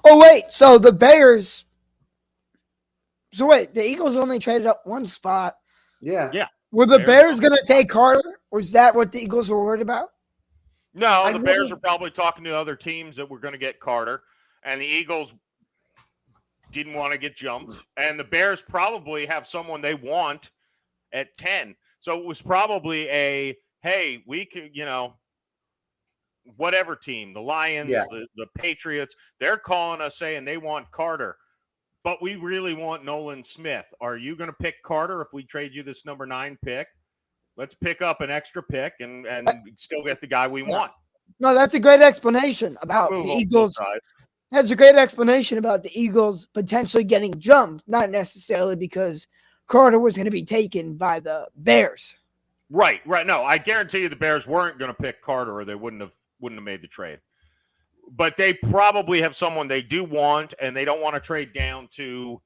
Oh, wait. So the Bears. So wait, the Eagles only traded up one spot. Yeah. Yeah. Were the Bears Bears going to take Carter? Was that what the Eagles were worried about? No, the Bears are probably talking to other teams that were going to get Carter, and the Eagles didn't want to get jumped, and the Bears probably have someone they want at 10. So it was probably hey, we can, whatever team, the Lions, the Patriots, they're calling us saying they want Carter, but we really want Nolan Smith. Are you going to pick Carter if we trade you this number 9 pick? Let's pick up an extra pick and still get the guy we want. No, that's a great explanation about the Eagles. That's a great explanation about the Eagles potentially getting jumped, not necessarily because Carter was going to be taken by the Bears. Right. No, I guarantee you the Bears weren't going to pick Carter, or they wouldn't have made the trade. But they probably have someone they do want, and they don't want to trade down to.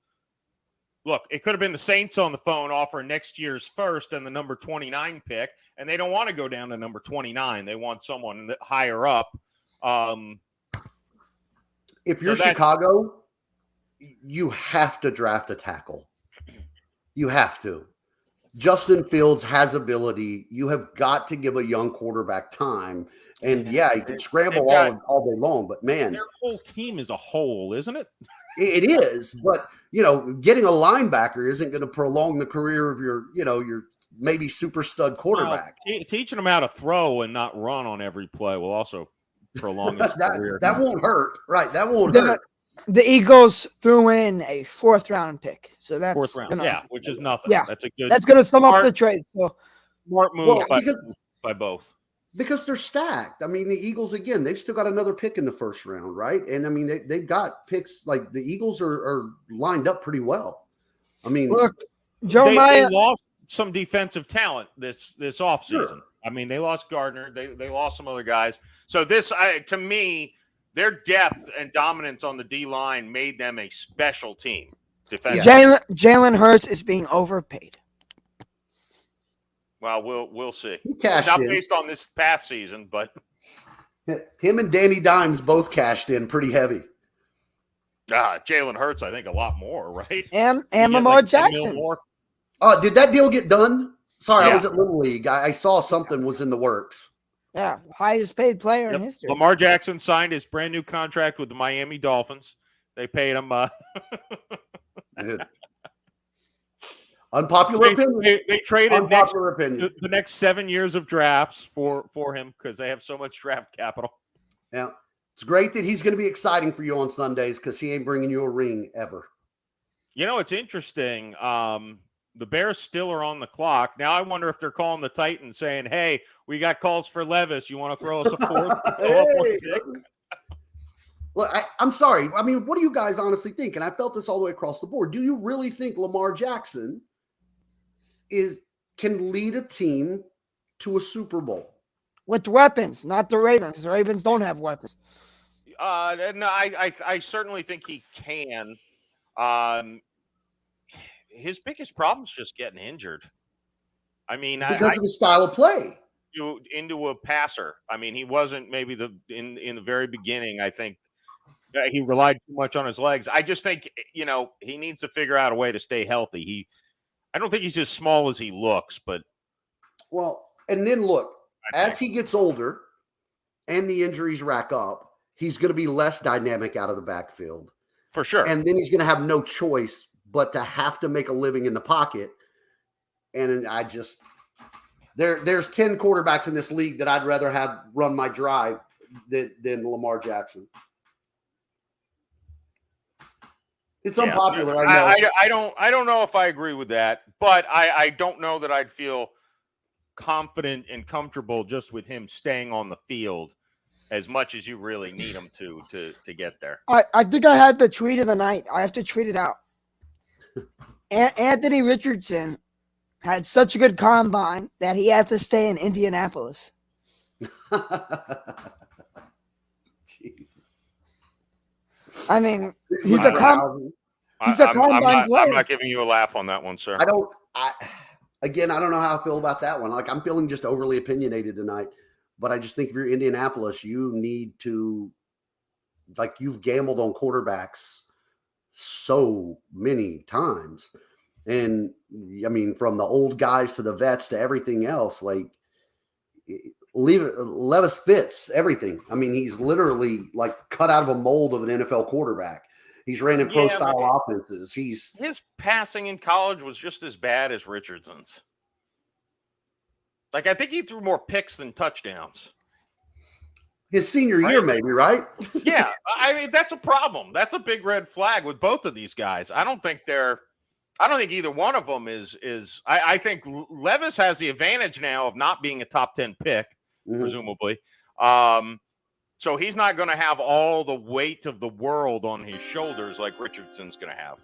Look, it could have been the Saints on the phone offering next year's first and the number 29 pick, and they don't want to go down to number 29. They want someone that higher up. If you're Chicago, you have to draft a tackle. You have to. Justin Fields has ability. You have got to give a young quarterback time. And he can scramble all day long, but man, their whole team is a whole, isn't it? It is, but getting a linebacker isn't going to prolong the career of your maybe super stud quarterback. Well, teaching him how to throw and not run on every play will also prolong his career. That won't hurt, right? That won't hurt. The Eagles threw in a 4th round pick, so that's 4th round, which is nothing. Yeah, that's a good. That's going to sum up the trade. So smart move by both. Because they're stacked. I mean, the Eagles, again, they've still got another pick in the 1st round, right? And I mean, they've got picks. Like, the Eagles are lined up pretty well. I mean, look, Jeremiah, they lost some defensive talent this offseason. Sure. I mean, they lost Gardner. They lost some other guys. So to me, their depth and dominance on the D line made them a special team. Jalen Hurts is being overpaid. Well, we'll see. Not based on this past season, but him and Danny Dimes both cashed in pretty heavy. Jalen Hurts, I think, a lot more, right? And Lamar Jackson. Did that deal get done? Sorry, I was at Little League. I saw something was in the works. Yeah, highest paid player in history. Lamar Jackson signed his brand new contract with the Miami Dolphins. They paid him. Unpopular opinion. They traded opinion. The next 7 years of drafts for him because they have so much draft capital. Yeah, it's great that he's going to be exciting for you on Sundays because he ain't bringing you a ring ever. It's interesting. The Bears still are on the clock. Now I wonder if they're calling the Titans saying, hey, we got calls for Levis. You want to throw us a 4th? Look, I'm sorry. I mean, what do you guys honestly think? And I felt this all the way across the board. Do you really think Lamar Jackson can lead a team to a Super Bowl? With weapons, not the Ravens. The Ravens don't have weapons. No, I certainly think he can. His biggest problem is just getting injured. I mean, because of his style of play. Into a passer. I mean, he wasn't maybe in the very beginning. I think he relied too much on his legs. I just think he needs to figure out a way to stay healthy. I don't think he's as small as he looks, but and then look, as he gets older and the injuries rack up, he's going to be less dynamic out of the backfield for sure. And then he's going to have no choice but to have to make a living in the pocket. And there's 10 quarterbacks in this league that I'd rather have run my drive than Lamar Jackson. It's unpopular. I know. I don't know if I agree with that, but I don't know that I'd feel confident and comfortable just with him staying on the field as much as you really need him to get there. I think I had the tweet of the night. I have to tweet it out. Anthony Richardson had such a good combine that he had to stay in Indianapolis. I mean, he's a He's a combine player. I'm not giving you a laugh on that one, sir. I don't know how I feel about that one. Like, I'm feeling just overly opinionated tonight, but I just think if you're Indianapolis, you need to, like, you've gambled on quarterbacks so many times. And I mean, from the old guys to the vets to everything else, like, Levis fits everything. I mean, he's literally like cut out of a mold of an NFL quarterback. He's ran in pro style offenses. His passing in college was just as bad as Richardson's. Like, I think he threw more picks than touchdowns. His senior year, maybe, right? Yeah, I mean, that's a problem. That's a big red flag with both of these guys. I don't think either one of them is. I think Levis has the advantage now of not being a top 10 pick, presumably. So he's not going to have all the weight of the world on his shoulders like Richardson's going to have.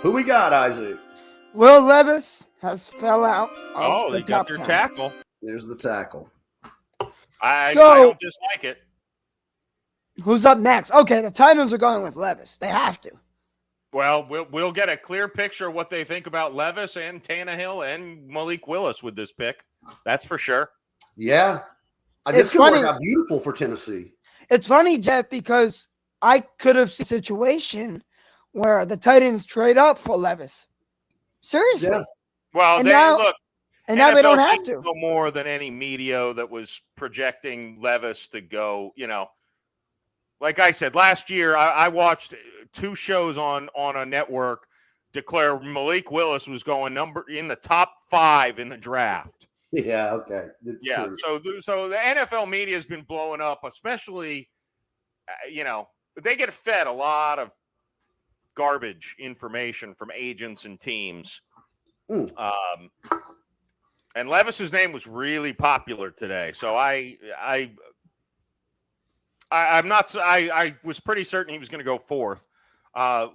Who we got, Isaac? Will Levis has fell out. Oh, they got their tackle. There's the tackle. I don't dislike it. Who's up next? Okay, the Titans are going with Levis. They have to. Well, we'll get a clear picture of what they think about Levis and Tannehill and Malik Willis with this pick. That's for sure. Yeah. This could work out beautiful for Tennessee. It's funny, Jeff, because I could have seen a situation where the Titans trade up for Levis. Seriously. Yeah. Well, now they don't have to. No more than any media that was projecting Levis to go, like I said, last year I watched 2 shows on a network declare Malik Willis was going in the top 5 in the draft. Yeah, okay. True. So the NFL media has been blowing up, especially, they get fed a lot of garbage information from agents and teams. And Levis's name was really popular today. So I was pretty certain he was going to go 4th.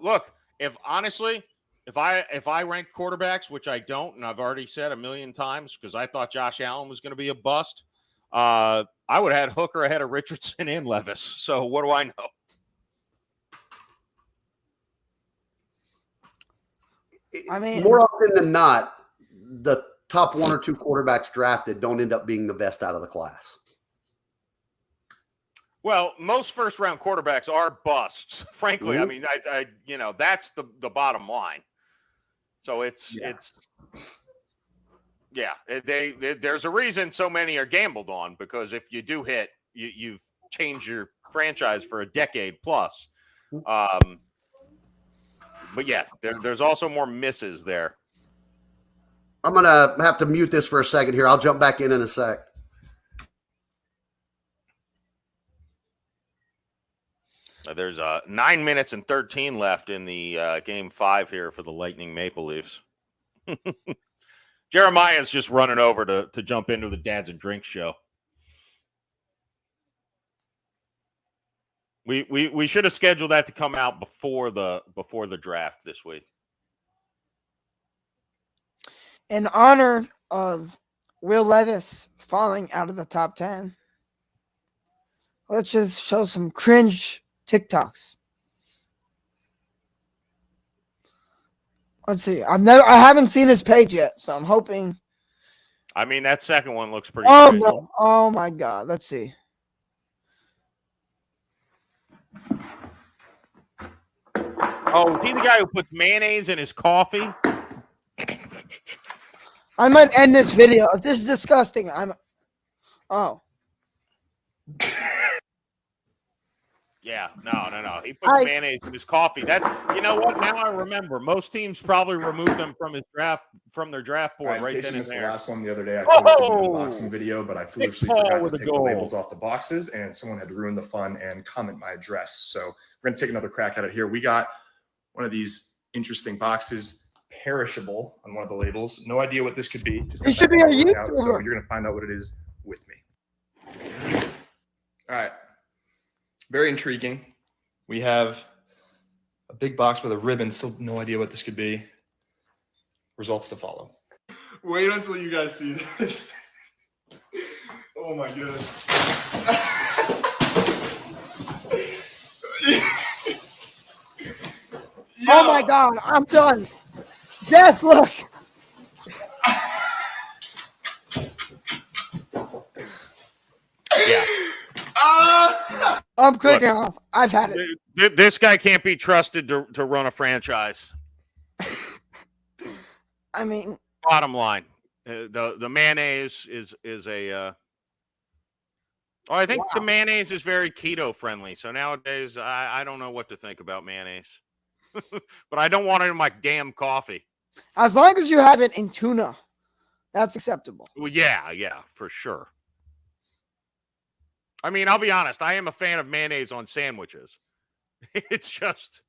Look, if I rank quarterbacks, which I don't, and I've already said a million times because I thought Josh Allen was going to be a bust, I would have had Hooker ahead of Richardson and Levis. So what do I know? I mean, more often than not, the top 1 or 2 quarterbacks drafted don't end up being the best out of the class. Well, most first-round quarterbacks are busts, frankly. I mean, I that's the bottom line. So there's a reason so many are gambled on, because if you do hit, you've changed your franchise for a decade plus. But yeah, there's also more misses there. I'm going to have to mute this for a second here. I'll jump back in a sec. There's 9 minutes and 13 left in the game 5 here for the Lightning Maple Leafs. Jeremiah's just running over to jump into the Dads and Drinks show. We should have scheduled that to come out before the draft this week. In honor of Will Levis falling out of the top 10, let's just show some cringe TikToks. Let's see. I haven't seen his page yet, so I'm hoping. I mean, that second one looks pretty. Oh no! Oh my God! Let's see. Oh, is he the guy who puts mayonnaise in his coffee? I might end this video. If this is disgusting, oh. Yeah, no. He puts mayonnaise in his coffee. That's, you know what? Now I remember. Most teams probably removed them from their draft board right then and there. The last one the other day, I posted an unboxing video, but I foolishly forgot to take the labels off the boxes, and someone had to ruin the fun and comment my address. So we're going to take another crack at it here. We got one of these interesting boxes, perishable on one of the labels. No idea what this could be. It should be a YouTuber. So you're going to find out what it is with me. All right. Very intriguing. We have a big box with a ribbon. Still no idea what this could be. Results to follow. Wait until you guys see this. Oh my goodness. Oh my God, I'm done. Jeff, look. Yeah. I'm clicking off. I've had it. This guy can't be trusted to run a franchise. I mean, Bottom line, the mayonnaise is a. I think the mayonnaise is very keto friendly. So nowadays, I don't know what to think about mayonnaise, but I don't want it in my damn coffee. as long as you have it in tuna, that's acceptable. Well, yeah, for sure. I mean, I'll be honest. I am a fan of mayonnaise on sandwiches. It's just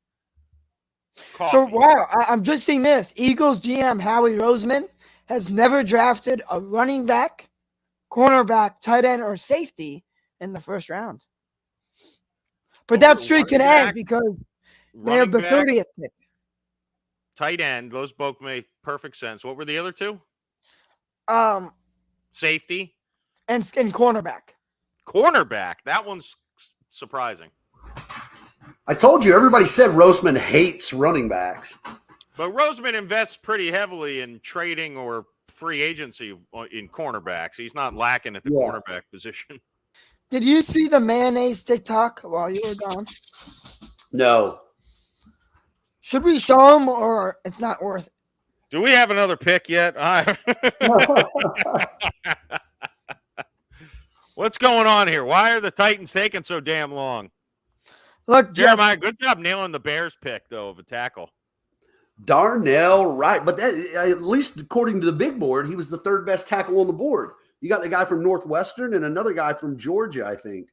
coffee. So, wow, I'm just seeing this. Eagles GM Howie Roseman has never drafted a running back, cornerback, tight end, or safety in the first round. But that streak can end because they have the 30th pick. Tight end, those both make perfect sense. What were the other two? Safety And cornerback. Cornerback. That one's surprising. I told you, everybody said Roseman hates running backs. But Roseman invests pretty heavily in trading or free agency in cornerbacks. He's not lacking at the cornerback position. Did you see the mayonnaise TikTok while you were gone? No. Should we show him or it's not worth it? Do we have another pick yet? What's going on here? Why are the Titans taking so damn long? Look, Jeremiah, good job nailing the Bears pick, though, of a tackle. Darnell Wright. But that, at least according to the big board, he was the third best tackle on the board. You got the guy from Northwestern and another guy from Georgia, I think.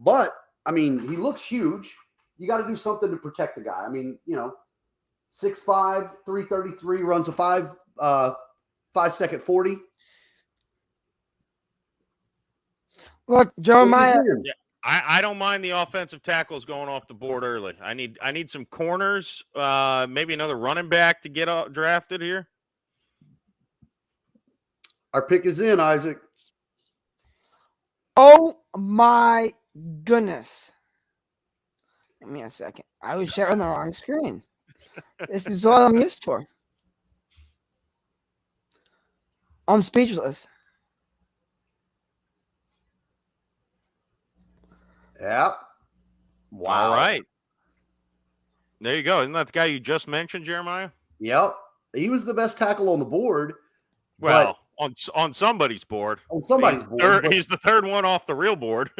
But, I mean, he looks huge. You got to do something to protect the guy. I mean, 6'5", 333, runs a 5-second 40. Look, Jeremiah. Yeah, I don't mind the offensive tackles going off the board early. I need some corners, maybe another running back to get drafted here. Our pick is in, Isaac. Oh my goodness. Give me a second. I was sharing the wrong screen. This is all I'm used for. I'm speechless. Yep. Wow. All right. There you go. Isn't that the guy you just mentioned, Jeremiah? Yep. He was the best tackle on the board. Well, on somebody's board. On somebody's board. He's the third one off the real board.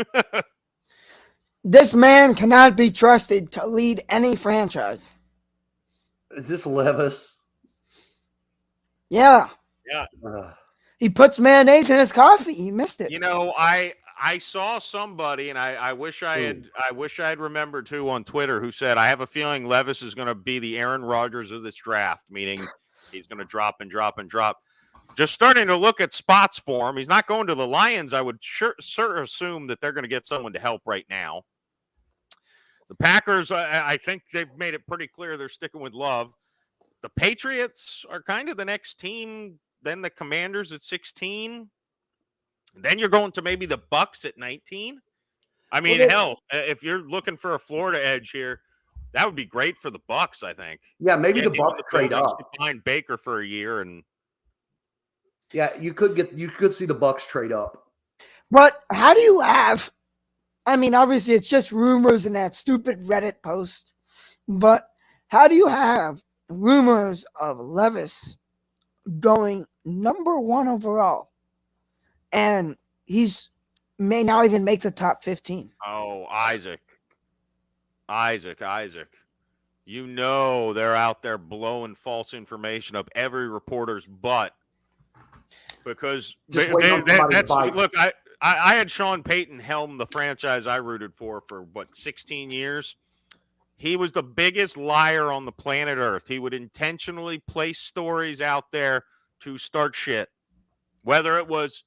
This man cannot be trusted to lead any franchise. Is this Levis? Yeah. Yeah. He puts mayonnaise in his coffee. He missed it. I saw somebody, and I wish I had remembered who on Twitter who said, I have a feeling Levis is going to be the Aaron Rodgers of this draft, meaning he's going to drop and drop and drop. Just starting to look at spots for him. He's not going to the Lions. I would sure assume that they're going to get someone to help right now. The Packers, I think they've made it pretty clear they're sticking with Love. The Patriots are kind of the next team, then the Commanders at 16. Then you're going to maybe the Bucks at 19. I mean, hell, if you're looking for a Florida edge here, that would be great for the Bucks, I think. Yeah, maybe the Bucks trade up. Find Baker for a year, and yeah, you could see the Bucks trade up. But how do you have? I mean, obviously, it's just rumors in that stupid Reddit post. But how do you have rumors of Levis going number 1 overall? And he's may not even make the top 15. Oh, Isaac. You know they're out there blowing false information up every reporter's butt. Because look, I had Sean Payton helm the franchise I rooted for 16 years. He was the biggest liar on the planet Earth. He would intentionally place stories out there to start shit. Whether it was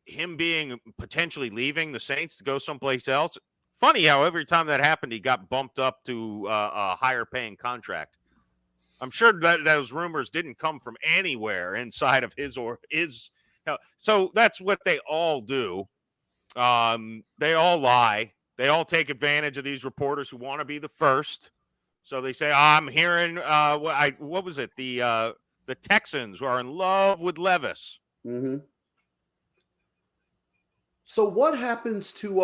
him being potentially leaving the Saints to go someplace else. Funny how every time that happened, he got bumped up to a higher paying contract. I'm sure that those rumors didn't come from anywhere inside of his or his. So that's what they all do. They all lie. They all take advantage of these reporters who want to be the first. So they say, I'm hearing what was it? The Texans are in love with Levis. Mm-hmm. So what happens to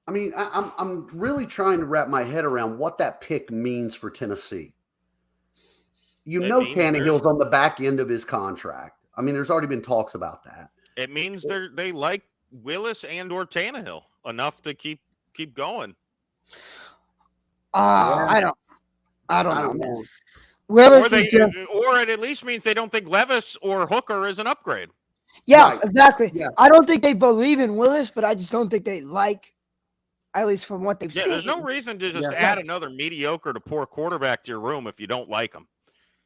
I mean, I'm really trying to wrap my head around what that pick means for Tennessee. You It know, means Tannehill's on the back end of his contract. I mean, there's already been talks about that. It means they like Willis and or Tannehill enough to keep going. I don't know, know. man. Willis Or is just, or it at least means they don't think Levis or Hooker is an upgrade. yes, Right. exactly. Yeah. I don't think they believe in Willis, but I just don't think they like, at least from what they've Yeah, seen. there's no reason to just Yeah. add another mediocre to poor quarterback to your room if you don't like him.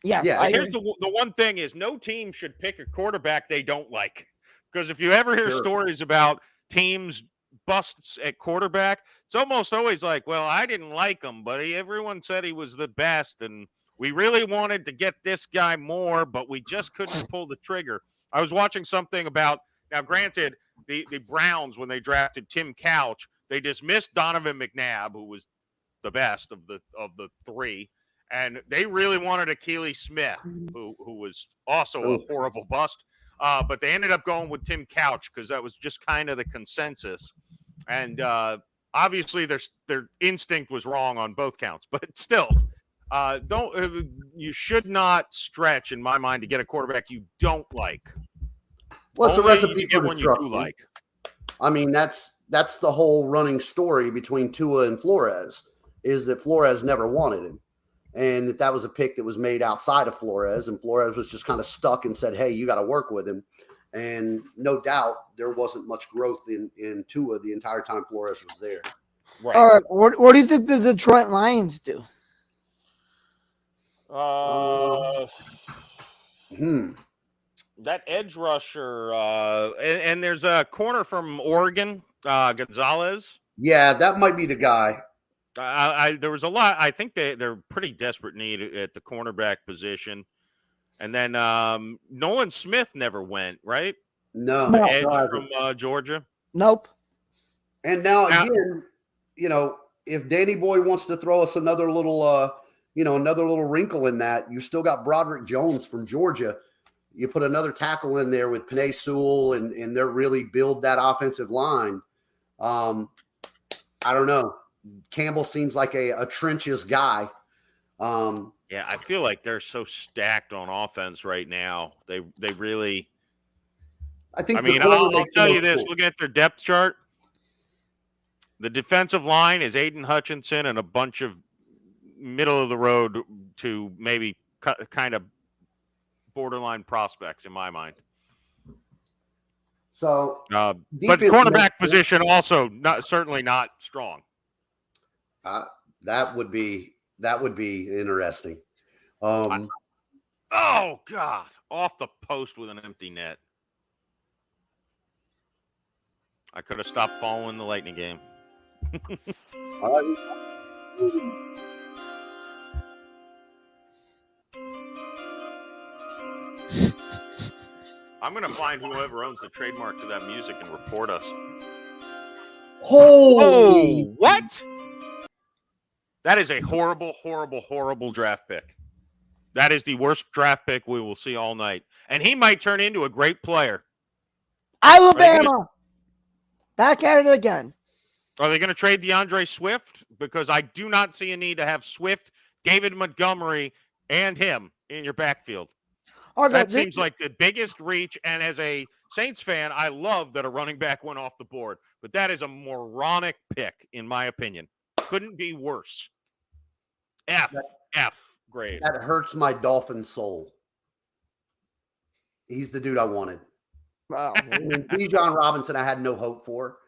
Yes, Yeah, I Here's agree. the one thing is no team should pick a quarterback they don't like. Because if you ever hear Sure. stories about teams busts at quarterback, it's almost always like, well, I didn't like him, but everyone said he was the best, and we really wanted to get this guy more, but we just couldn't pull the trigger. I was watching something about, now granted, the Browns, when they drafted Tim Couch, they dismissed Donovan McNabb, who was the best of the three, and they really wanted Akili Smith, who was also a horrible bust. But they ended up going with Tim Couch because that was just kind of the consensus. And obviously their instinct was wrong on both counts, but still, you should not stretch, in my mind, to get a quarterback you don't like. Well, it's a Only recipe to get for one you do destruction. like. I mean, that's the whole running story between Tua and Flores, is that Flores never wanted him. And that was a pick that was made outside of Flores, and Flores was just kind of stuck and said, hey, you got to work with him. And no doubt there wasn't much growth in Tua the entire time Flores was there. Right. All right, what do you think the Detroit Lions do? That edge rusher, and there's a corner from Oregon, Gonzalez. Yeah, that might be the guy. There was a lot. I think they're pretty desperate need at the cornerback position. And then Nolan Smith never went, right? No. The edge from Georgia. Nope. And now again, if Danny Boy wants to throw us another little wrinkle in that, you still got Broderick Jones from Georgia. You put another tackle in there with Penei Sewell, and they're really build that offensive line. I don't know. Campbell seems like a trenches guy. Yeah, I feel like they're so stacked on offense right now. They really. I think. I mean, I'll tell you this: looking at their depth chart, the defensive line is Aiden Hutchinson and a bunch of middle of the road to maybe kind of borderline prospects in my mind. So, but the cornerback position also certainly not strong. That would be interesting. Oh God! Off the post with an empty net. I could have stopped following the Lightning game. I'm gonna find whoever owns the trademark to that music and report us. Holy! What? That is a horrible, horrible, horrible draft pick. That is the worst draft pick we will see all night. And he might turn into a great player. Alabama. Back at it again. Are they going to trade DeAndre Swift? Because I do not see a need to have Swift, David Montgomery, and him in your backfield. Okay, That seems like the biggest reach. And as a Saints fan, I love that a running back went off the board. But that is a moronic pick, in my opinion. Couldn't be worse. F grade. That hurts my Dolphin soul. He's the dude I wanted. Wow. Bijan Robinson, I had no hope for,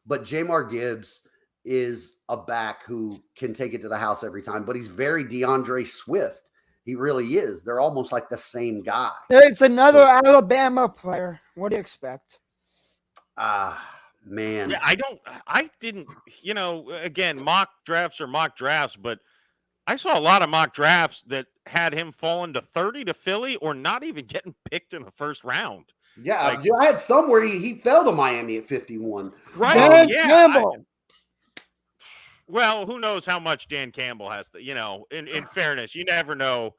but Jamar Gibbs is a back who can take it to the house every time. But he's very DeAndre Swift. He really is. They're almost like the same guy. It's another Alabama player. What do you expect? Man. Yeah, I didn't, again, mock drafts are mock drafts, but I saw a lot of mock drafts that had him falling to 30 to Philly or not even getting picked in the first round. Yeah, I had some where he fell to Miami at 51. Right. Dan yeah. Campbell. Well, who knows how much Dan Campbell has to, in fairness, you never know.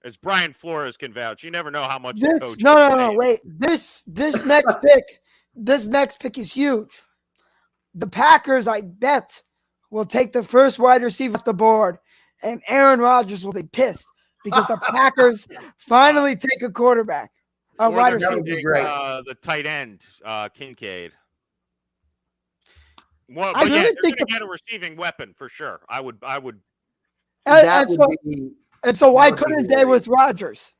As Brian Flores can vouch, you never know how much the coach No, wait. This next pick is huge. The Packers, I bet, will take the first wide receiver off the board, and Aaron Rodgers will be pissed because the Packers finally take a quarterback. A wide they're receiver. gonna take, the tight end, Kincaid. Well, I but really they're think going to get a receiving weapon for sure. I would. And so why couldn't they with Rodgers?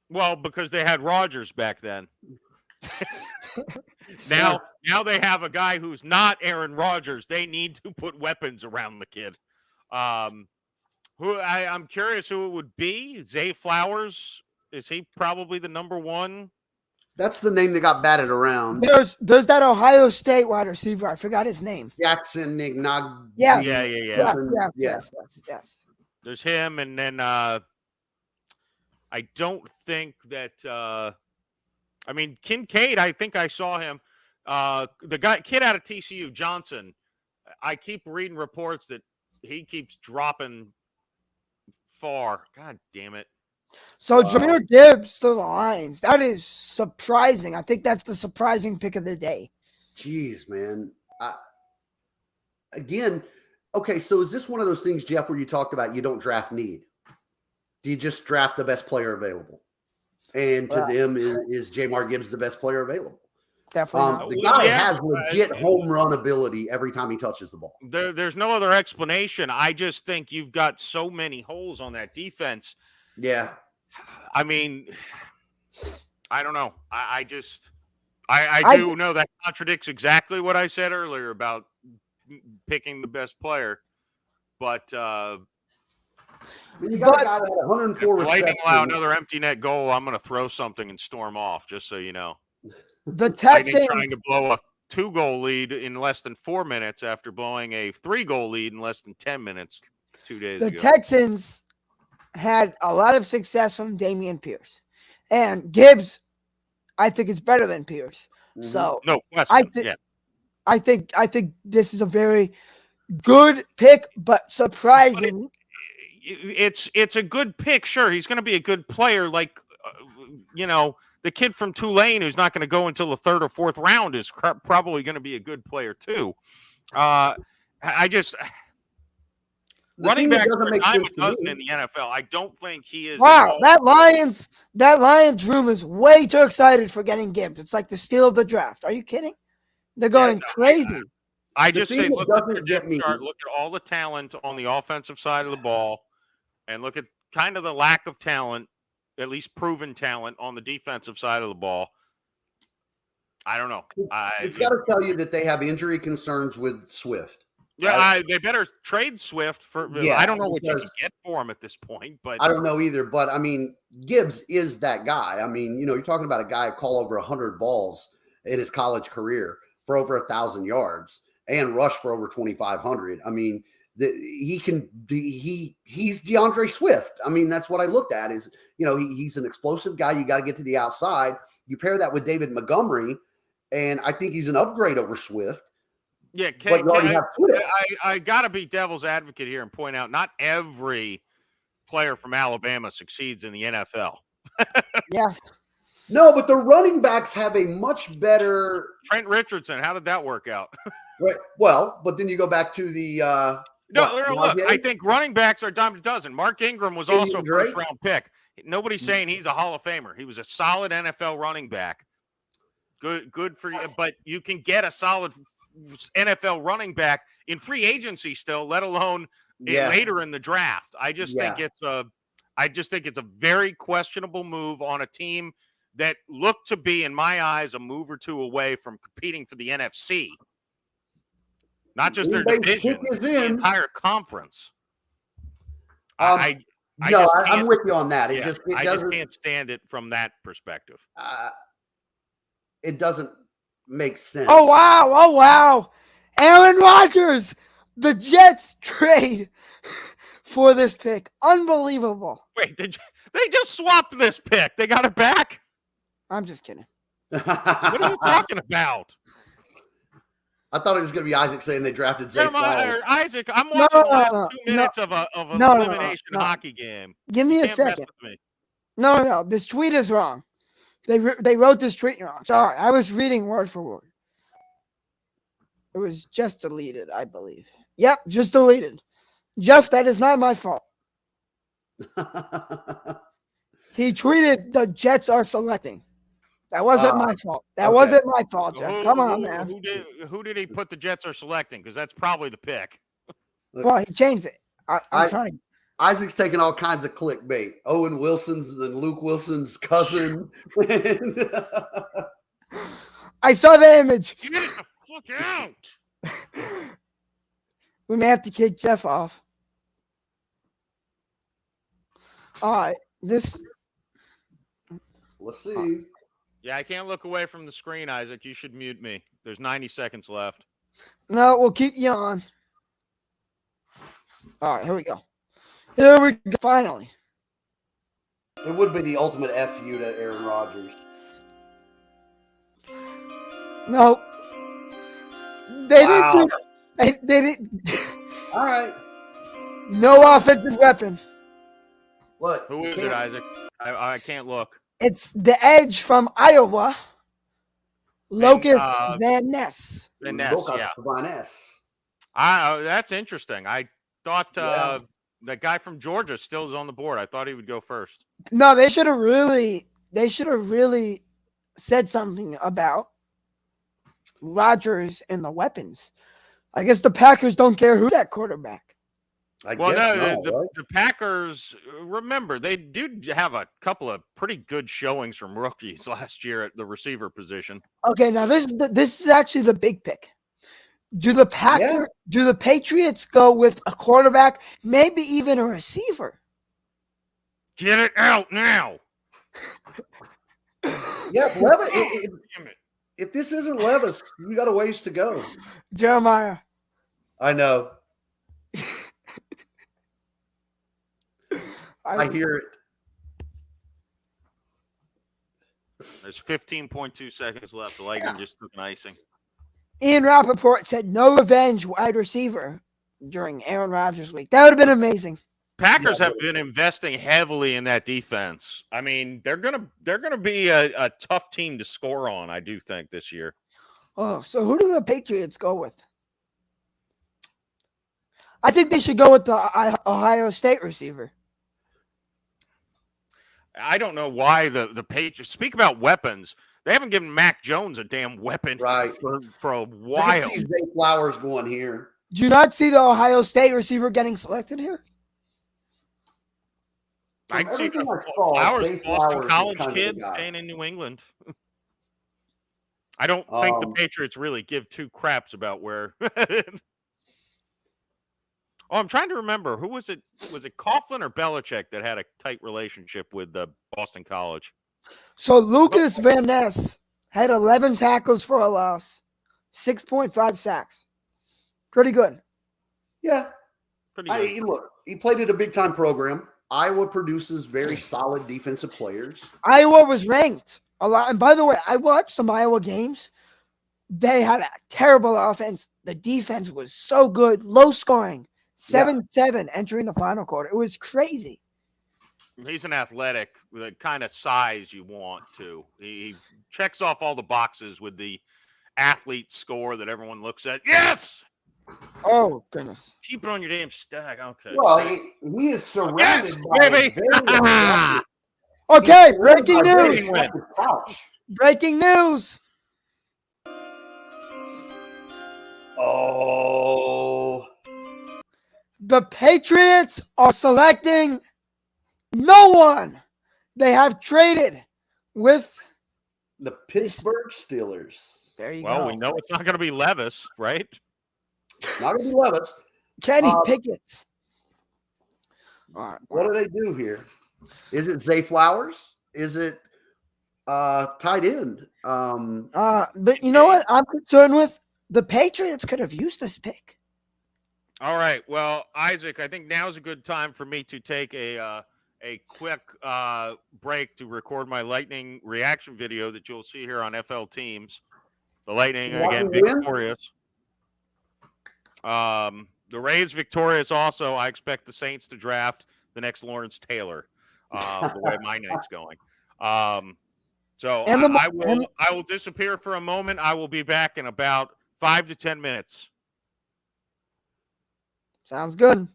Well, because they had Rodgers back then. Now they have a guy who's not Aaron Rodgers. They need to put weapons around the kid. I'm curious who it would be. Zay Flowers, is he probably the number one? That's the name that got batted around. There's that Ohio State wide receiver. I forgot his name. Jackson Nignog. Yes. Yeah. Yes. There's him, and then I don't think that. Kincaid. I think I saw him. The kid out of TCU, Johnson. I keep reading reports that he keeps dropping far. God damn it. So Jahmyr Gibbs to the Lions. That is surprising. I think that's the surprising pick of the day. Jeez, man. Again, okay, so is this one of those things, Jeff, where you talked about you don't draft need? Do you just draft the best player available? And to them, is Jahmyr Gibbs the best player available? Definitely. The guy has legit home run ability every time he touches the ball. There's no other explanation. I just think you've got so many holes on that defense. Yeah. I mean, I don't know. I do know that contradicts exactly what I said earlier about picking the best player. But you got a guy that had 104 if Lightning receptions. allow another empty net goal, I'm going to throw something and storm off, just so you know. The Lightning Texans trying to blow a 2-goal lead in less than 4 minutes after blowing a 3-goal lead in less than 10 minutes 2 days ago. The Texans had a lot of success from Damian Pierce, and Gibbs, I think, is better than Pierce. Mm-hmm. So no question. I think this is a very good pick, but surprising. It's a good pick. Sure, he's going to be a good player. Like, the kid from Tulane who's not going to go until the 3rd or 4th round is probably going to be a good player too. Running backs are a dime a dozen in the NFL. I don't think he is. Wow, that Lions room is way too excited for getting Gibbs. It's like the steal of the draft. Are you kidding? They're going crazy. I just say, look at the depth chart. Look at all the talent on the offensive side of the ball, and look at kind of the lack of talent, at least proven talent, on the defensive side of the ball. I don't know. It's got to tell you that they have injury concerns with Swift. Yeah, right? They better trade Swift for. Yeah, I don't know what you can get for him at this point, but I don't know either. But I mean, Gibbs is that guy. I mean, you're talking about a guy who caught over 100 balls in his college career for over 1,000 yards and rushed for over 2,500. I mean, he's DeAndre Swift. I mean, that's what I looked at. Is he's an explosive guy. You got to get to the outside. You pair that with David Montgomery, and I think he's an upgrade over Swift. Yeah, I got to be devil's advocate here and point out not every player from Alabama succeeds in the NFL. Yeah. No, but the running backs have a much better. Trent Richardson, how did that work out? Right. Well, but then you go back to the. Look, I think running backs are a dime a dozen. Mark Ingram was also a first-round pick. Nobody's saying he's a Hall of Famer. He was a solid NFL running back. Good for you, but you can get a solid NFL running back in free agency still, let alone later in the draft. I just think it's a very questionable move on a team that looked to be, in my eyes, a move or two away from competing for the NFC. Not just their division, the entire conference. I'm with you on that. I just can't stand it from that perspective. It doesn't make sense. Oh wow! Aaron Rodgers, the Jets trade for this pick. Unbelievable. Wait, they just swapped this pick? They got it back? I'm just kidding. What are you talking about? I thought it was going to be Isaac saying they drafted Zay Flowers. Isaac, I'm watching the last 2 minutes of an no, elimination hockey game. Give me You a can't mess second. with me. No. This tweet is wrong. They wrote this tweet wrong. Sorry, I was reading word for word. It was just deleted, I believe. Yep, just deleted. Jeff, that is not my fault. He tweeted the Jets are selecting. That wasn't my fault. That wasn't my fault, Jeff. Come on, man. Who did he put the Jets are selecting? Because that's probably the pick. Well, he changed it. I'm trying. Isaac's taking all kinds of clickbait. Owen Wilson's and Luke Wilson's cousin. I saw the image. Get it the fuck out. We may have to kick Jeff off. All right. Let's see. Yeah, I can't look away from the screen, Isaac. You should mute me. There's 90 seconds left. No, we'll keep you on. All right, here we go. Here we go. Finally. It would be the ultimate FU to Aaron Rodgers. No. They didn't do they didn't. All right. No offensive weapon. What? Who is it, Isaac? I can't look. It's the edge from Iowa. Locust Van Ness. Van Ness, yeah. Van Ness. That's interesting. I thought the guy from Georgia still is on the board. I thought he would go first. No, they should have really said something about Rodgers and the weapons. I guess the Packers don't care who that quarterback. The Packers, remember, they do have a couple of pretty good showings from rookies last year at the receiver position. Okay, now this is actually the big pick. Do the Patriots go with a quarterback, maybe even a receiver? Get it out now. Yeah, Levis, if this isn't Levis, you got a ways to go. Jeremiah. I know. I hear it. There's 15.2 seconds left. The Lightning just took an icing. Ian Rappaport said no revenge wide receiver during Aaron Rodgers week. That would have been amazing. Packers have been investing heavily in that defense. I mean, they're gonna be a tough team to score on, I do think, this year. Oh, so who do the Patriots go with? I think they should go with the Ohio State receiver. I don't know why the Patriots speak about weapons. They haven't given Mac Jones a damn weapon for a while. I can see Zay Flowers going here. Do you not see the Ohio State receiver getting selected here? I can see Flowers, Boston College kid, staying in New England. I don't think the Patriots really give two craps about where. I'm trying to remember. Who was it? Was it Coughlin or Belichick that had a tight relationship with Boston College? So Lucas Van Ness had 11 tackles for a loss, 6.5 sacks. Pretty good. Yeah. Pretty good. Look, he played at a big-time program. Iowa produces very solid defensive players. Iowa was ranked a lot. And by the way, I watched some Iowa games. They had a terrible offense. The defense was so good. Low scoring. 7-7 entering the final quarter. It was crazy. He's an athletic, the kind of size you want to. He checks off all the boxes with the athlete score that everyone looks at. Yes! Oh, goodness. Keep it on your damn stack. Okay. Well, he is surrounded by baby. Okay, breaking news. Breaking news. Oh. The Patriots are selecting no one. They have traded with the Pittsburgh Steelers. There you go. Well, we know it's not going to be Levis, right? Not going to be Levis. Kenny Pickett. All right. What do they do here? Is it Zay Flowers? Is it tight end? But you know what I'm concerned with? The Patriots could have used this pick. All right. Well, Isaac, I think now's a good time for me to take a quick break to record my Lightning reaction video that you'll see here on FL Teams. The Lightning, again, victorious. The Rays victorious also. I expect the Saints to draft the next Lawrence Taylor, the way my night's going. So And the- I will disappear for a moment. I will be back in about 5 to 10 minutes. Sounds good.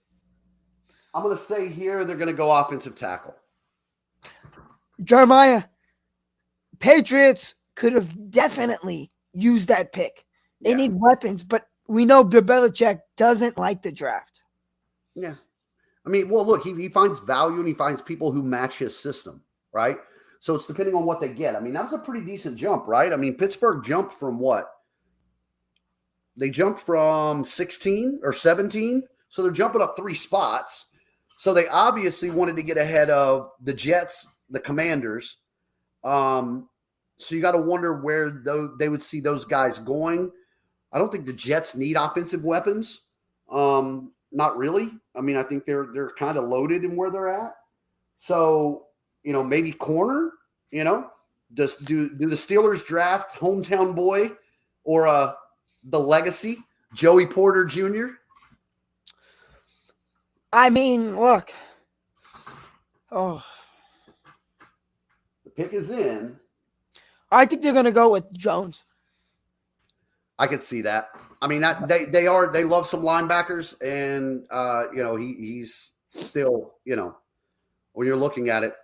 I'm going to say here they're going to go offensive tackle. Jeremiah, Patriots could have definitely used that pick. They Yeah. need weapons, but we know Bill Belichick doesn't like the draft. Yeah. I mean, well, look, he finds value and he finds people who match his system, right? So it's depending on what they get. I mean, that was a pretty decent jump, right? I mean, Pittsburgh jumped from what? They jumped from 16 or 17. So they're jumping up 3 spots. So they obviously wanted to get ahead of the Jets, the Commanders. So you got to wonder where they would see those guys going. I don't think the Jets need offensive weapons. Not really. I mean, I think they're kind of loaded in where they're at. So, maybe corner, do the Steelers draft hometown boy or the legacy, Joey Porter Jr.? I mean, look. Oh, The pick is in. I think they're going to go with Jones. I could see that. I mean, that they love some linebackers, and he's still, when you're looking at it,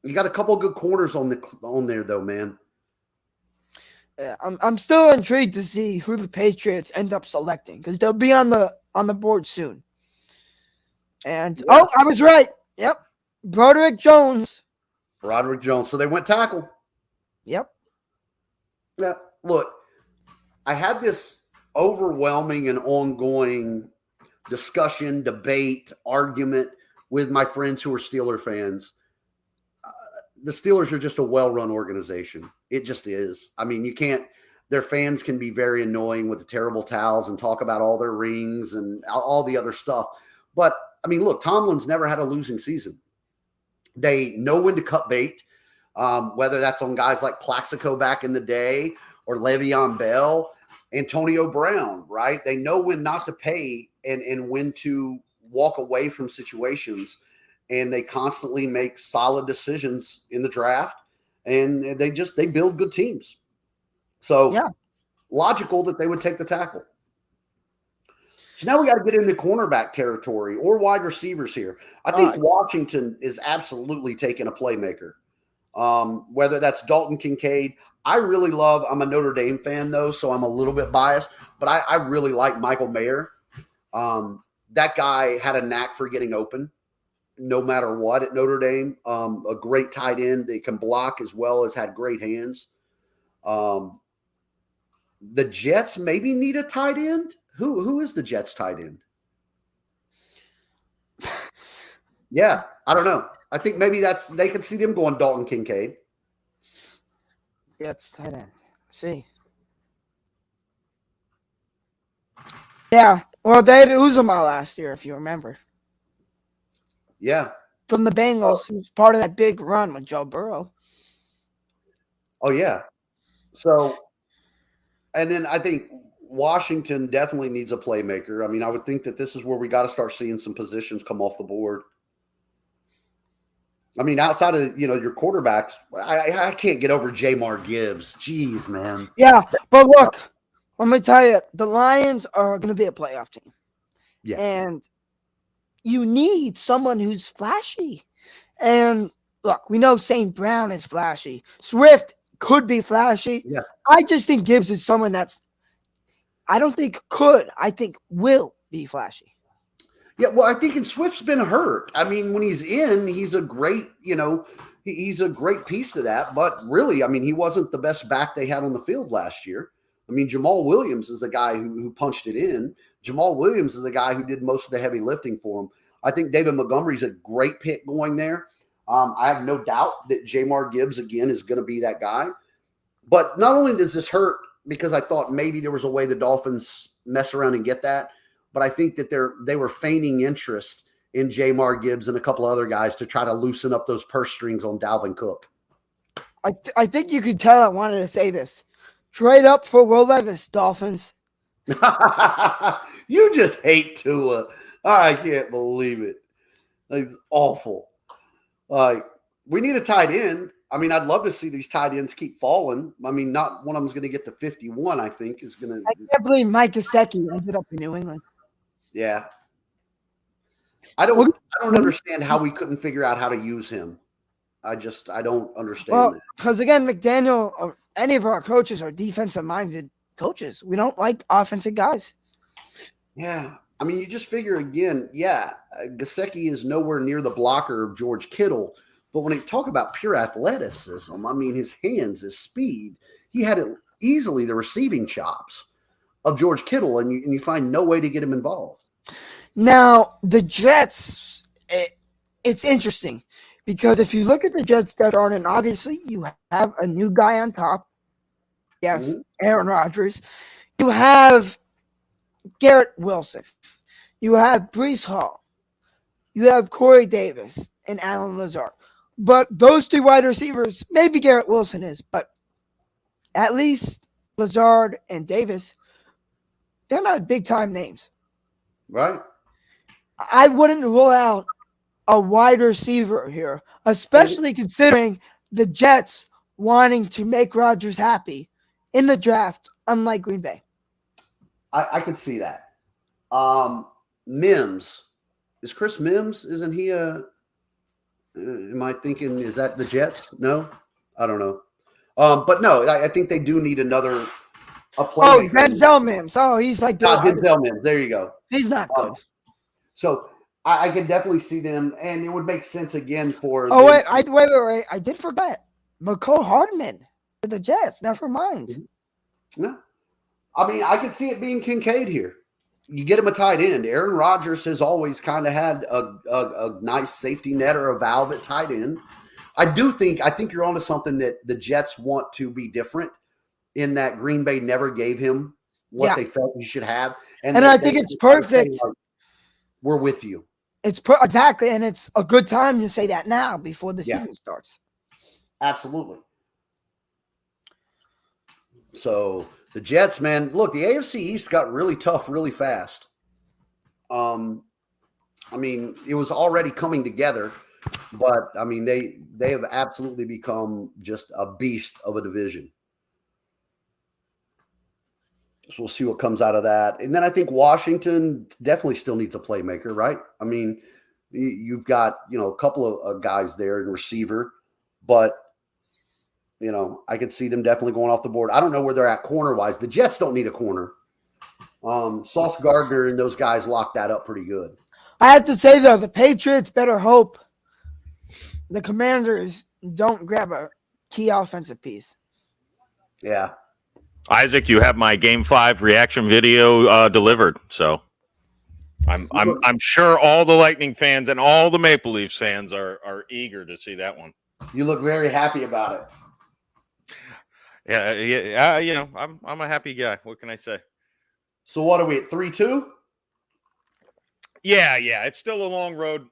you got a couple of good corners on there though, man. Yeah, I'm still intrigued to see who the Patriots end up selecting because they'll be on the board soon. And Yeah. I was right. Yep, Broderick Jones. Roderick Jones. So they went tackle. Yep. Yeah. Look, I had this overwhelming and ongoing discussion, debate, argument with my friends who are Steeler fans. The Steelers are just a well-run organization. It just is. I mean, their fans can be very annoying with the terrible towels and talk about all their rings and all the other stuff. But, I mean, look, Tomlin's never had a losing season. They know when to cut bait, whether that's on guys like Plaxico back in the day or Le'Veon Bell, Antonio Brown, right? They know when not to pay and when to walk away from situations. And they constantly make solid decisions in the draft, and they build good teams. So Yeah. Logical that they would take the tackle. So now we got to get into cornerback territory or wide receivers here. I think Washington is absolutely taking a playmaker, whether that's Dalton Kincaid. I'm a Notre Dame fan though, so I'm a little bit biased, but I really like Michael Mayer. That guy had a knack for getting open no matter what at Notre Dame. A great tight end. They can block as well as had great hands. The Jets maybe need a tight end. Who is the Jets tight end? Yeah, I don't know. I think maybe they could see them going Dalton Kincaid. Jets tight end. Let's see. Yeah. Well, they had Uzomah last year, if you remember. Yeah. From the Bengals, who's part of that big run with Joe Burrow. Oh, yeah. So, and then I think Washington definitely needs a playmaker. I mean, I would think that this is where we got to start seeing some positions come off the board. I mean, outside of, your quarterbacks, I can't get over Jamar Gibbs. Jeez, man. Yeah, but look, let me tell you, the Lions are going to be a playoff team. Yeah. And you need someone who's flashy. And look, we know St. Brown is flashy. Swift could be flashy. Yeah. I just think Gibbs is someone I don't think I think will be flashy. Yeah, well, I think Swift's been hurt. I mean, when he's in, he's a great, he's a great piece to that. But really, I mean, he wasn't the best back they had on the field last year. I mean, Jamal Williams is the guy who punched it in. Jamal Williams is the guy who did most of the heavy lifting for him. I think David Montgomery's a great pick going there. I have no doubt that Jamar Gibbs, again, is going to be that guy. But not only does this hurt because I thought maybe there was a way the Dolphins mess around and get that, but I think that they were feigning interest in Jamar Gibbs and a couple of other guys to try to loosen up those purse strings on Dalvin Cook. I think you could tell I wanted to say this. Trade up for Will Levis, Dolphins. You just hate Tua. I can't believe it. It's awful. Like, we need a tight end. I mean, I'd love to see these tight ends keep falling. I mean, not one of them's going to get to 51, I think, is going I to. can't believe Mike Gesicki ended up in New England. Yeah. I don't understand how we couldn't figure out how to use him. I don't understand that. Because again, McDaniel or any of our coaches are defensive-minded coaches. We don't like offensive guys. Yeah. I mean, you just figure again, Gesicki is nowhere near the blocker of George Kittle. But when they talk about pure athleticism, I mean, his hands, his speed, he had easily the receiving chops of George Kittle, and you find no way to get him involved. Now, the Jets, it's interesting because if you look at the Jets that are in, obviously you have a new guy on top. Yes, Aaron Rodgers. You have Garrett Wilson. You have Brees Hall. You have Corey Davis and Alan Lazard. But those two wide receivers, maybe Garrett Wilson is, but at least Lazard and Davis, they're not big-time names. Right. I wouldn't rule out a wide receiver here, especially considering the Jets wanting to make Rodgers happy in the draft, unlike Green Bay. I could see that. Mims. Is Chris Mims? Isn't he am I thinking, is that the Jets? No? I don't know. But no, I think they do need a playmaker. Oh, Denzel Mims. Oh, he's like Denzel Mims. There you go. He's not good. So I could definitely see them, and it would make sense again for. Oh, wait. I did forget. McCole Hardman to the Jets. Never mind. No. I mean, I could see it being Kincaid here. You get him a tight end. Aaron Rodgers has always kind of had a nice safety net or a valve at tight end. I think you're onto something that the Jets want to be different in that Green Bay never gave him what they felt he should have. And I think it's perfect. We're with you. Exactly. And it's a good time to say that now before the season starts. Absolutely. So the Jets, man, look, the AFC East got really tough really fast. I mean, it was already coming together, but I mean, they have absolutely become just a beast of a division. So we'll see what comes out of that. And then I think Washington definitely still needs a playmaker, right? I mean, you've got, a couple of guys there in receiver, but I could see them definitely going off the board. I don't know where they're at corner-wise. The Jets don't need a corner. Sauce Gardner and those guys locked that up pretty good. I have to say, though, the Patriots better hope the Commanders don't grab a key offensive piece. Yeah. Isaac, you have my Game 5 reaction video delivered. So I'm sure all the Lightning fans and all the Maple Leafs fans are eager to see that one. You look very happy about it. Yeah, I'm a happy guy. What can I say? So what are we at 3-2? Yeah, it's still a long road.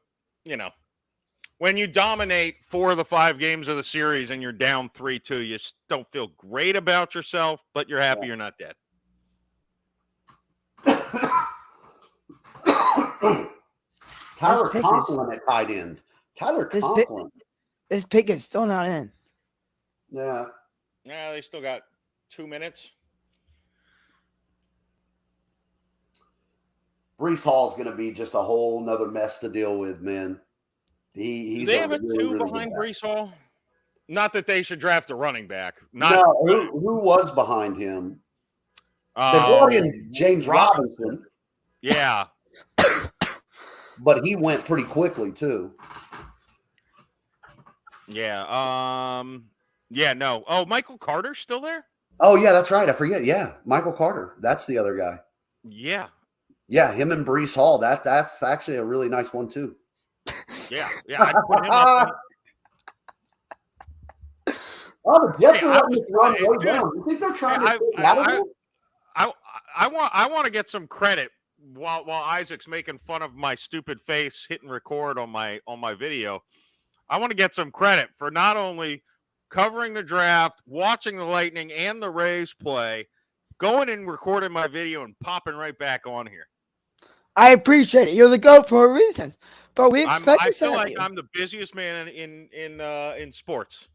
When you dominate 4 of the 5 games of the series and you're down 3-2, you don't feel great about yourself, but you're happy you're not dead. Tyler Conklin at tight end. Tyler Conklin. This pick is still not in. Yeah. Yeah, they still got 2 minutes. Brees Hall's going to be just a whole nother mess to deal with, man. He's Do they have a really, 2 really behind Brees Hall? Not that they should draft a running back. No, who was behind him? They brought in James Robinson. Yeah. But he went pretty quickly, too. Yeah. Yeah, no. Oh, Michael Carter's still there? Oh, yeah, that's right. I forget. Yeah, Michael Carter. That's the other guy. Yeah. Yeah, him and Brees Hall. That's actually a really nice one, too. Yeah. I'd put him up. Oh, the Jets are letting this run way down. You think they're trying to take out of it? I want to get some credit while Isaac's making fun of my stupid face hitting record on my video. I want to get some credit for not only covering the draft, watching the Lightning and the Rays play, going and recording my video and popping right back on here. I appreciate it. You're the GOAT for a reason. But we expect I this feel out of like you. I'm the busiest man in sports.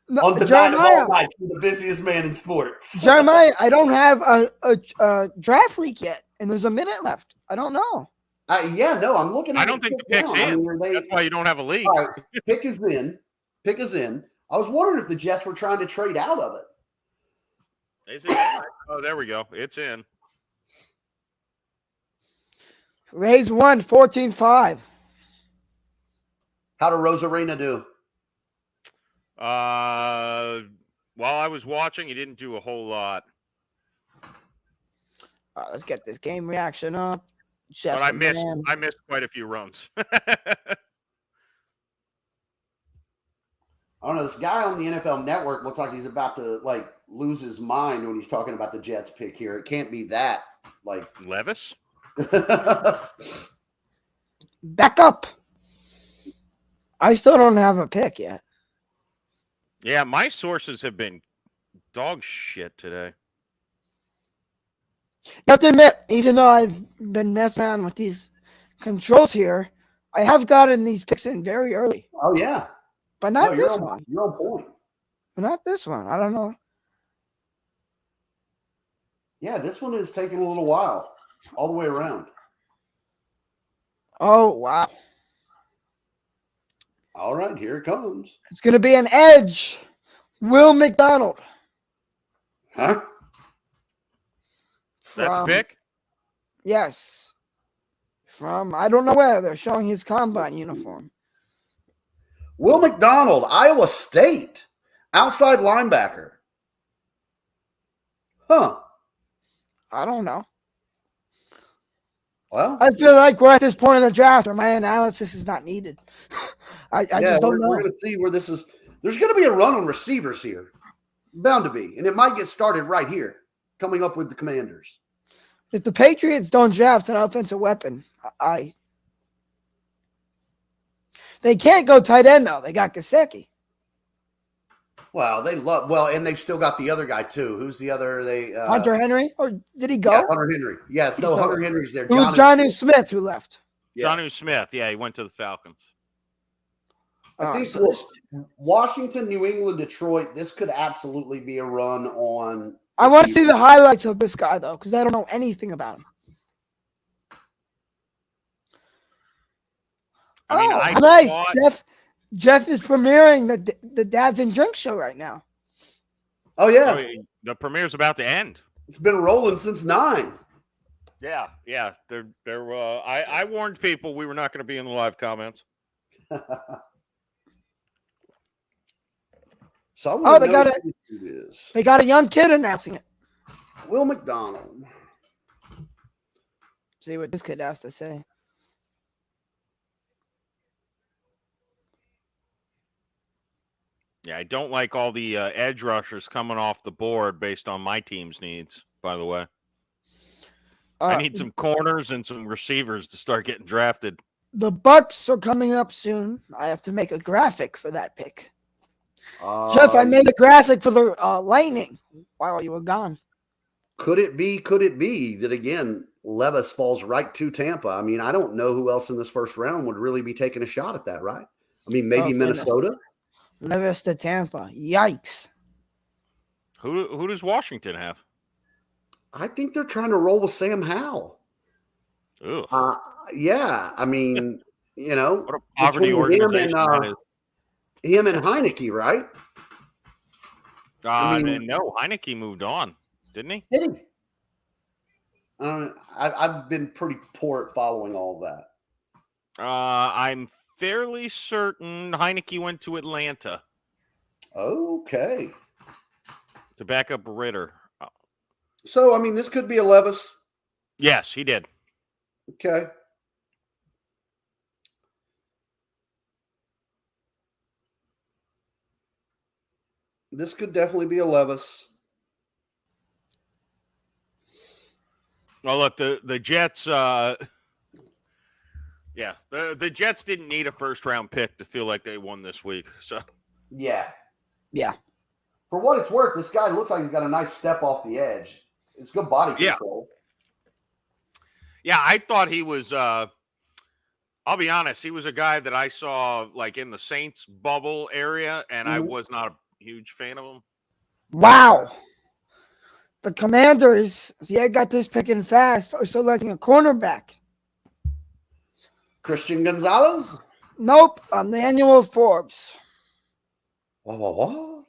No, Undeniable Jeremiah, night, you're the busiest man in sports. Jeremiah, I don't have a draft leak yet, and there's a minute left. I don't know. Yeah, no, I'm looking at I don't think the pick's down. I in. mean, are they, That's why you don't have a league. all right, pick is in. Pick is in. I was wondering if the Jets were trying to trade out of it. Is it in? Oh, there we go. It's in. Rays won 14-5. How did Rosarena do? While I was watching, he didn't do a whole lot. All right, let's get this game reaction up. Jeff But the I man. missed quite a few runs. I don't know. This guy on the NFL Network looks like he's about to lose his mind when he's talking about the Jets pick here. It can't be that. Levis? Back up. I still don't have a pick yet. Yeah, my sources have been dog shit today. You have to admit, even though I've been messing around with these controls here, I have gotten these picks in very early. Oh yeah, But not you're this on, one. You're on point. But not this one. I don't know. Yeah, this one is taking a little while, all the way around. Oh, wow. All right, here it comes. It's going to be an edge. Will McDonald. Huh? That's a From- pick? Yes. From, I don't know where. They're showing his combine uniform. Will McDonald, Iowa State, outside linebacker. Huh. I don't know. Well, I feel like we're at this point in the draft where my analysis is not needed. I just don't know. We're going to see where this is. There's going to be a run on receivers here. Bound to be. And it might get started right here, coming up with the Commanders. If the Patriots don't draft an offensive weapon, they can't go tight end, though. They got Gesicki. Well, and they've still got the other guy, too. Who's the other? Hunter Henry? Or did he go? Yeah, Hunter Henry. Yes, He's no, still Hunter there. Henry's there. It was Johnny Smith who left. Yeah. Jonnu Smith. Yeah, he went to the Falcons. I think so this- Washington, New England, Detroit, this could absolutely be a run on. I want to see the highlights of this guy, though, because I don't know anything about him. I mean, I nice. thought- Jeff is premiering the Dads and Drink show right now. Oh, yeah. I mean, the premiere's about to end. It's been rolling since 9. Yeah. I warned people we were not going to be in the live comments. So Oh, they got it. It is. They got a young kid announcing it. Will McDonald. See what this kid has to say. Yeah, I don't like all the edge rushers coming off the board based on my team's needs, by the way. I need some corners and some receivers to start getting drafted. The Bucks are coming up soon. I have to make a graphic for that pick. Jeff, I made a graphic for the Lightning while you were gone. Could it be that, again, Levis falls right to Tampa? I mean, I don't know who else in this first round would really be taking a shot at that, right? I mean, maybe Minnesota. Levis to Tampa. Yikes. Who does Washington have? I think they're trying to roll with Sam Howell. Ugh. Yeah, I mean, What a poverty between organization that is. him and Heineke, right? I mean- No, Heineke moved on, didn't he? Did he? I've been pretty poor at following all of that. I'm fairly certain Heineke went to Atlanta Okay. to back up Ritter. So, I mean, this could be a Levis. Yes, he did. Okay. This could definitely be a Levis. Well, look, the Jets. The Jets didn't need a first round pick to feel like they won this week. So Yeah. Yeah. For what it's worth, this guy looks like he's got a nice step off the edge. It's good body Yeah. control. Yeah, I thought he was. I'll be honest. He was a guy that I saw like in the Saints bubble area, and I was not a huge fan of him. Wow. The Commanders, got this picking fast, are selecting a cornerback. Christian Gonzalez? Nope, Emmanuel Forbes. What?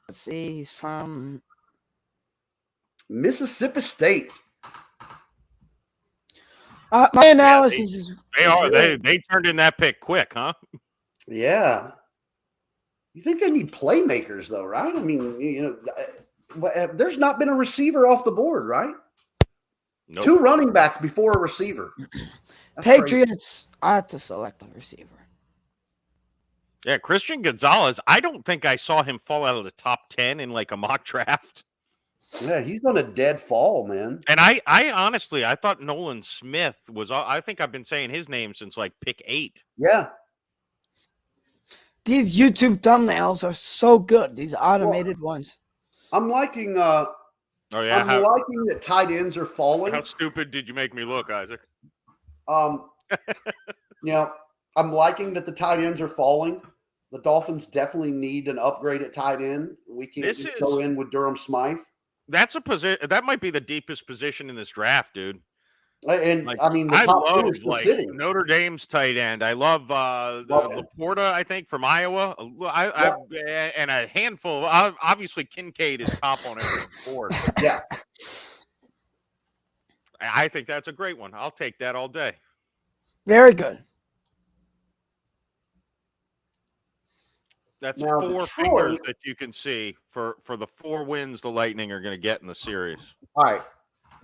Let's see, he's from Mississippi State. my analysis is They are. They turned in that pick quick, huh? Yeah. You think they need playmakers, though, right? I mean, there's not been a receiver off the board, right? Nope. 2 running backs before a receiver. That's Patriots. I have to select a receiver. Yeah, Christian Gonzalez. I don't think I saw him fall out of the top 10 in like a mock draft. crazy. Yeah, he's on a dead fall, man. And I honestly, I thought Nolan Smith was. I think I've been saying his name since like pick 8. Yeah. These YouTube thumbnails are so good. These automated ones. I'm liking Oh yeah, I'm liking that tight ends are falling. how stupid did you make me look, Isaac? I'm liking that the tight ends are falling. The Dolphins definitely need an upgrade at tight end. We can't This just is- go in with Durham Smythe. That's a position that might be the deepest position in this draft, dude. And Like, I mean, the I top 2 love are still like sitting. Notre Dame's tight end. I love Love him. Laporta, I think, from Iowa. And a handful. Obviously, Kincaid is top on every board. Yeah. I think that's a great one. I'll take that all day. Very good. That's Now, 4 Detroit- fingers that you can see for the 4 wins the Lightning are going to get in the series. All right.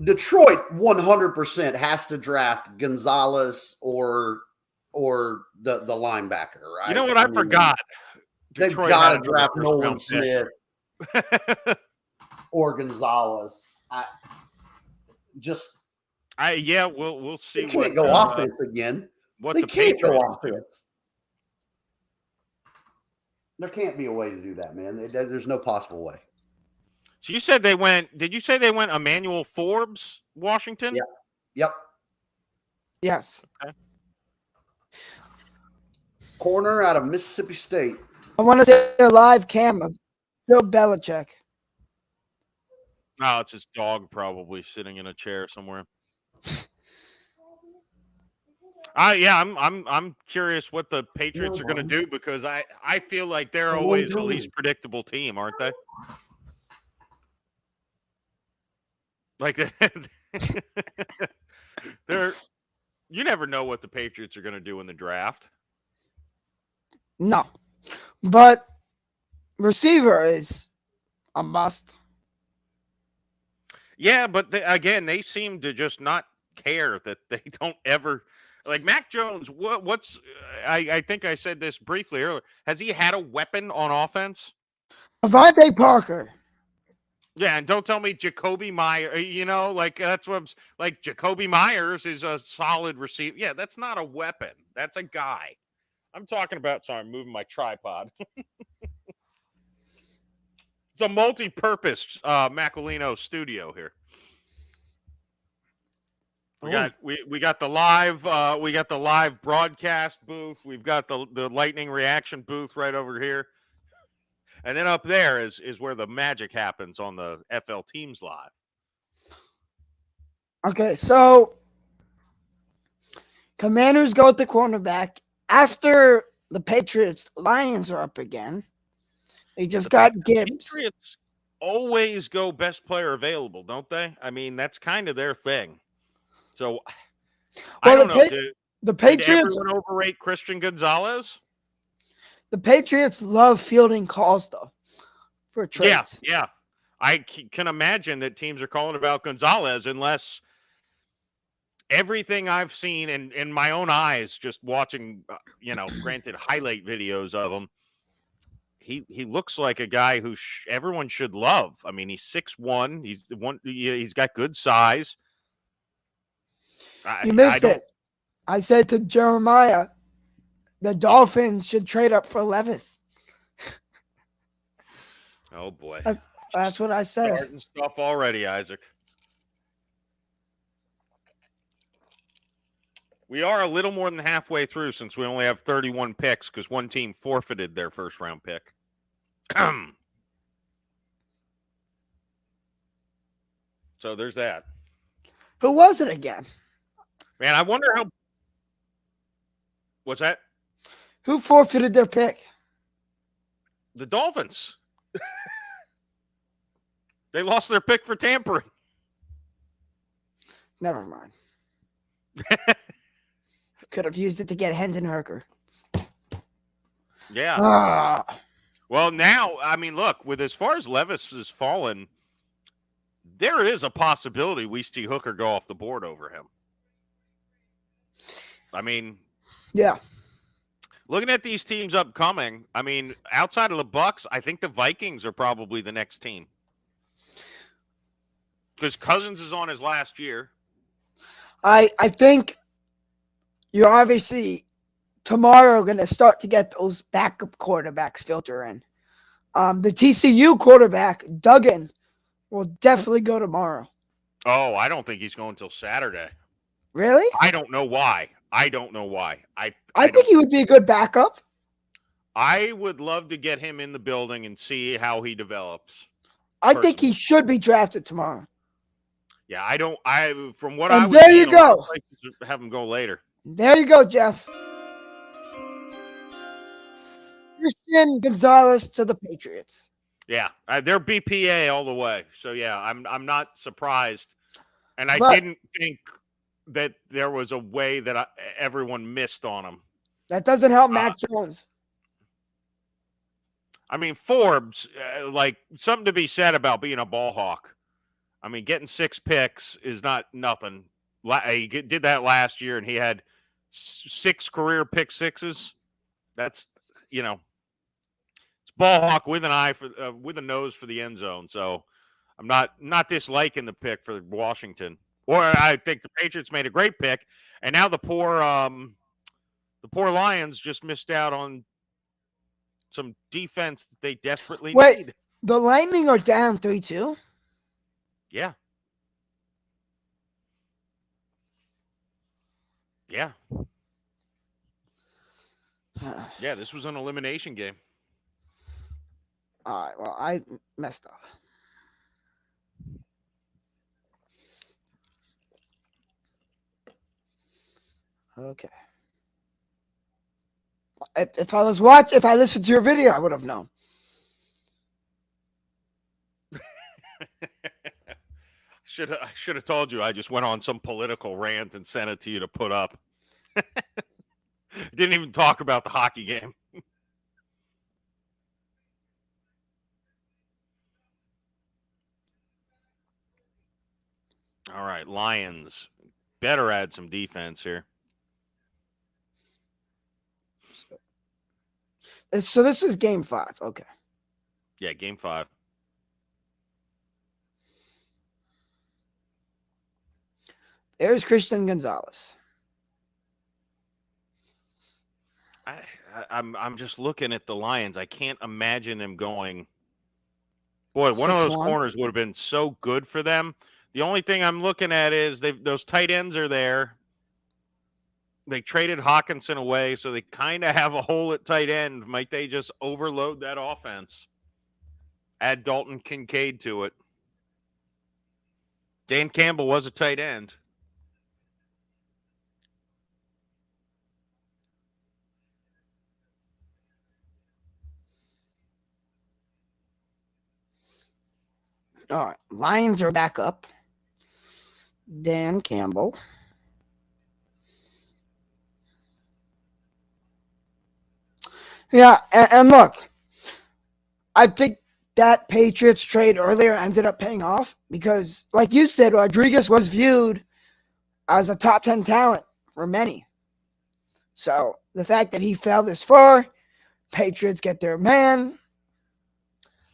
Detroit 100% has to draft Gonzalez or the linebacker, right? You know what? I mean, forgot. They've Detroit got had to another draft first Nolan round Smith pick. or Gonzalez. We'll see. They can't go offense again. What They the can't go Patriots do. offense. There can't be a way to do that, man. There's no possible way. So you said they went. Did you say they went Emmanuel Forbes, Washington? Yeah. Yep. Yes. Okay. Corner out of Mississippi State. I want to say a live cam of Bill Belichick. No, it's his dog probably sitting in a chair somewhere. I'm curious what the Patriots are going to do because I feel like they're always the least predictable team, aren't they? Like you never know what the Patriots are going to do in the draft. No. But receiver is a must. Yeah, but they seem to just not care that they don't ever like Mac Jones. I think I said this briefly earlier. Has he had a weapon on offense? Devontae Parker. Yeah, and don't tell me Jacoby Myers. That's what I'm like. Jacoby Myers is a solid receiver. Yeah, that's not a weapon. That's a guy. I'm talking about. Sorry, I'm moving my tripod. It's a multi-purpose Macolino studio here. We got the live broadcast booth. We've got the Lightning reaction booth right over here. And then up there is where the magic happens on the FL Teams Live. Okay, so Commanders go at the cornerback. After the Patriots, Lions are up again. They just got Gibbs. Patriots always go best player available, don't they? I mean, that's kind of their thing. So I don't know. The Did Patriots everyone overrate Christian Gonzalez? The Patriots love fielding calls, though, for trades. Yeah. I can imagine that teams are calling about Gonzalez unless everything I've seen in my own eyes, just watching, granted highlight videos of him, he looks like a guy who everyone should love. I mean, he's 6'1". He's got good size. You missed it. I said to Jeremiah, The Dolphins should trade up for Levis. Oh boy. That's what I said. Starting stuff already, Isaac. We are a little more than halfway through since we only have 31 picks because one team forfeited their first round pick. So there's that. Who was it again? Man, I wonder how. What's that? Who forfeited their pick? The Dolphins. They lost their pick for tampering. Never mind. Could have used it to get Hendon Hooker. Yeah. Ah. Well, now, I mean, look, with as far as Levis has fallen, there is a possibility we see Hooker go off the board over him. I mean, Yeah. looking at these teams upcoming, I mean, outside of the Bucks, I think the Vikings are probably the next team. Because Cousins is on his last year. I think you're obviously tomorrow going to start to get those backup quarterbacks filter in. The TCU quarterback, Duggan, will definitely go tomorrow. Oh, I don't think he's going until Saturday. Really? I don't know why. I think he would be a good backup. I would love to get him in the building and see how he develops. I think he should be drafted tomorrow. Yeah, from what And I was there you seeing, a lot of go. places have him go later. There you go, Jeff. Christian Gonzalez to the Patriots. Yeah, they're BPA all the way. So yeah, I'm not surprised, and I But- didn't think that there was a way that everyone missed on him. That doesn't help Mac Jones. I mean, Forbes, like something to be said about being a ball hawk. I mean, getting 6 picks is not nothing. He did that last year, and he had 6 career pick sixes. That's, it's ball hawk with an eye for with a nose for the end zone. So I'm not disliking the pick for Washington. Or I think the Patriots made a great pick, and now the poor Lions just missed out on some defense that they desperately need. The Lightning are down 3-2. Yeah. Yeah. Yeah, this was an elimination game. All right, well, I messed up. Okay. If I listened to your video, I would have known. I should have told you. I just went on some political rant and sent it to you to put up. Didn't even talk about the hockey game. All right, Lions. Better add some defense here. So this is game 5. Okay. Yeah, game 5. There's Christian Gonzalez. I'm just looking at the Lions. I can't imagine them going. Boy, one of those 6-1. corners would have been so good for them. The only thing I'm looking at is those tight ends are there. They traded Hawkinson away, so they kind of have a hole at tight end. Might they just overload that offense? Add Dalton Kincaid to it. Dan Campbell was a tight end. All right. Lions are back up. Dan Campbell. Yeah, and look, I think that Patriots trade earlier ended up paying off because, like you said, Rodriguez was viewed as a top 10 talent for many. So the fact that he fell this far, Patriots get their man.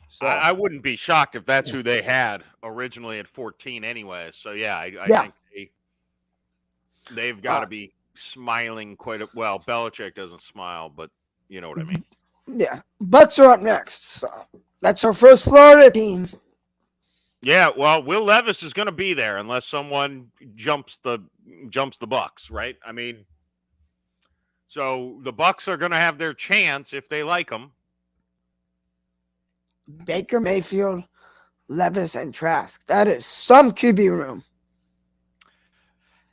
So I wouldn't be shocked if that's who they had originally at 14 anyway. So, yeah, I think they've got to be smiling quite a well. Belichick doesn't smile, but you know what I mean. Yeah, Bucks are up next. So that's our first Florida team. Yeah, well, Will Levis is going to be there unless someone jumps the Bucks, right? I mean, so the Bucks are going to have their chance if they like them. Baker Mayfield, Levis, and Trask. That is some QB room.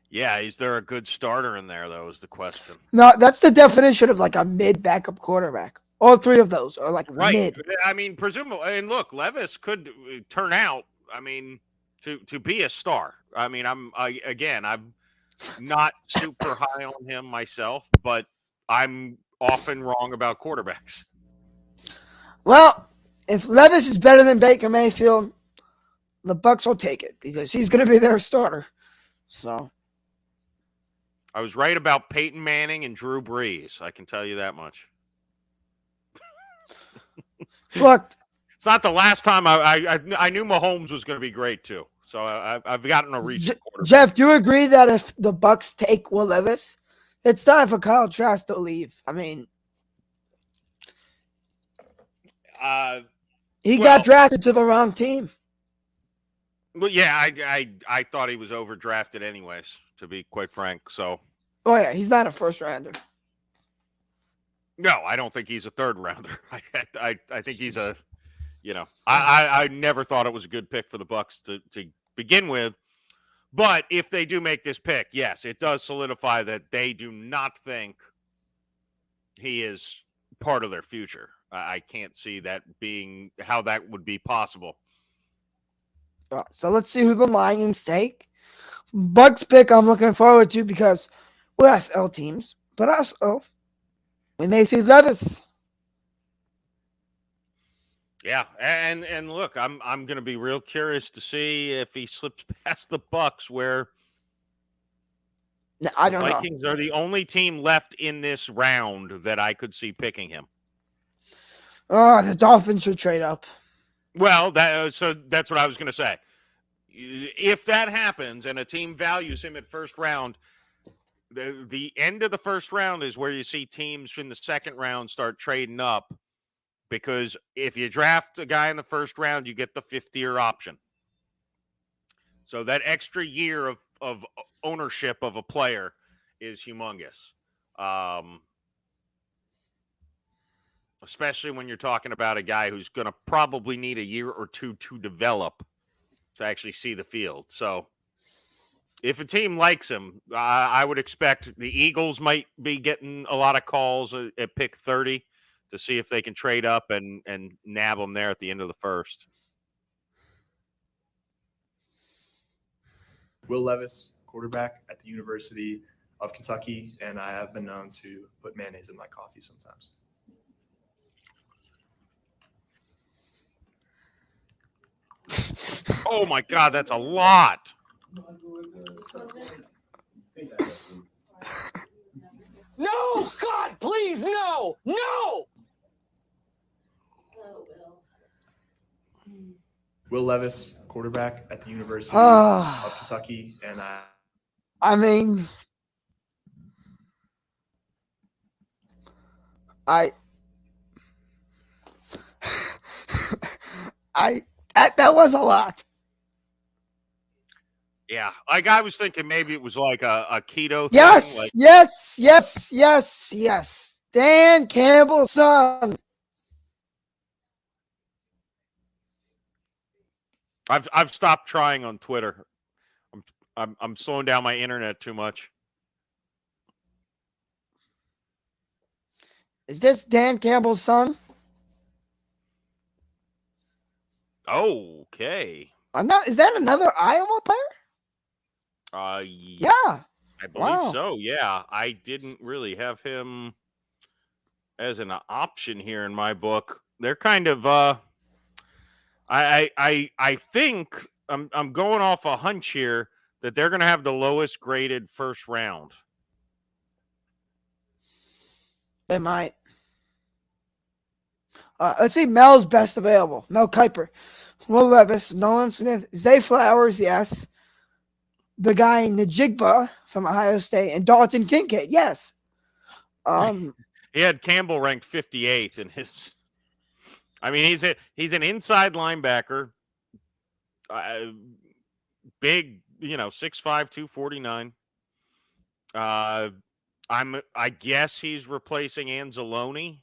Yeah, is there a good starter in there, though, is the question. No, that's the definition of like a mid backup quarterback. All three of those are like Right. mid. I mean, presumably, and look, Levis could turn out, I mean, to be a star. I mean, I'm not super high on him myself, but I'm often wrong about quarterbacks. Well, if Levis is better than Baker Mayfield, the Bucks will take it because he's going to be their starter. So I was right about Peyton Manning and Drew Brees. I can tell you that much. look, It's not the last time I knew Mahomes was going to be great too. So I've gotten a recent quarterback. Jeff, do you agree that if the Bucks take Will Levis, it's time for Kyle Trask to leave? I mean, he got drafted to the wrong team. Well, yeah, I thought he was overdrafted anyways, to be quite frank. So, Oh yeah, he's not a first rounder. no, I don't think he's a third rounder. I think he's a, I never thought it was a good pick for the Bucks to begin with. But if they do make this pick, yes, it does solidify that they do not think he is part of their future. I can't see that being how that would be possible. So let's see who the Lions take. Bucks pick I'm looking forward to because we're FL teams, but also we may see Levis. Yeah, and look, I'm going to be real curious to see if he slips past the Bucks, where I don't know. Vikings are the only team left in this round that I could see picking him. Oh, the Dolphins should trade up. Well, so that's what I was going to say. If that happens and a team values him at first round, the end of the first round is where you see teams in the second round start trading up, because if you draft a guy in the first round, you get the fifth-year option. So that extra year of ownership of a player is humongous. Especially when you're talking about a guy who's going to probably need a year or two to develop to actually see the field. So if a team likes him, I would expect the Eagles might be getting a lot of calls at pick 30 to see if they can trade up and nab him there at the end of the first. Will Levis, quarterback at the University of Kentucky, and I have been known to put mayonnaise in my coffee sometimes. Oh, my God, that's a lot. No, God, please, no, no. Will Levis, quarterback at the University Ah. of Kentucky, and I mean, that was a lot. Yeah, like I was thinking maybe it was like a keto thing. Yes, Like, yes. Dan Campbell's son. I've stopped trying on Twitter. I'm slowing down my internet too much. Is this Dan Campbell's son? Okay. Is that another Iowa player? Yeah, I believe Wow. so. Yeah, I didn't really have him as an option here in my book. They're kind of I think I'm going off a hunch here that they're going to have the lowest graded first round. They might. Let's see Mel's best available. Mel Kiper, Will Levis, Nolan Smith, Zay Flowers, yes. the guy Najigba from Ohio State, and Dalton Kincaid. Yes. He had Campbell ranked 58th in his. I mean, he's an inside linebacker, big, 6'5", 249. I guess he's replacing Anzalone.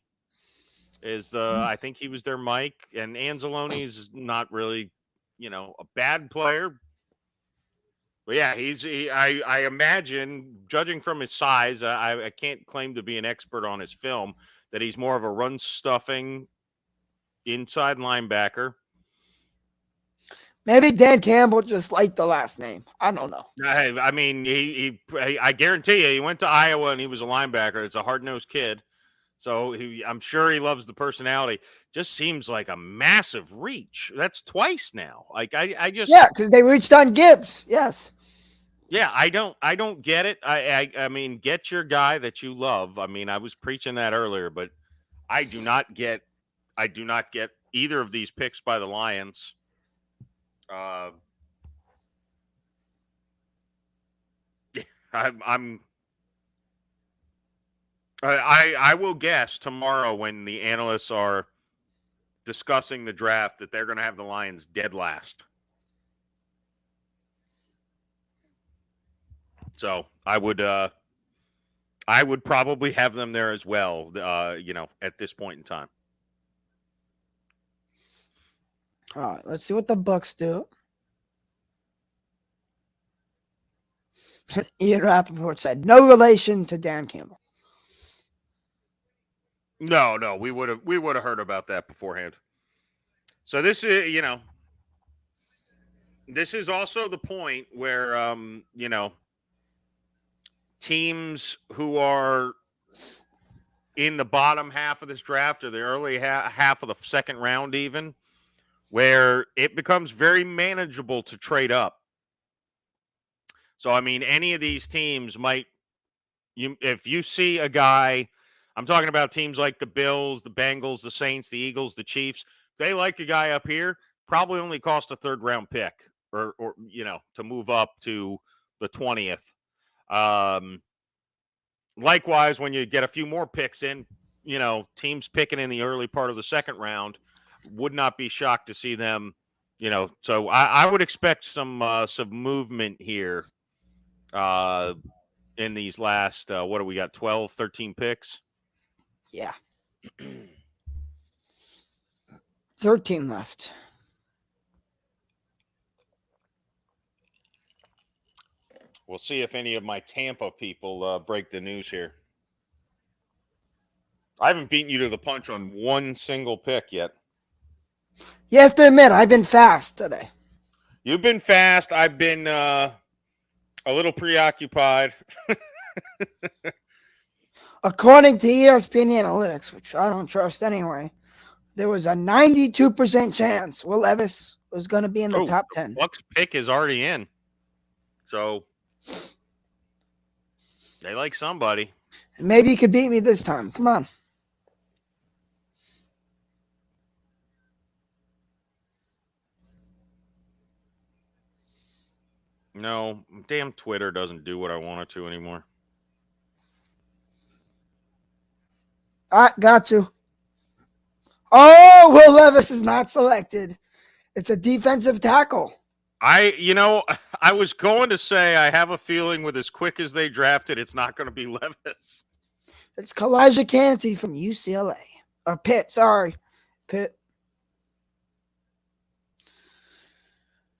I think he was their Mike, and Anzalone's not really, a bad player. But yeah, I imagine, judging from his size, I can't claim to be an expert on his film, that he's more of a run stuffing inside linebacker. Maybe Dan Campbell just liked the last name. I don't know. I mean, I guarantee you, he went to Iowa and he was a linebacker. It's a hard-nosed kid. So I'm sure he loves the personality. Just seems like a massive reach. That's twice now. Like I just because they reached on Gibbs. Yes. Yeah, I don't get it. I mean, get your guy that you love. I mean, I was preaching that earlier, but I do not get either of these picks by the Lions. I will guess tomorrow when the analysts are discussing the draft that they're going to have the Lions dead last. So I would probably have them there as well, at this point in time. All right, let's see what the Bucks do. Ian Rappaport said, no relation to Dan Campbell. No, we would have heard about that beforehand. So this is, this is also the point where, teams who are in the bottom half of this draft or the early half of the second round, even, where it becomes very manageable to trade up. So, I mean, any of these teams if you see a guy, I'm talking about teams like the Bills, the Bengals, the Saints, the Eagles, the Chiefs, they like a guy up here, probably only cost a third round pick or to move up to the 20th. Likewise, when you get a few more picks in, teams picking in the early part of the second round, would not be shocked to see them, so I would expect some movement here in these last, what do we got, 12, 13 picks? Yeah. 13 left. We'll see if any of my Tampa people break the news here. I haven't beaten you to the punch on one single pick yet. You have to admit, I've been fast today. You've been fast. I've been a little preoccupied. According to ESPN Analytics, which I don't trust anyway, there was a 92% chance Will Levis was going to be in the top 10. Bucks pick is already in. So they like somebody. Maybe he could beat me this time. Come on. No, damn Twitter doesn't do what I want it to anymore. Got you. Oh, Will Levis is not selected. It's a defensive tackle. I was going to say I have a feeling with as quick as they drafted, it's not going to be Levis. It's Kalijah Kancey from UCLA. Or Pitt, sorry. Pitt.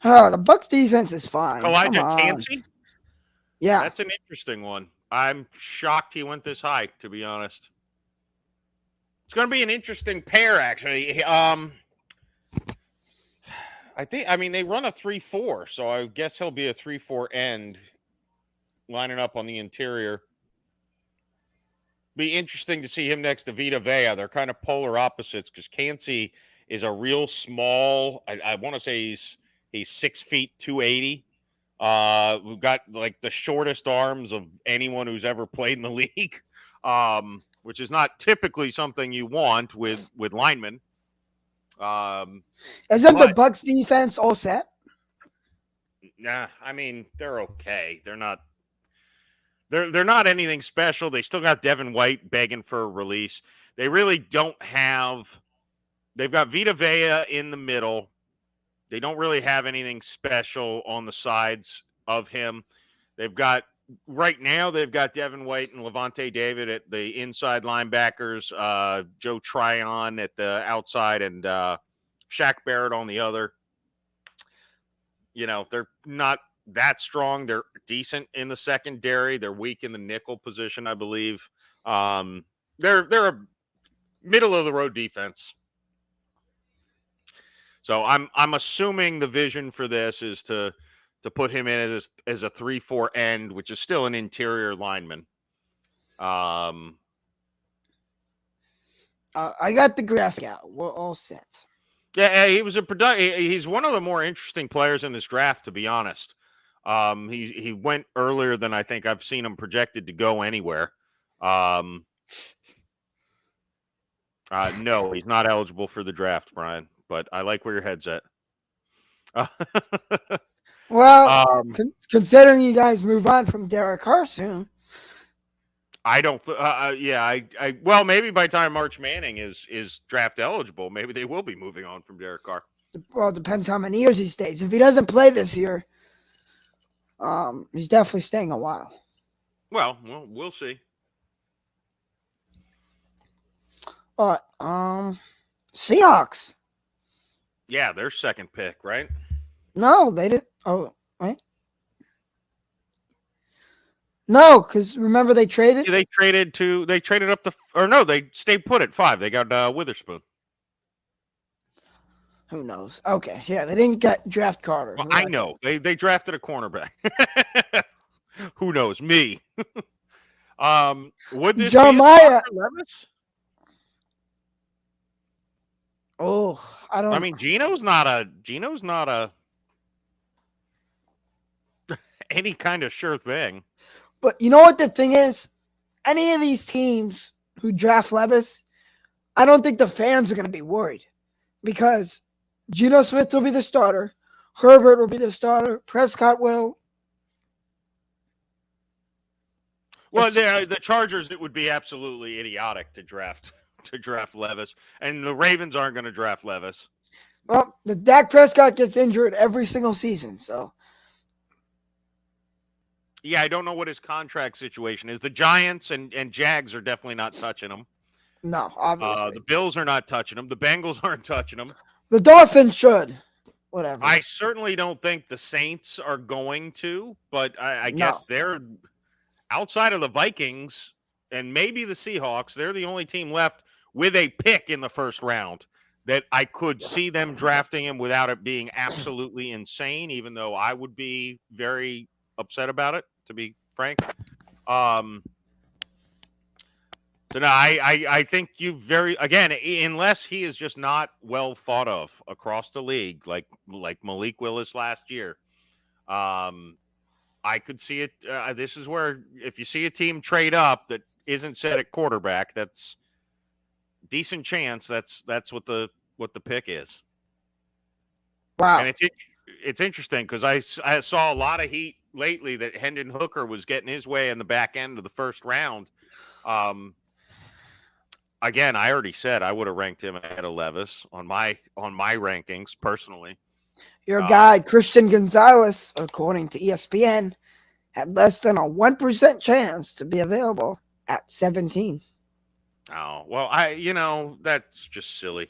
Oh, the Bucks defense is fine. Kalijah Kancey? Yeah. That's an interesting one. I'm shocked he went this high, to be honest. It's going to be an interesting pair, actually. They run a 3-4, so I guess he'll be a 3-4 end lining up on the interior. Be interesting to see him next to Vita Vea. They're kind of polar opposites because Kancey is a real small, I want to say he's 6 feet, 280. We've got like the shortest arms of anyone who's ever played in the league, which is not typically something you want with linemen. Isn't the Bucks defense all set? Nah, I mean, they're okay. They're not. They're not anything special. They still got Devin White begging for a release. They really don't have. They've got Vita Vea in the middle. They don't really have anything special on the sides of him. They've got right now. They've got Devin White and Levante David at the inside linebackers. Joe Tryon at the outside, and Shaq Barrett on the other. You know, they're not that strong. They're decent in the secondary. They're weak in the nickel position, I believe. They're a middle of the road defense. So I'm assuming the vision for this is to put him in as a 3-4 end, which is still an interior lineman. I got the graphic out. We're all set. Yeah, he was he's one of the more interesting players in this draft, to be honest. He went earlier than I think I've seen him projected to go anywhere. No, he's not eligible for the draft, Brian. But I like where your head's at. Well, considering you guys move on from Derek Carr soon, I don't. Well, maybe by the time March Manning is draft eligible, maybe they will be moving on from Derek Carr. well, it depends how many years he stays. If he doesn't play this year, he's definitely staying a while. Well, we'll see. All right, Seahawks. Yeah, their second pick, right? No, they didn't. Oh, right. No, because remember they traded. They traded up they stayed put at 5. They got Witherspoon. Who knows? Okay, yeah, they didn't get draft Carter. Well, I know they drafted a cornerback. Who knows? Me. Would this Jeremiah be Levis? Oh, I don't. I mean, Geno's not a any kind of sure thing. But you know what the thing is? Any of these teams who draft Levis, I don't think the fans are going to be worried because Geno Smith will be the starter, Herbert will be the starter, Prescott will. Well, the Chargers, it would be absolutely idiotic to draft Levis, and the Ravens aren't going to draft Levis. Well, the Dak Prescott gets injured every single season, so. Yeah, I don't know what his contract situation is. The Giants and Jags are definitely not touching him. No, obviously. The Bills are not touching him. The Bengals aren't touching him. The Dolphins should. Whatever. I certainly don't think the Saints are going to, but I guess they're outside of the Vikings and maybe the Seahawks. They're the only team left with a pick in the first round that I could see them drafting him without it being absolutely insane, even though I would be very upset about it, to be frank. So no, I think unless he is just not well thought of across the league, like Malik Willis last year, I could see it. This is where if you see a team trade up that isn't set at quarterback, that's decent chance that's what the pick is. Wow. And it's interesting because I saw a lot of heat lately that Hendon Hooker was getting his way in the back end of the first round. Again, I already said I would have ranked him ahead of Levis on my rankings personally. Your guy, Christian Gonzalez, according to ESPN, had less than a 1% chance to be available at 17. Oh, well, that's just silly.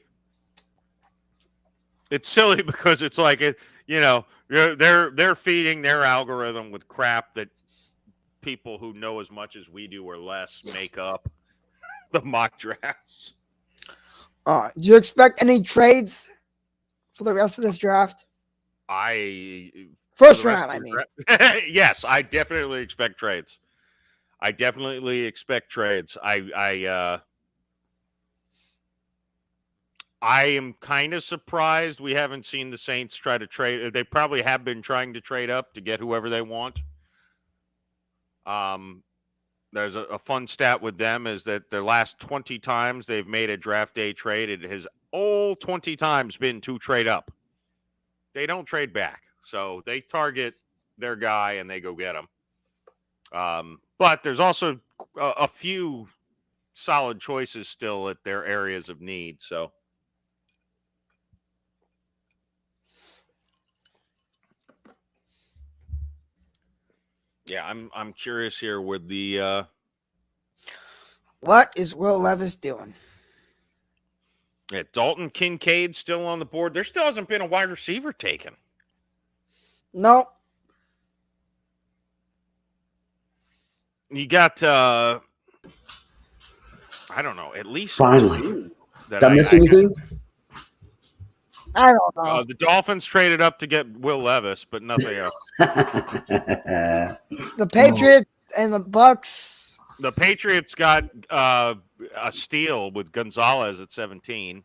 It's silly because it's like they're feeding their algorithm with crap that people who know as much as we do or less make up the mock drafts. Do you expect any trades for the rest of this draft? First round, I mean. Yes, I definitely expect trades. I am kind of surprised we haven't seen the Saints try to trade. They probably have been trying to trade up to get whoever they want. There's a fun stat with them is that the last 20 times they've made a draft day trade, it has all 20 times been to trade up. They don't trade back. So they target their guy and they go get him. But there's also a few solid choices still at their areas of need. So yeah, I'm curious here with the What is Will Levis doing? yeah, Dalton Kincaid still on the board. There still hasn't been a wide receiver taken. No. You got I don't know, at least Finally. two that Did I miss anything? I don't know. The Dolphins traded up to get Will Levis, but nothing else. The Patriots and the Bucks. The Patriots got a steal with Gonzalez at 17.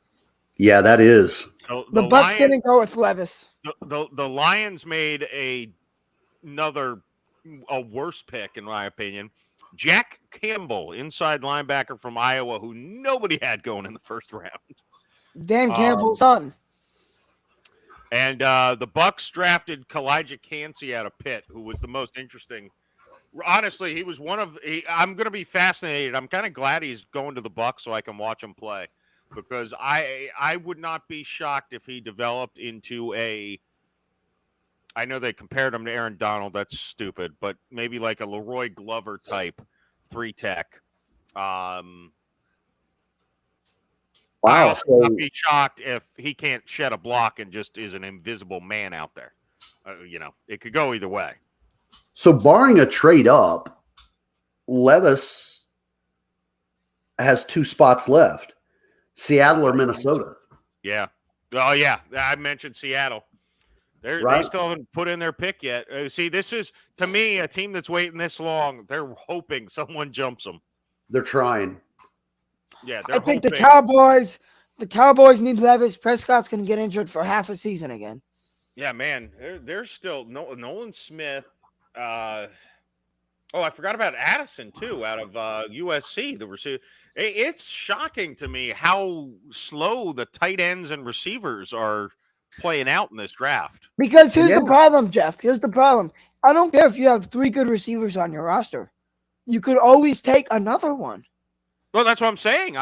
Yeah, that is. The Bucks didn't go with Levis. The Lions made another worse pick, in my opinion. Jack Campbell, inside linebacker from Iowa, who nobody had going in the first round. Dan Campbell's son. And the Bucks drafted Kalijah Cansey out of Pitt, who was the most interesting. Honestly, he was one of. I'm going to be fascinated. I'm kind of glad he's going to the Bucks so I can watch him play, because I would not be shocked if he developed into a. I know they compared him to Aaron Donald. That's stupid, but maybe like a Leroy Glover type 3-tech. Wow. I would So, not be shocked if he can't shed a block and just is an invisible man out there. It could go either way. so barring a trade up, Levis has 2 spots left: Seattle or Minnesota. Yeah. Oh, yeah. I mentioned Seattle. They Right. still haven't put in their pick yet. See, this is, to me, a team that's waiting this long. They're hoping someone jumps them. They're trying. Yeah, I think the Cowboys need Levis. Prescott's going to get injured for half a season again. Yeah, man. There's still Nolan Smith. I forgot about Addison, too, out of USC, the receiver. It's shocking to me how slow the tight ends and receivers are playing out in this draft. Because here's the problem, Jeff. Here's the problem. I don't care if you have 3 good receivers on your roster. You could always take another one. Well, that's what I'm saying.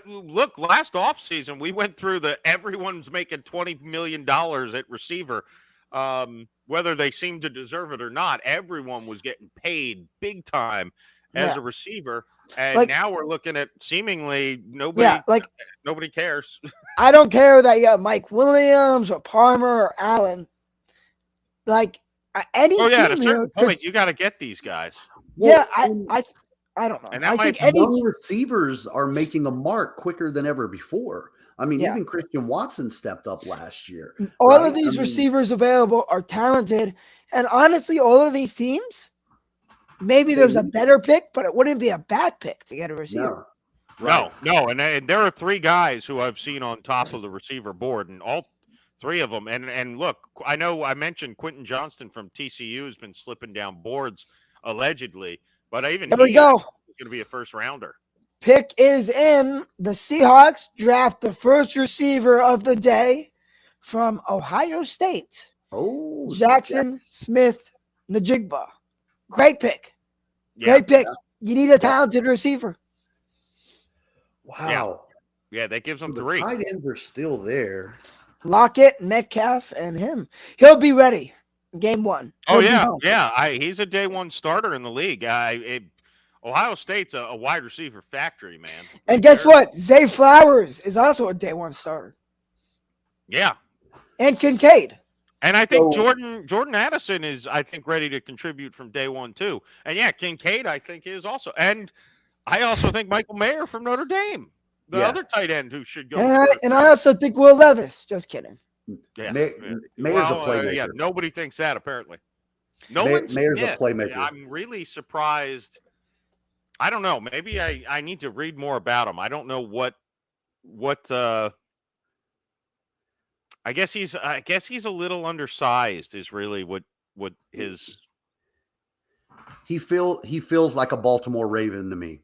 Look, last offseason, we went through everyone's making $20 million at receiver. Whether they seem to deserve it or not, everyone was getting paid big time as a receiver. And now we're looking at seemingly nobody cares. I don't care that you have Mike Williams or Palmer or Allen. Like any team at a certain here point, you got to get these guys. Yeah, I don't know. And that I might think be any receivers are making a mark quicker than ever before. I mean, Yeah. even Christian Watson stepped up last year. all right? of these I mean- receivers available are talented, and honestly, all of these teams, maybe there's a better pick, but it wouldn't be a bad pick to get a receiver. No. Right. No, and there are 3 guys who I've seen on top of the receiver board, and all 3 of them. And look, I know I mentioned Quentin Johnston from TCU has been slipping down boards allegedly, but even There we go. Going to be a first rounder. Pick is in. The Seahawks draft the first receiver of the day from Ohio State, Oh, Jackson Smith Najigba. Great pick. Yeah. Great pick. You need a talented receiver. wow. Yeah, that gives them The 3. tight ends are still there. Lockett, Metcalf, and him. He'll be ready. Game 1. Oh, He'll be yeah. home. Yeah. He's a day 1 starter in the league. Ohio State's a wide receiver factory, man. And guess what? Zay Flowers is also a day 1 starter. Yeah. And Kincaid. And I think So- Jordan Addison is, I think, ready to contribute from day 1, too. And, yeah, Kincaid, I think, is also. And I also think Michael Mayer from Notre Dame, the Yeah. other tight end who should go. And I also think Will Levis. Just kidding. Yeah. Mayer's a playmaker. Yeah, nobody thinks that, apparently. Mayer's a playmaker. I'm really surprised. I don't know. Maybe I need to read more about him. I don't know what I guess he's a little undersized is really what his He feels like a Baltimore Raven to me.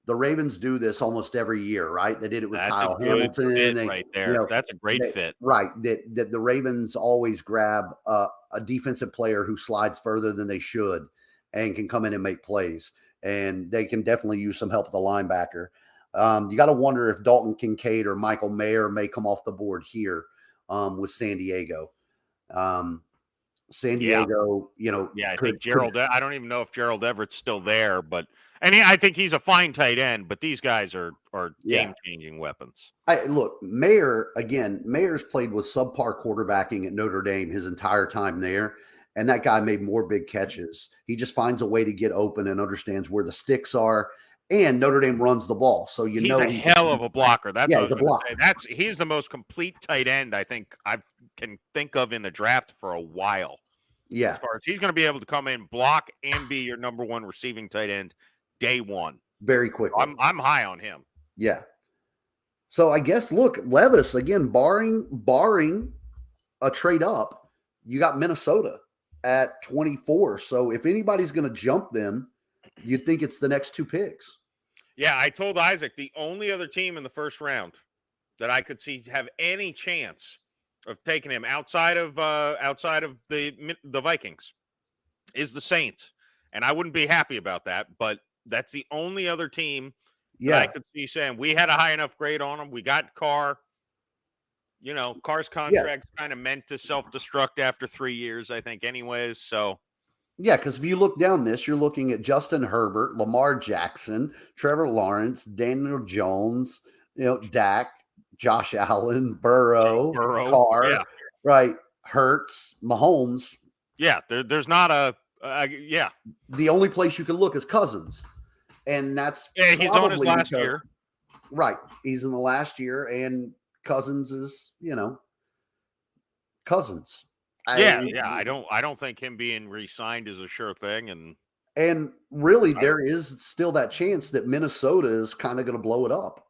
The Ravens do this almost every year, right? They did it with That's Kyle a good Hamilton. fit right there. That's a great they- fit. Right. That the Ravens always grab a defensive player who slides further than they should and can come in and make plays. And they can definitely use some help with the linebacker. You got to wonder if Dalton Kincaid or Michael Mayer may come off the board here with San Diego. San Diego, I think Gerald. I don't even know if Gerald Everett's still there, but I think he's a fine tight end. But these guys are game changing weapons. Look, Mayer's played with subpar quarterbacking at Notre Dame his entire time there, and that guy made more big catches. He just finds a way to get open and understands where the sticks are. And Notre Dame runs the ball, so he's a hell of a blocker. That's what I was a blocker. He's the most complete tight end I think I can think of in the draft for a while. Yeah, as far as he's going to be able to come in, block, and be your number one receiving tight end day one very quickly. I'm high on him. Yeah. So I guess Levis again, barring a trade up, you got Minnesota at 24. So if anybody's going to jump them, you'd think it's the next two picks. Yeah, I told Isaac the only other team in the first round that I could see have any chance of taking him outside of the Vikings is the Saints, and I wouldn't be happy about that. But that's the only other team that I could see saying we had a high enough grade on him. We got Carr. Carr's contract's kind of meant to self-destruct after 3 years, I think, anyways. So. Yeah, because if you look down this, you're looking at Justin Herbert, Lamar Jackson, Trevor Lawrence, Daniel Jones, Dak, Josh Allen, Burrow, Carr, right? Hurts, Mahomes. Yeah, there's not a The only place you can look is Cousins, and that's he's on his last year. Right, he's in the last year, and Cousins is Cousins. I don't think him being re-signed is a sure thing, and really there is still that chance that Minnesota is kind of going to blow it up.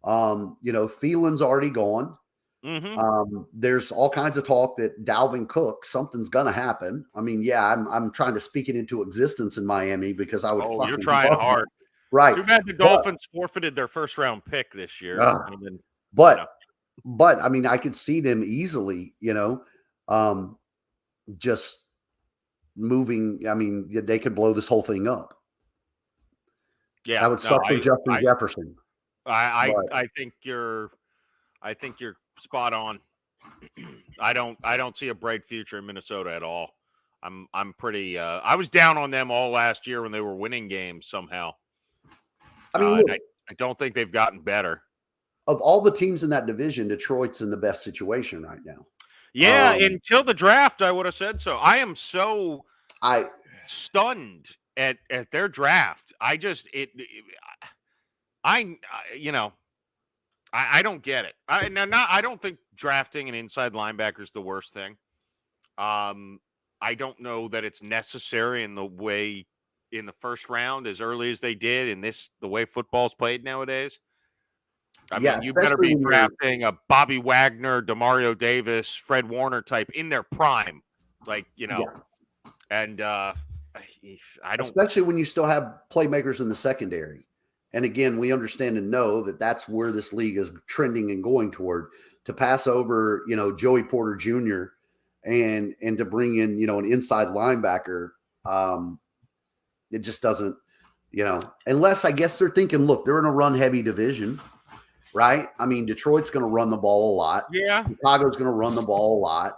Thielen's already gone. Mm-hmm. There's all kinds of talk that Dalvin Cook, something's going to happen. I mean, I'm trying to speak it into existence in Miami because I would. Oh, you're trying hard, right? Too bad the Dolphins forfeited their first round pick this year. But I mean, I could see them easily, just moving. I mean, they could blow this whole thing up. Yeah, that would suck for Justin Jefferson. I think you're spot on. I don't see a bright future in Minnesota at all. I'm pretty. I was down on them all last year when they were winning games somehow. I mean, I don't think they've gotten better. Of all the teams in that division, Detroit's in the best situation right now. Yeah, until the draft, I would have said so. I am so stunned at their draft. I don't get it. I don't think drafting an inside linebacker is the worst thing. I don't know that it's necessary in the first round as early as they did in the way football's played nowadays. I mean, you better be drafting a Bobby Wagner, Demario Davis, Fred Warner type in their prime, and I don't. Especially when you still have playmakers in the secondary. And again, we understand and know that that's where this league is trending and going toward. To pass over, Joey Porter Jr. and to bring in, an inside linebacker, it just doesn't, unless I guess they're thinking, look, they're in a run-heavy division. Right? I mean, Detroit's going to run the ball a lot. Yeah. Chicago's going to run the ball a lot.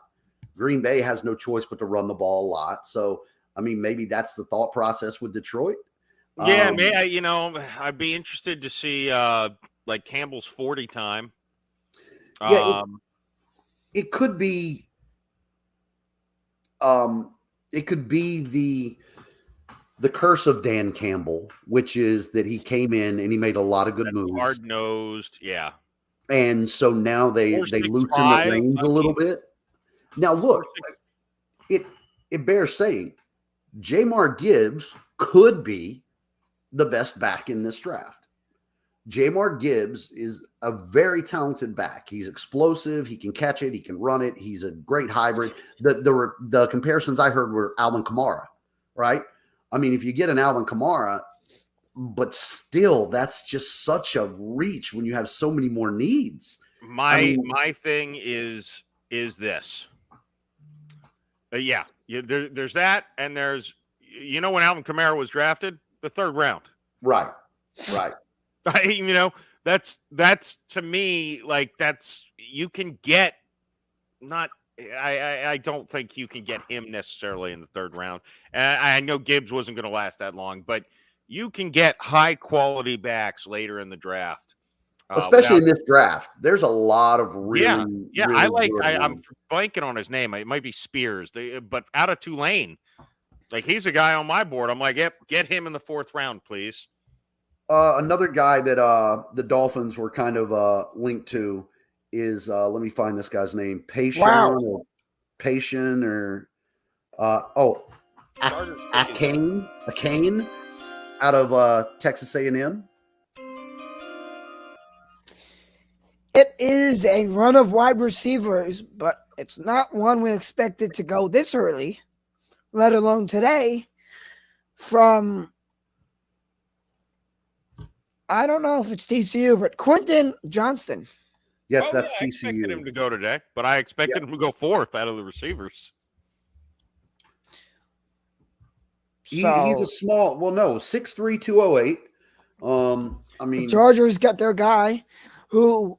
Green Bay has no choice but to run the ball a lot. So, I mean, maybe that's the thought process with Detroit. Yeah, I'd be interested to see like Campbell's 40 time. It could be the curse of Dan Campbell, which is that he came in and he made a lot of good moves. Hard-nosed, yeah. And so now they loosen the reins a little bit. Now, look, it bears saying Jamar Gibbs could be the best back in this draft. Jamar Gibbs is a very talented back. He's explosive. He can catch it. He can run it. He's a great hybrid. The comparisons I heard were Alvin Kamara, right? I mean, if you get an Alvin Kamara, but still, that's just such a reach when you have so many more needs. My thing is this. There's that, and there's when Alvin Kamara was drafted, the 3rd round. Right. That's to me like you can get not. I don't think you can get him necessarily in the 3rd round. I know Gibbs wasn't going to last that long, but you can get high quality backs later in the draft. Especially in this draft, there's a lot of really, I'm blanking on his name. It might be Spears, but out of Tulane, like he's a guy on my board. I'm like, yep, get him in the 4th round, please. Another guy that the Dolphins were kind of linked to is let me find this guy's name. Akane out of Texas A&M. It is a run of wide receivers, but it's not one we expected to go this early, let alone today. From, I don't know if it's TCU, but Quentin Johnston. Yes, that's TCU. I expected him to go today, but I expected him to go 4th out of the receivers. He's a small, 6'3", 208. The Chargers got their guy who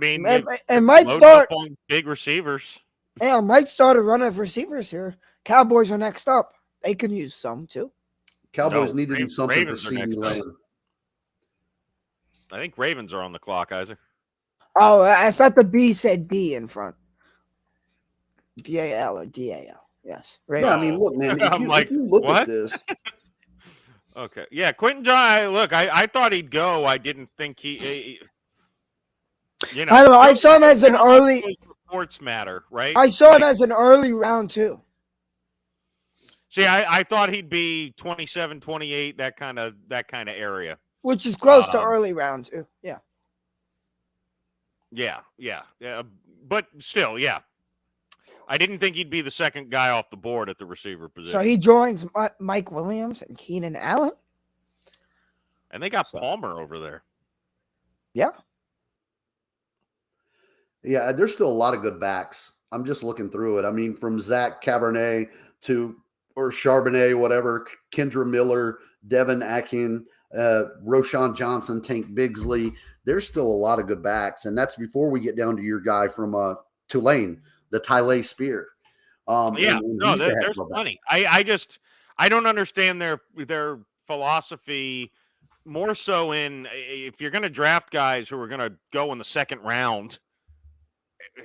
and might start on big receivers. Yeah, might start a run of receivers here. Cowboys are next up. They could use some too. Cowboys need to do something for CeeDee Lamb. I think Ravens are on the clock, Isaac. Oh, I thought the B said D in front. B-A-L or D-A-L. Yes. Ravens. Yeah, look, man. If you look at this. Okay. Yeah, Quentin John. Look, I thought he'd go. I didn't think he I don't know. I saw him as an early. Reports matter, right? I saw it as an early round too. See, I thought he'd be 27, 28, that kind of area, which is close to early round too. Yeah. Yeah. But still, yeah. I didn't think he'd be the 2nd guy off the board at the receiver position. So he joins Mike Williams and Keenan Allen, and they got Palmer over there. Yeah. Yeah, there's still a lot of good backs. I'm just looking through it. From Zach Charbonnet or Charbonnet, whatever, Kendra Miller, Devin Akin, Roshan Johnson, Tank Bigsley. There's still a lot of good backs, and that's before we get down to your guy from Tulane, the Tyler Spear. There's plenty. I don't understand their philosophy. More so in if you're going to draft guys who are going to go in the 2nd round.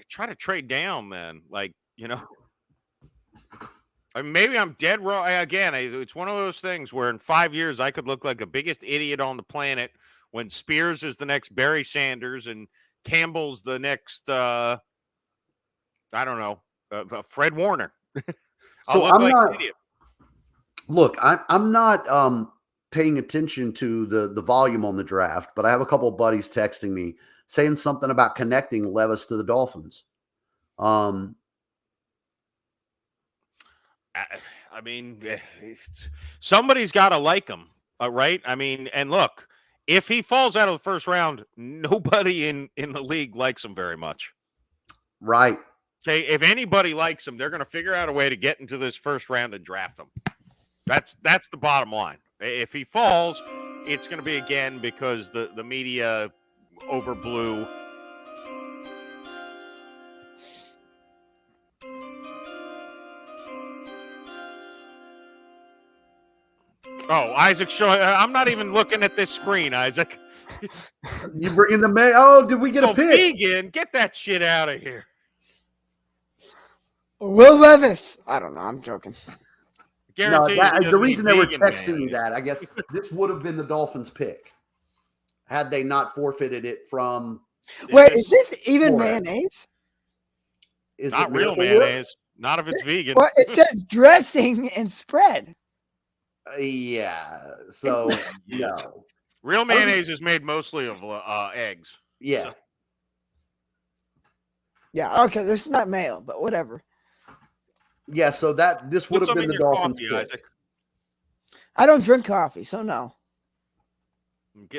Try to trade down, then. Maybe I'm dead wrong. Again, it's one of those things where in 5 years I could look like the biggest idiot on the planet when Spears is the next Barry Sanders and Campbell's the next, I don't know, Fred Warner. So I'm not. An idiot. Look, I'm not paying attention to the volume on the draft, but I have a couple of buddies texting me saying something about connecting Levis to the Dolphins. Somebody's got to like him, right? And look, if he falls out of the 1st round, nobody in the league likes him very much. Right. Okay, if anybody likes him, they're going to figure out a way to get into this 1st round and draft him. That's the bottom line. If he falls, it's going to be again because the media overblew. Oh, Isaac, I'm not even looking at this screen, Isaac. You bringing the mail? Oh, did we get a pick? Vegan, get that shit out of here. Will Levis. I don't know. I'm joking. Guarantee the reason they were texting me that, I guess this would have been the Dolphins' pick had they not forfeited it from. Wait, is this even mayonnaise? Is not real mayonnaise? Not if it's vegan. Well, it says dressing and spread. Yeah. So no. Real mayonnaise is made mostly of eggs. Yeah. So. Yeah. Okay. This is not mayo, but whatever. Yeah. So this would have been the Dolphins' pick. Isaac. I don't drink coffee, so no.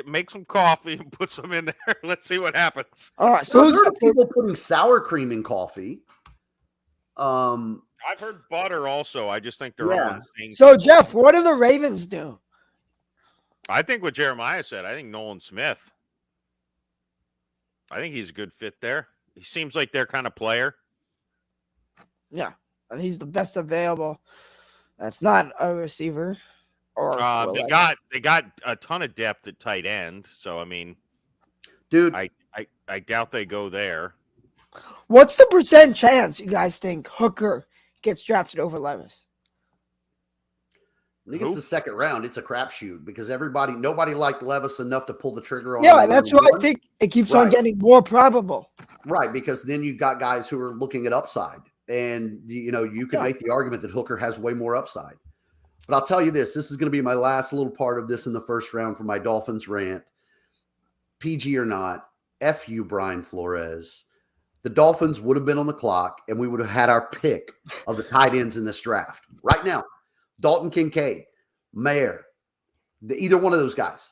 Make some coffee and put some in there. Let's see what happens. All right. So So I've who's heard up of for- people putting sour cream in coffee. I've heard butter also. I just think they're all Yeah. insane. So Jeff, what do the Ravens do? I think what Jeremiah said. I think Nolan Smith. I think he's a good fit there. He seems like their kind of player. Yeah, and he's the best available. That's not a receiver. Or They got a ton of depth at tight end. So I mean, dude, I doubt they go there. What's the percent chance you guys think Hooker gets drafted over Levis? I think it's the second round. It's a crapshoot because nobody liked Levis enough to pull the trigger on. Yeah, him that's number why I one. think it keeps on Right. getting more probable. Right, because then you got guys who are looking at upside, and you could make the argument that Hooker has way more upside. But I'll tell you this: this is going to be my last little part of this in the first round for my Dolphins rant. PG or not, F you, Brian Flores. The Dolphins would have been on the clock, and we would have had our pick of the tight ends in this draft right now. Dalton Kincaid, Mayer, either one of those guys.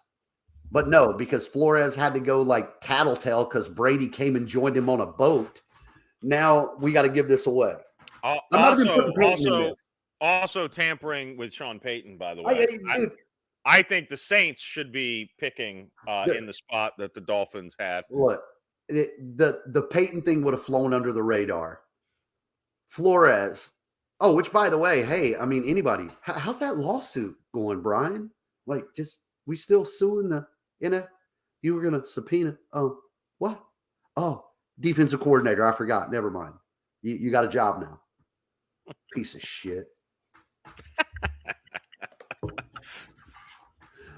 But no, because Flores had to go like tattletale because Brady came and joined him on a boat. Now we got to give this away. I'm not even putting Peyton in this. Also tampering with Sean Payton, by the way. I think the Saints should be picking in the spot that the Dolphins had. What? The Peyton thing would have flown under the radar. Flores. Oh, which by the way, hey, I mean anybody. How's that lawsuit going, Brian? Like, we still suing you were gonna subpoena. Oh, what? Oh, defensive coordinator. I forgot. Never mind. You got a job now. Piece of shit.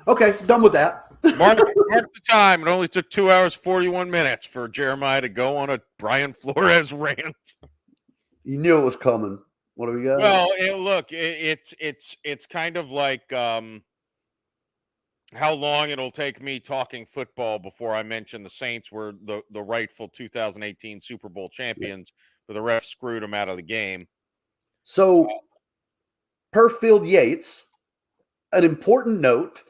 Okay, done with that. Mark the time. It only took 2 hours, 41 minutes for Jeremiah to go on a Brian Flores rant. You knew it was coming. What do we got? Well, it's kind of like how long it'll take me talking football before I mention the Saints were the rightful 2018 Super Bowl champions, but the ref screwed them out of the game. So, per Field Yates, an important note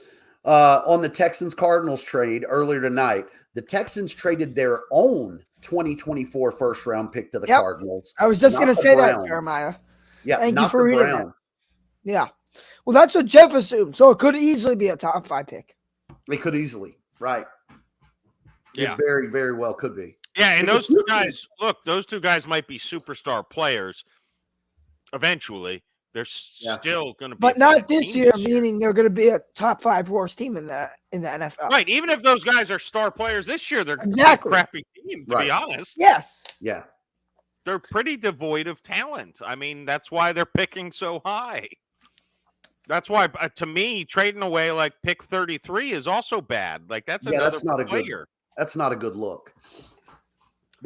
on the Texans-Cardinals trade earlier tonight. The Texans traded their own 2024 first-round pick to the Cardinals. I was just going to say that, Jeremiah. Yeah, thank you for reading that. Yeah. Well, that's what Jeff assumed. So it could easily be a top 5 pick. It could easily, right? Yeah, it very, very well could be. Yeah, and those two guys might be superstar players eventually. They're still going to be, but not this year, meaning they're going to be a top 5 worst team in the NFL. Right. Even if those guys are star players this year, they're a crappy team, to be honest. Yes. Yeah. They're pretty devoid of talent. I mean, that's why they're picking so high. That's why, to me, trading away like pick 33 is also bad. Like that's another player. That's not a good look.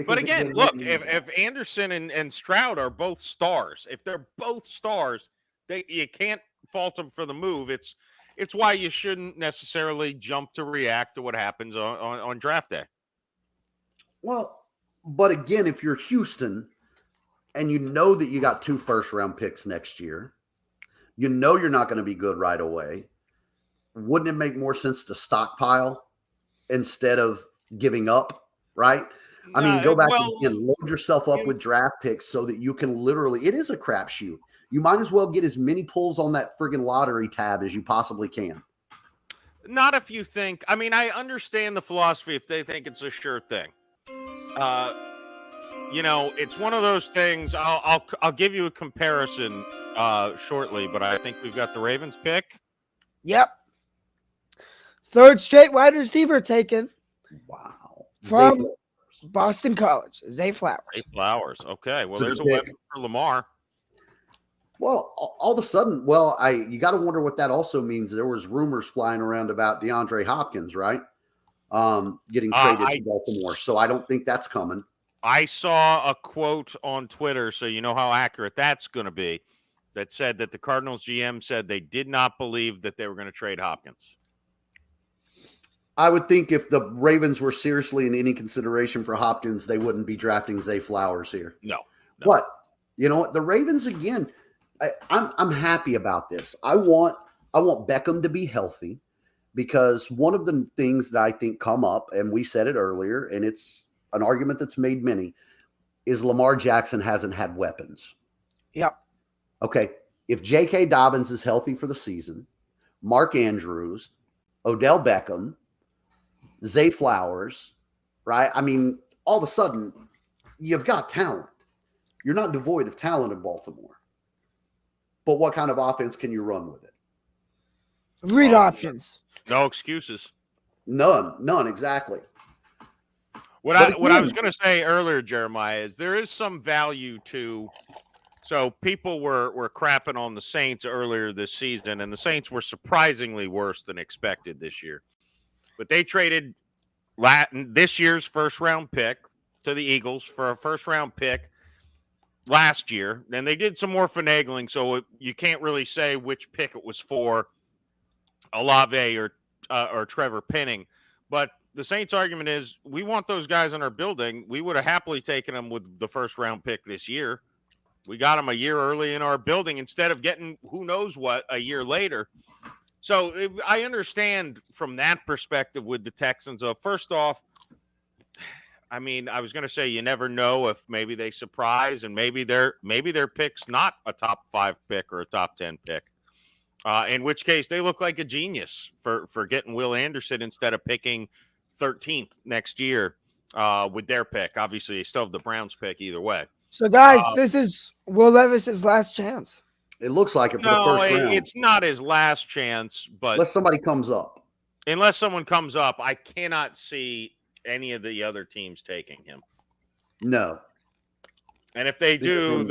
But again, look, if Anderson and Stroud are both stars, if they're both stars, you can't fault them for the move. It's why you shouldn't necessarily jump to react to what happens on draft day. Well, but again, if you're Houston and you know that you got 2 first-round picks next year, you know you're not going to be good right away. Wouldn't it make more sense to stockpile instead of giving up, right? I mean, go back and load yourself up with draft picks so that you can literally – it is a crapshoot. You might as well get as many pulls on that friggin' lottery tab as you possibly can. Not if you think – I mean, I understand the philosophy if they think it's a sure thing. It's one of those things. I'll give you a comparison shortly, but I think we've got the Ravens pick. Yep. 3rd straight wide receiver taken. Wow. From Boston College, Zay Flowers. Zay Flowers. Okay. Well, there's a weapon for Lamar. Well, all of a sudden, you got to wonder what that also means. There was rumors flying around about DeAndre Hopkins, right? Getting traded to Baltimore. So I don't think that's coming. I saw a quote on Twitter, so you know how accurate that's going to be, that said that the Cardinals GM said they did not believe that they were going to trade Hopkins. I would think if the Ravens were seriously in any consideration for Hopkins, they wouldn't be drafting Zay Flowers here. No. But you know what? The Ravens again. I'm happy about this. I want Beckham to be healthy. because one of the things that I think come up, and we said it earlier, and it's an argument that's made many, is Lamar Jackson hasn't had weapons. Yep. Okay, if J.K. Dobbins is healthy for the season, Mark Andrews, Odell Beckham, Zay Flowers, right? I mean, all of a sudden, you've got talent. You're not devoid of talent in Baltimore. But what kind of offense can you run with it? Read options. No excuses. None, exactly. What I was going to say earlier, Jeremiah, is there is some value to. So people were crapping on the Saints earlier this season, and the Saints were surprisingly worse than expected this year. But they traded this year's first-round pick to the Eagles for a first-round pick last year, and they did some more finagling, so you can't really say which pick it was for, Olave or Trevor Penning. But the Saints' argument is, we want those guys in our building. We would have happily taken them with the first-round pick this year. We got them a year early in our building instead of getting who knows what a year later. So I understand from that perspective with the Texans. First off, I mean, I was going to say you never know if maybe they surprise and maybe their pick's not a top 5 pick or a top 10 pick. In which case they look like a genius for getting Will Anderson instead of picking 13th next year with their pick. Obviously, they still have the Browns pick either way. So, guys, this is Will Levis's last chance. It looks like it for the first round. It's not his last chance, but unless somebody comes up. Unless someone comes up, I cannot see any of the other teams taking him. No. And if they do,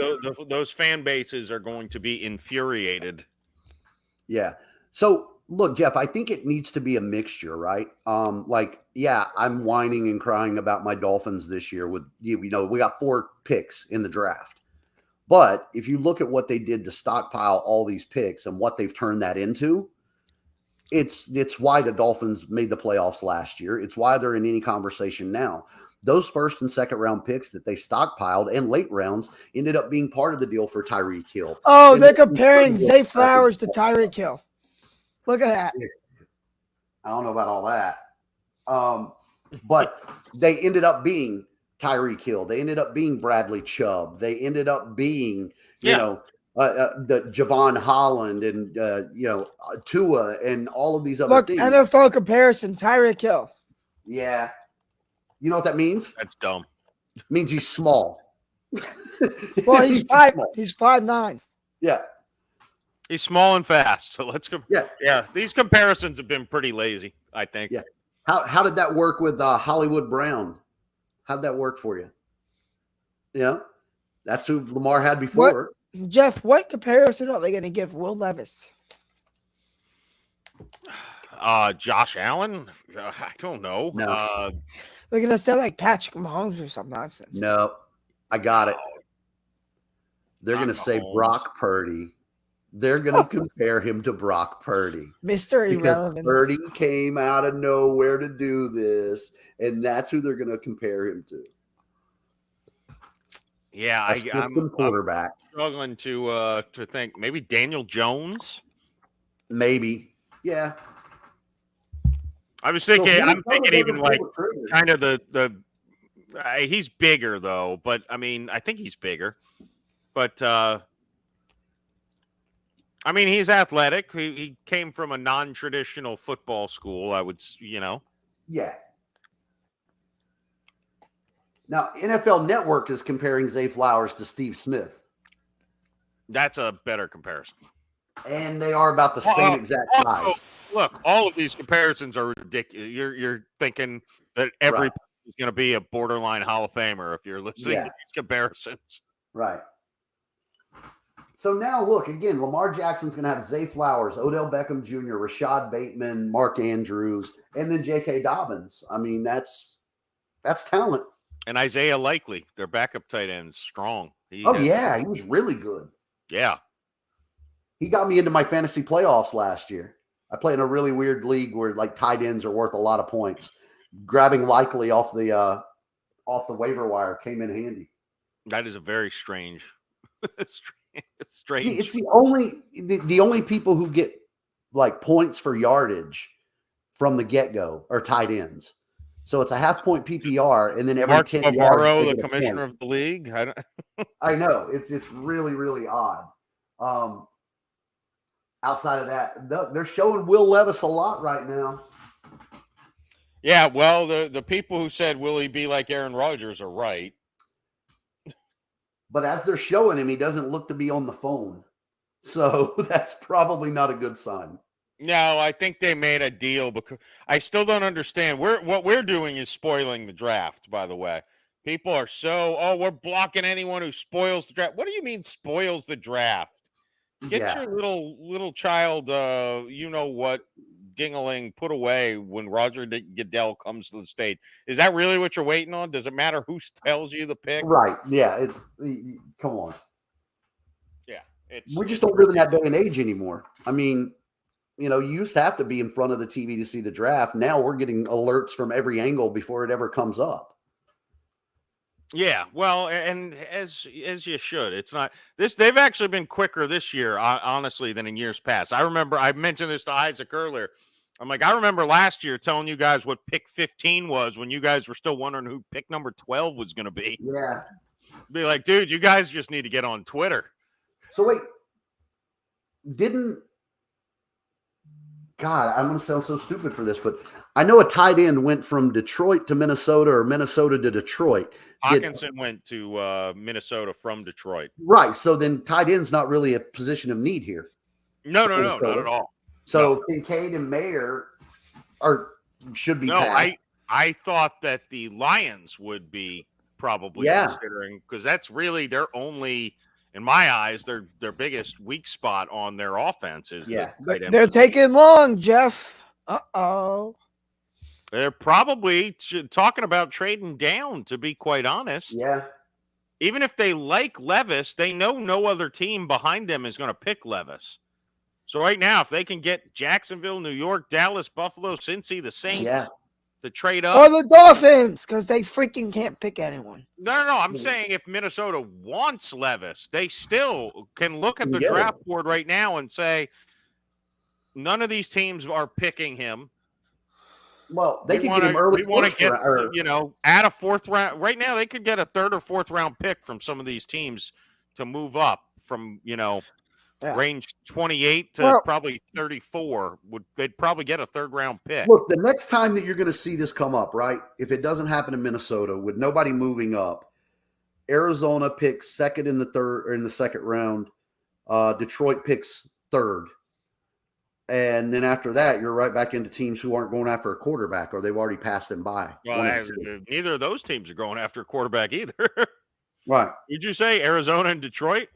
those fan bases are going to be infuriated. Yeah. So, look, Jeff, I think it needs to be a mixture, right? I'm whining and crying about my Dolphins this year with, we got 4 picks in the draft. But if you look at what they did to stockpile all these picks and what they've turned that into, it's why the Dolphins made the playoffs last year. It's why they're in any conversation now. Those first and second round picks that they stockpiled and late rounds ended up being part of the deal for Tyreek Hill. Oh, they're comparing Zay Flowers to Tyreek Hill. Look at that. I don't know about all that. But they ended up being Tyreek Hill. They ended up being Bradley Chubb. They ended up being, the Javon Holland and, Tua and all of these other things. NFL comparison, Tyreek Hill. Yeah. You know what that means? That's dumb. It means he's small. Well, he's 5'9". Yeah. He's small and fast. So let's go. Yeah. These comparisons have been pretty lazy, I think. Yeah. How did that work with Hollywood Brown? How'd that work for you? That's who Lamar had before. Jeff, what comparison are they going to give Will Levis? Josh Allen? I don't know. No. They're going to sound like Patrick Mahomes or some nonsense. No, I got it. They're going to say Brock Purdy. They're going to compare him to Brock Purdy. Mr. Irrelevant. Purdy came out of nowhere to do this, and that's who they're going to compare him to. Yeah, I'm quarterback. Struggling to think. Maybe Daniel Jones? Maybe. Yeah. I was thinking, I'm thinking even like kind of the he's bigger though, but I mean, I think he's bigger, but I mean, he's athletic. He came from a non-traditional football school, I would, Yeah. Now, NFL Network is comparing Zay Flowers to Steve Smith. That's a better comparison. And they are about the same exact size. Look, all of these comparisons are ridiculous. You're thinking that every person is going to be a borderline Hall of Famer if you're listening to these comparisons. Right. So now, look, again, Lamar Jackson's going to have Zay Flowers, Odell Beckham Jr., Rashad Bateman, Mark Andrews, and then J.K. Dobbins. I mean, that's talent. And Isaiah Likely, their backup tight end, is strong. He was really good. Yeah. He got me into my fantasy playoffs last year. I play in a really weird league where like tight ends are worth a lot of points. Grabbing Likely off the waiver wire came in handy. That is a very strange. Strange. See, it's the only people who get like points for yardage from the get-go, or tight ends. So it's a half-point PPR, and then every Mark 10 yards, Bavaro, they the get a commissioner point. of the league. I know. It's really, really odd. Outside of that, they're showing Will Levis a lot right now. Yeah, well, the people who said, will he be like Aaron Rodgers, are right. But as they're showing him, he doesn't look to be on the phone. So that's probably not a good sign. No, I think they made a deal because I still don't understand. What we're doing is spoiling the draft, by the way. People are we're blocking anyone who spoils the draft. What do you mean spoils the draft? Get your little child, you know what, dingling put away when Roger Goodell comes to the state. Is that really what you're waiting on? Does it matter who tells you the pick? Right. Yeah. Come on. Yeah. We just don't live in that day and age anymore. I mean, you used to have to be in front of the TV to see the draft. Now we're getting alerts from every angle before it ever comes up. Yeah, well, and as you should. It's not this. They've actually been quicker this year, honestly, than in years past. I remember I mentioned this to Isaac earlier. I'm like, I remember last year telling you guys what pick 15 was when you guys were still wondering who pick number 12 was going to be. Yeah. Be like, dude, you guys just need to get on Twitter. So wait, God, I'm going to sound so stupid for this, but I know a tight end went from Detroit to Minnesota or Minnesota to Detroit. Hawkinson went to Minnesota from Detroit. Right. So then tight end's not really a position of need here. No, not at all. So Kincaid and Mayer should be. No, passed. I thought that the Lions would be probably considering, because that's really their only, in my eyes, their biggest weak spot on their offense is they're taking long, Jeff. Uh-oh. They're probably talking about trading down, to be quite honest. Yeah. Even if they like Levis, they know no other team behind them is going to pick Levis. So right now, if they can get Jacksonville, New York, Dallas, Buffalo, Cincy, the Saints to trade up. Or the Dolphins, because they freaking can't pick anyone. No. I'm saying if Minnesota wants Levis, they still can look at the draft board right now and say, none of these teams are picking him. Well, they could get him early. We want to get, add a fourth round. Right now, they could get a third or fourth round pick from some of these teams to move up from, range 28 to probably 34. They'd probably get a third round pick. Look, the next time that you're going to see this come up, right? If it doesn't happen in Minnesota with nobody moving up, Arizona picks second in the second round. Detroit picks third. And then after that, you're right back into teams who aren't going after a quarterback, or they've already passed them by. Well, neither of those teams are going after a quarterback either. Right. Would you say Arizona and Detroit?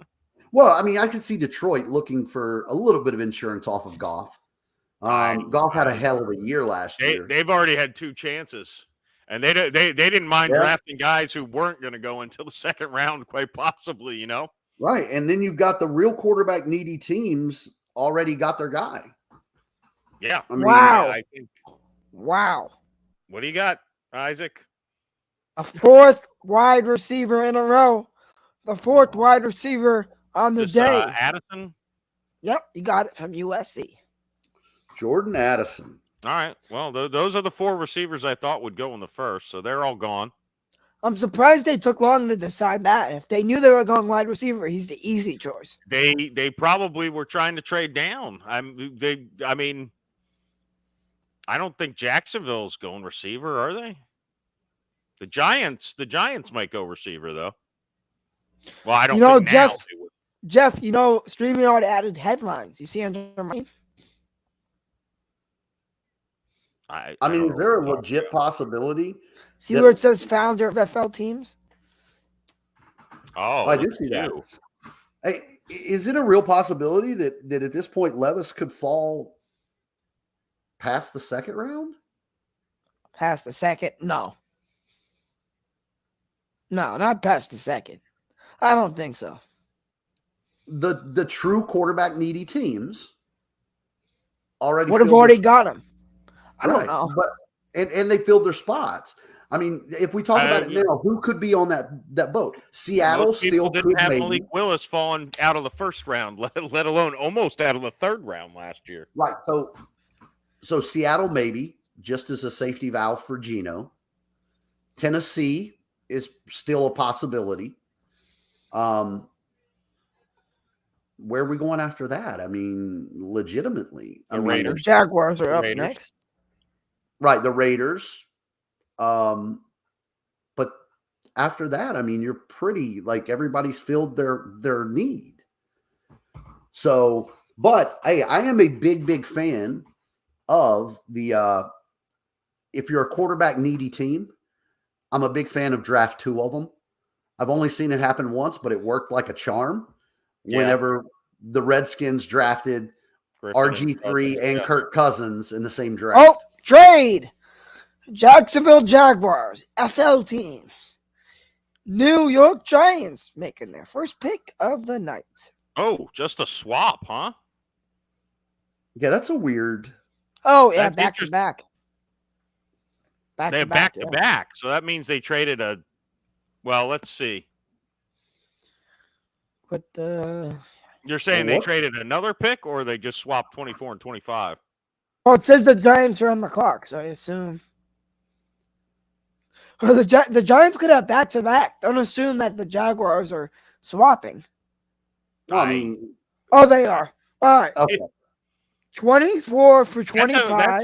Well, I mean, I could see Detroit looking for a little bit of insurance off of Goff. Goff had a hell of a year last year. They've already had two chances, and they didn't mind drafting guys who weren't going to go until the second round, quite possibly, Right, and then you've got the real quarterback needy teams already got their guy. Yeah. I mean, wow. I think. Wow. What do you got, Isaac? A fourth wide receiver in a row. The fourth wide receiver on the day. Addison? Yep, you got it from USC. Jordan Addison. All right. Well, those are the four receivers I thought would go in the first, so they're all gone. I'm surprised they took long to decide that. If they knew they were going wide receiver, he's the easy choice. They probably were trying to trade down. I mean, I don't think Jacksonville's going receiver, are they? The Giants might go receiver though. Well, I don't think Jeff, now they would. Jeff, StreamYard added headlines. You see under my I mean, is there a legit possibility? See where it says founder of FL teams? Oh, I do see that. Hey, is it a real possibility that at this point Levis could fall past the second round? Past the second? No, not past the second. I don't think so. The true quarterback needy teams already would have already got him. I don't know. But and they filled their spots. I mean, if we talk about it now, who could be on that boat? Seattle still didn't have maybe. Malik Willis falling out of the first round, let alone almost out of the third round last year. Right. So Seattle maybe just as a safety valve for Geno. Tennessee is still a possibility. Where are we going after that? I mean, legitimately, The Raiders. The Jaguars are The up Raiders. next. Right, the Raiders. But after that, I mean, you're pretty like everybody's filled their need. So, but hey, I am a big fan of the if you're a quarterback needy team, I'm a big fan of draft 2 of them. I've only seen it happen once, but it worked like a charm. Yeah. Whenever the Redskins drafted Griffin RG3 and yeah. Kirk Cousins in the same draft. Oh, trade. Jacksonville Jaguars, FL teams. New York Giants making their first pick of the night. Oh, just a swap, huh? Yeah, that's a weird. Oh, yeah, That's back to interesting. back. They have back to back. So that means they traded a. Well, let's see. But You're saying Well, they what? traded another pick, or they just swapped 24 and 25? well, it says the Giants are on the clock, so I assume. Or the Giants could have back to back. Don't assume that the Jaguars are swapping. No, I mean, Oh, they are. All right. okay. 24 for 25.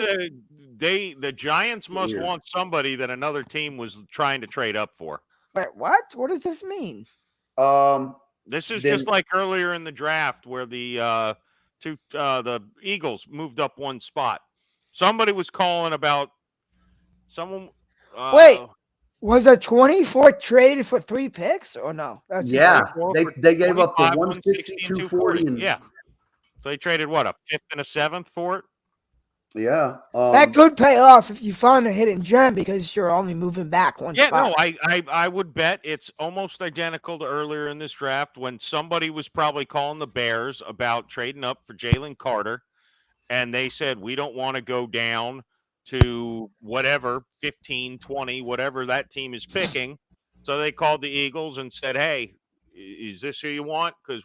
The Giants must Weird. want somebody that another team was trying to trade up for. Wait, what? What does this mean? This is Then- just like earlier in the draft where the Eagles moved up one spot. Somebody was calling about someone. Wait. Was a 24 traded for 3 picks or no? That's just Yeah, 24 for- they gave up the 25, 160, 240, and Yeah. So they traded what, a 5th and a 7th for it? yeah. that could pay off if you find a hidden gem because you're only moving back one Yeah, spot. no, I would bet it's almost identical to earlier in this draft when somebody was probably calling the Bears about trading up for Jalen Carter, and they said, we don't want to go down to whatever, 15, 20, whatever that team is picking. So they called the Eagles and said, hey, is this who you want? Because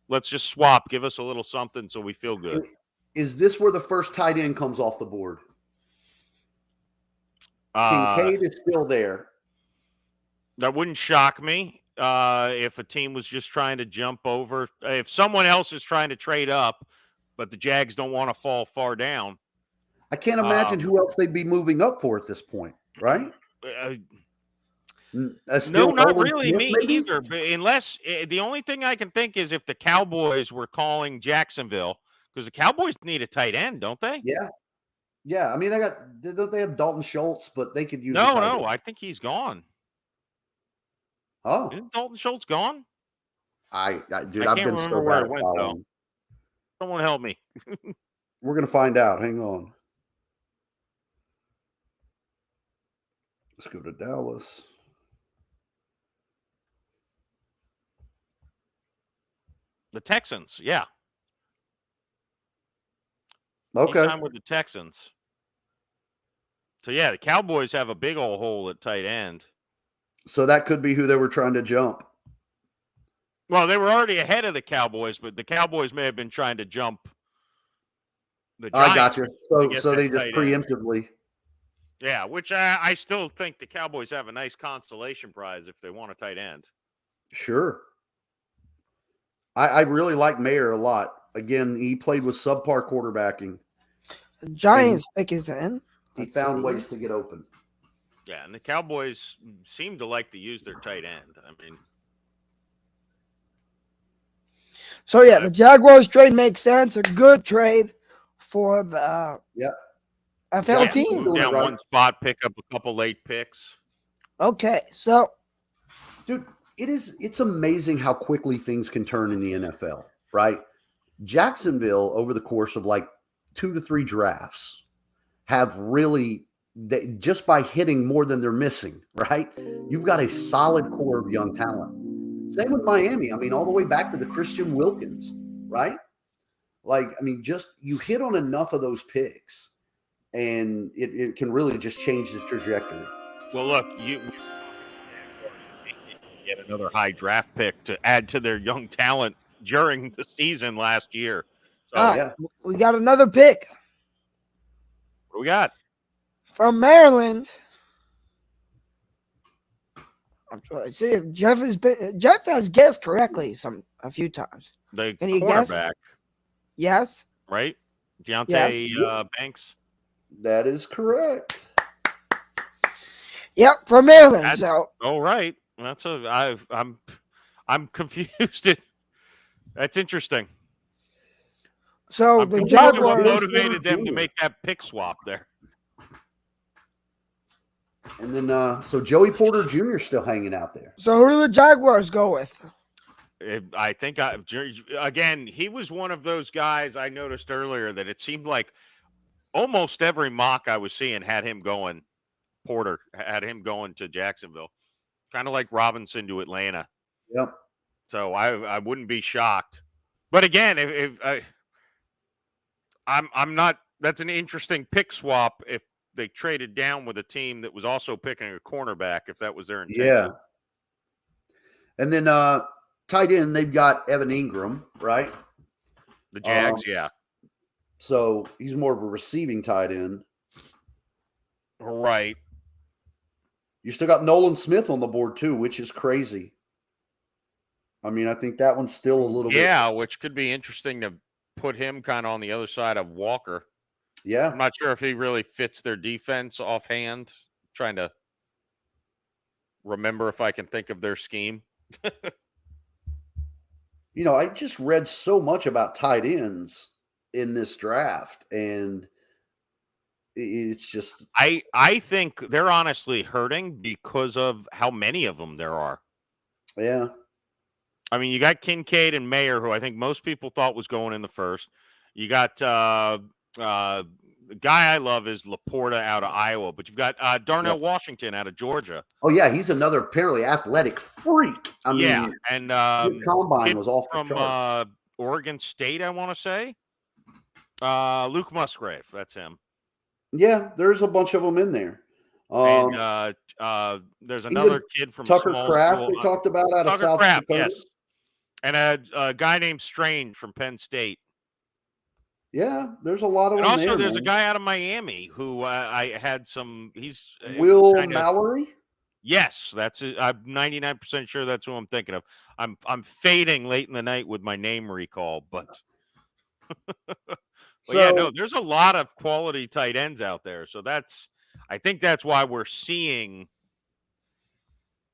let's just swap. Give us a little something so we feel good. Is this where the first tight end comes off the board? Uh, Kincaid is still there. That wouldn't shock me if a team was just trying to jump over. If someone else is trying to trade up, but the Jags don't want to fall far down. I can't imagine who else they'd be moving up for at this point, right? No, Still not Nolan really Smith, me maybe? either. But unless the only thing I can think is if the Cowboys were calling Jacksonville, because the Cowboys need a tight end, don't they? Yeah. Yeah. I mean, don't they have Dalton Schultz, but they could use a No, tight no, end. I think he's gone. Oh, Isn't Dalton Schultz gone? dude, I I've can't been remember so where bad it at went, though. following. Someone help me. We're gonna find out. Hang on. Let's go to Dallas. The Texans, yeah. He Okay. signed with the Texans. So, yeah, the Cowboys have a big old hole at tight end. So that could be who they were trying to jump. Well, they were already ahead of the Cowboys, but the Cowboys may have been trying to jump the Giants. I got you. to get So that they just tight end. preemptively. Yeah, which I still think the Cowboys have a nice consolation prize if they want a tight end. Sure. I really like Mayer a lot. Again, he played with subpar quarterbacking. The Giants pick is in. He Let's found see. ways to get open. Yeah, and the Cowboys seem to like to use their tight end. I mean, So yeah, the Jaguars trade makes sense. A good trade for the FL Yeah, team. move down Right. one spot, pick up a couple late picks. Okay, so Dude, it's amazing how quickly things can turn in the NFL, right? Jacksonville, over the course of like 2 to 3 drafts, have really just by hitting more than they're missing, right? You've got a solid core of young talent. Same with Miami. I mean, all the way back to the Christian Wilkins, right? Like, I mean, just you hit on enough of those picks, and it can really just change the trajectory. Well, look, you get another high draft pick to add to their young talent during the season last year. So all right, yeah. we got another pick. What we got? From Maryland. I'm trying to see if Jeff has guessed correctly a few times. The Can you guess? cornerback, Yes. right? Deontay Banks. That is correct. Yep, from Maryland. So Oh, right. I'm confused. That's interesting. So I'm the confused at what Jaguars. motivated them to make that pick swap there. And then, so Joey Porter Jr. is still hanging out there. So who do the Jaguars go with? I think again, he was one of those guys I noticed earlier that it seemed like almost every mock I was seeing had him going. Porter had him going to Jacksonville, kind of like Robinson to Atlanta. Yep. So I wouldn't be shocked. But again, I'm not. That's an interesting pick swap if they traded down with a team that was also picking a cornerback, if that was their intention. Yeah. And then tight end, they've got Evan Ingram, right? The Jags, yeah. So he's more of a receiving tight end. Right. You still got Nolan Smith on the board too, which is crazy. I mean, I think that one's still a little bit. Yeah, which could be interesting to put him kind of on the other side of Walker. Yeah. I'm not sure if he really fits their defense offhand. Trying to remember if I can think of their scheme. You know, I just read so much about tight ends in this draft, and it's just. I think they're honestly hurting because of how many of them there are. Yeah. I mean, you got Kincaid and Mayer, who I think most people thought was going in the first. You got the guy I love is Laporta out of Iowa, but you've got Darnell Washington out of Georgia. Oh yeah, he's another apparently athletic freak. I mean, yeah, and his combine was off the from chart. Oregon State, I want to say. Luke Musgrave, that's him. Yeah, there's a bunch of them in there. And there's another kid from Tucker small Kraft school. they talked about out of Tucker South Kraft, Dakota. yes. And a guy named Strange from Penn State. Yeah, there's a lot of And them also, there, there's man. a guy out of Miami who I had some. He's Will kinda, Mallory. Yes, that's it. I'm 99% sure that's who I'm thinking of. I'm fading late in the night with my name recall, but yeah, no, there's a lot of quality tight ends out there. So I think that's why we're seeing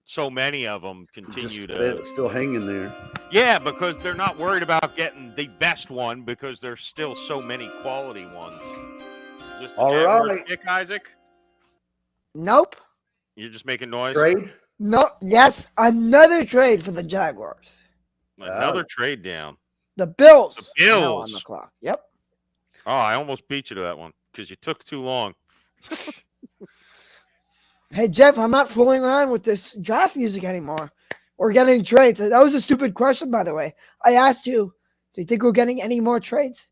so many of them continue to still hanging there. Yeah, because they're not worried about getting the best one because there's still so many quality ones. Just All right, Nick Isaac. Nope. You're just making noise. Trade. No. Yes, another trade for the Jaguars. Another trade down. The Bills. The now Bills. on the clock. Yep. Oh, I almost beat you to that one because you took too long. Hey Jeff, I'm not fooling around with this draft music anymore. We're getting trades. That was a stupid question, by the way. I asked you, do you think we're getting any more trades?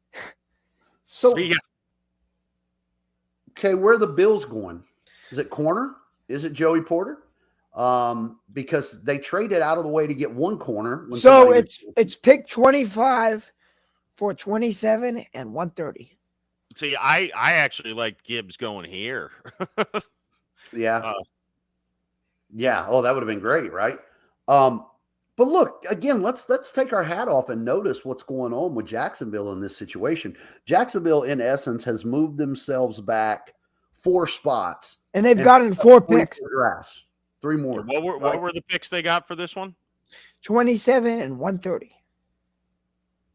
So, Yeah. okay, where are the Bills going? Is it corner? Is it Joey Porter? Because they traded out of the way to get one corner. So it's pick 25 for 27 and 130. See, I actually like Gibbs going here. Yeah. Yeah. Oh, that would have been great, right? But look, again, let's take our hat off and notice what's going on with Jacksonville in this situation. Jacksonville, in essence, has moved themselves back 4 spots. And they've gotten 4 picks. Drafts. 3 more. What were the picks they got for this one? 27 and 130.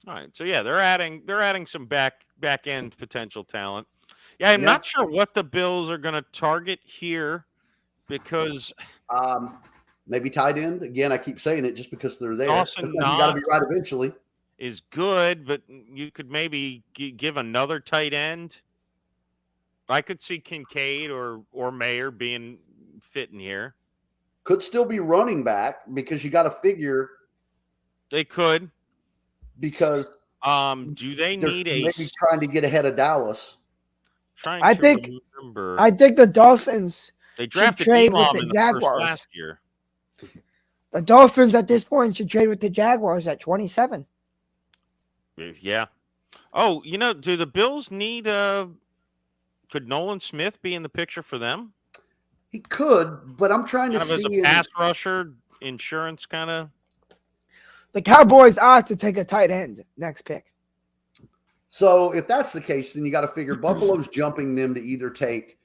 All right. So yeah, they're adding some back end potential talent. Yeah, I'm not sure what the Bills are going to target here because maybe tight end. Again, I keep saying it just because they're there. Dawson You got to be right eventually. Is good, but you could maybe give another tight end. I could see Kincaid or Mayer being fit in here. Could still be running back because you got to figure they could. Because do they need maybe trying to get ahead of Dallas? I think the Dolphins they drafted trade Edelman with the in Jaguars last year. The Dolphins at this point should trade with the Jaguars at 27. Yeah. Oh, do the Bills need Could Nolan Smith be in the picture for them? He could, but I'm trying to Kind of as see. a pass rusher, insurance kind of. The Cowboys ought to take a tight end next pick. So if that's the case, then you got to figure Buffalo's jumping them to either take.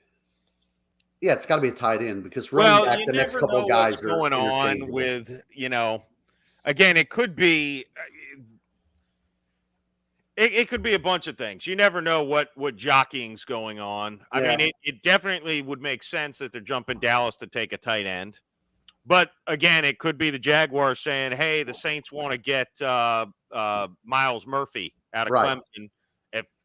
Yeah, it's got to be a tight end because running back you the next never couple know of guys what's are going on interchangeable. with, again, it could be. It could be a bunch of things. You never know what jockeying's going on. I Yeah. mean, it definitely would make sense that they're jumping Dallas to take a tight end. But again, it could be the Jaguars saying, "Hey, the Saints want to get Miles Murphy out of Right. Clemson.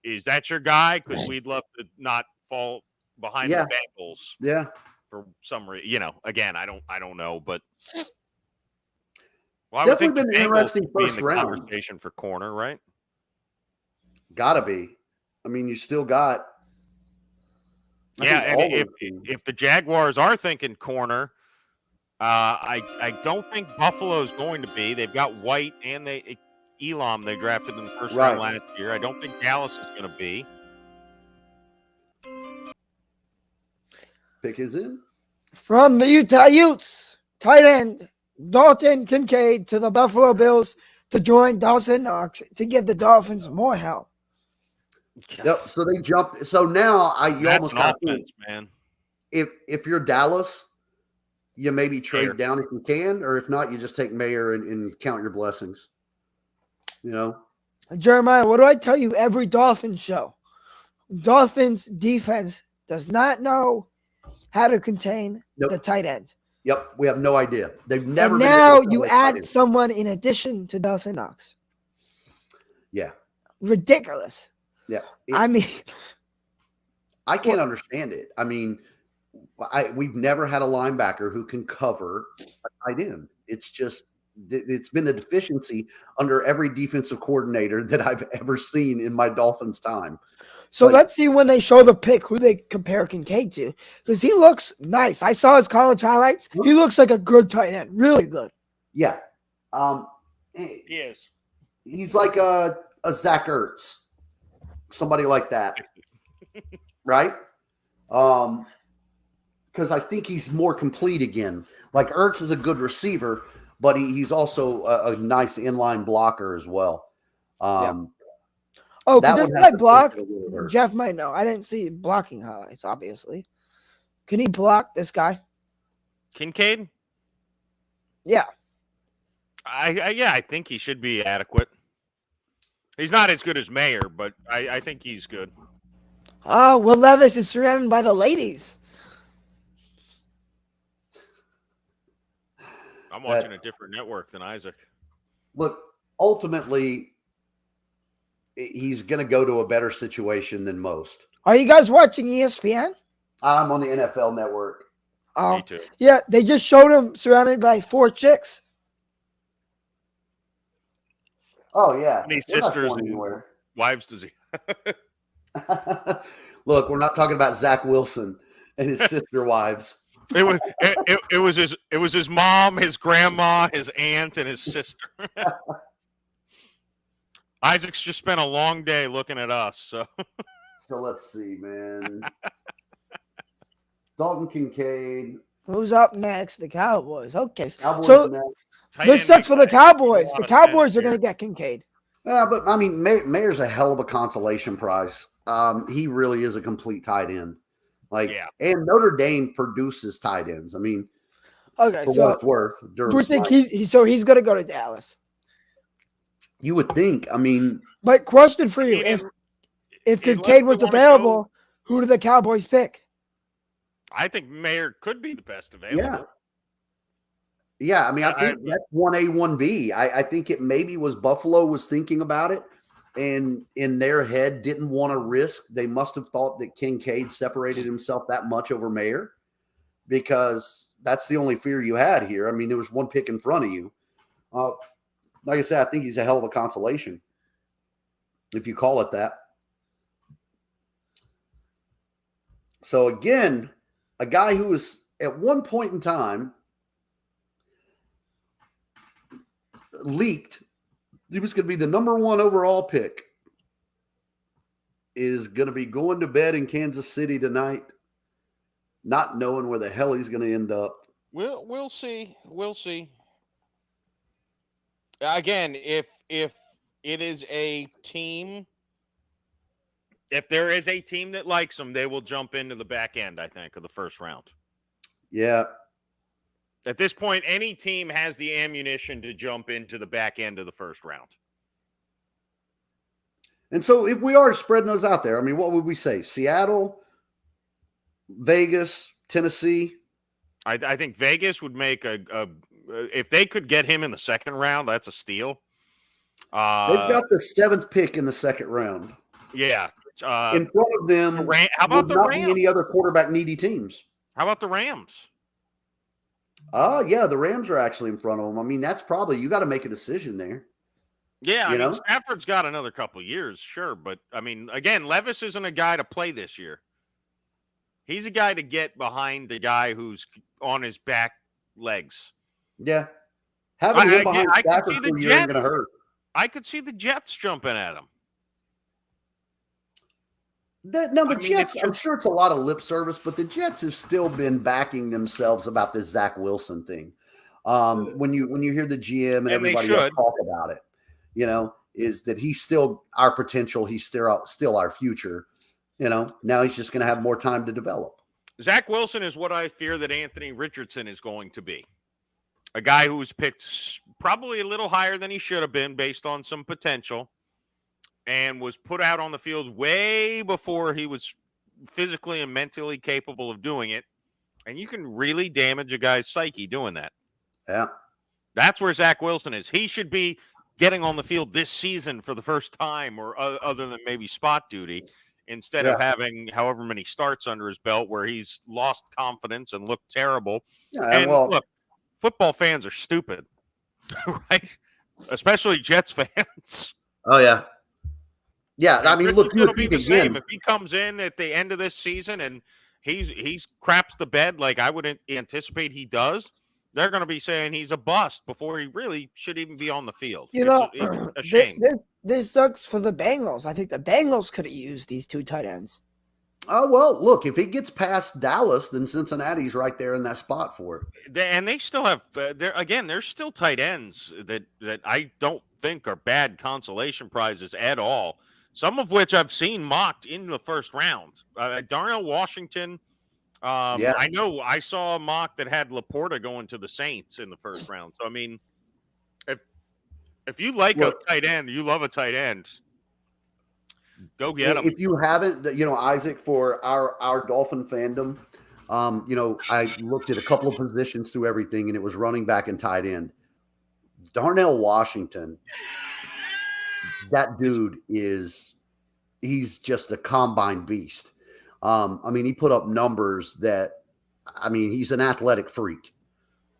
Is that your guy? Because we'd love to not fall behind Yeah. the Bengals Yeah. for some reason. Again, I don't know, but I would Definitely think been the an Bengals interesting would be in first the round. conversation for corner, right? Gotta be. I mean, you still got. Yeah, and if the Jaguars are thinking corner, I don't think Buffalo's going to be. They've got White and Elam they drafted in the first round last year. I don't think Dallas is going to be. Pick is in. From the Utah Utes, tight end Dalton Kincaid to the Buffalo Bills to join Dawson Knox to give the Dolphins more help. Yep. So they jumped. So now you That's almost an got offense, man. If you're Dallas, you maybe trade Mayer. down if you can, or if not, you just take Mayer and count your blessings. Jeremiah, what do I tell you every Dolphins show? Dolphins defense does not know how to contain the tight end. Yep, we have no idea. They've never. And been now able to you tell the tight add end. someone in addition to Dawson Knox. Yeah, Ridiculous. yeah. I mean, I can't understand it. I mean, we've never had a linebacker who can cover a tight end. It's been a deficiency under every defensive coordinator that I've ever seen in my Dolphins time. so let's see when they show the pick who they compare Kincaid to, because he looks nice. I saw his college highlights. He looks like a good tight end, really good. Yeah, He is. he's like a Zach Ertz, somebody like that, right? Because I think he's more complete again. Like Ertz is a good receiver, but he's also a nice inline blocker as well. Oh, that could this would guy have to block? take it a little bit. Jeff might know. I didn't see blocking highlights, obviously. Can he block this guy? Kincaid? Yeah. I think he should be adequate. He's not as good as Mayer, but I think he's good. Oh, Will Levis is surrounded by the ladies. I'm watching a different network than Isaac. Look, ultimately, he's going to go to a better situation than most. Are you guys watching ESPN? I'm on the NFL network. Oh, Me too. yeah. They just showed him surrounded by 4 chicks. Oh, yeah. How many We're not sisters going and anywhere. wives does he? Look, we're not talking about Zach Wilson and his sister wives. It was his mom, his grandma, his aunt, and his sister. Isaac's just spent a long day looking at us. So let's see, man. Dalton Kincaid. Who's up next? The Cowboys. Okay. Cowboys So next. this sucks for the Cowboys. The Cowboys are going to get Kincaid. Yeah, but I mean, Mayer's a hell of a consolation prize. He really is a complete tight end. And Notre Dame produces tight ends. I mean, Okay, for so what it's worth. do you think he's going to go to Dallas? You would think. I mean, But question for you: if Kincaid was available, who do the Cowboys pick? I think Mayer could be the best available. Yeah. I mean, I think that's 1A, 1B. I think it maybe was Buffalo was thinking about it, and in their head didn't want to risk. They must have thought that Kincaid separated himself that much over Mayer, because that's the only fear you had here. I mean, there was one pick in front of you. Like I said, I think he's a hell of a consolation, if you call it that. So again, a guy who was at one point in time leaked he was going to be the number 1 overall pick is going to be going to bed in Kansas City tonight, not knowing where the hell he's going to end up. We'll see. We'll see. Again, if it is a team, if there is a team that likes him, they will jump into the back end, I think, of the first round. Yeah. At this point, any team has the ammunition to jump into the back end of the first round. And so if we are spreading those out there, I mean, what would we say? Seattle, Vegas, Tennessee? I think Vegas would make a if they could get him in the second round, that's a steal. They've got the 7th pick in the second round. Yeah. In front of them, how about the Rams? Any other quarterback needy teams? How about the Rams? Yeah, the Rams are actually in front of them. I mean, that's probably, you got to make a decision there. Yeah, I mean, Stafford's got another couple of years, sure. But, I mean, again, Levis isn't a guy to play this year. He's a guy to get behind the guy who's on his back legs. Yeah. Having him behind Stafford for a year ain't going to hurt. I could see the Jets jumping at him. The Jets, I'm sure it's a lot of lip service, but the Jets have still been backing themselves about this Zach Wilson thing. When you hear the GM and everybody else talk about it, is that he's still our potential. He's still our future. Now he's just going to have more time to develop. Zach Wilson is what I fear that Anthony Richardson is going to be. A guy who was picked probably a little higher than he should have been based on some potential and was put out on the field way before he was physically and mentally capable of doing it. And you can really damage a guy's psyche doing that. Yeah. That's where Zach Wilson is. He should be getting on the field this season for the first time or other than maybe spot duty instead of having however many starts under his belt where he's lost confidence and looked terrible. Yeah, and look, football fans are stupid, right? Especially Jets fans. Oh, yeah. Yeah, I mean, look, it'll be the same. If he comes in at the end of this season and he's craps the bed like I would anticipate he does, they're going to be saying he's a bust before he really should even be on the field. It's a shame. This sucks for the Bengals. I think the Bengals could have used these 2 tight ends. Oh, well, look, if it gets past Dallas, then Cincinnati's right there in that spot for it. And they still have, there's still tight ends that I don't think are bad consolation prizes at all. Some of which I've seen mocked in the first round. Darnell Washington, I know I saw a mock that had Laporta going to the Saints in the first round. So, I mean, if you like a tight end, you love a tight end, go get him. If you haven't, Isaac, for our Dolphin fandom, I looked at a couple of positions through everything, and it was running back and tight end. Darnell Washington, that dude he's just a combine beast. He put up numbers that, he's an athletic freak.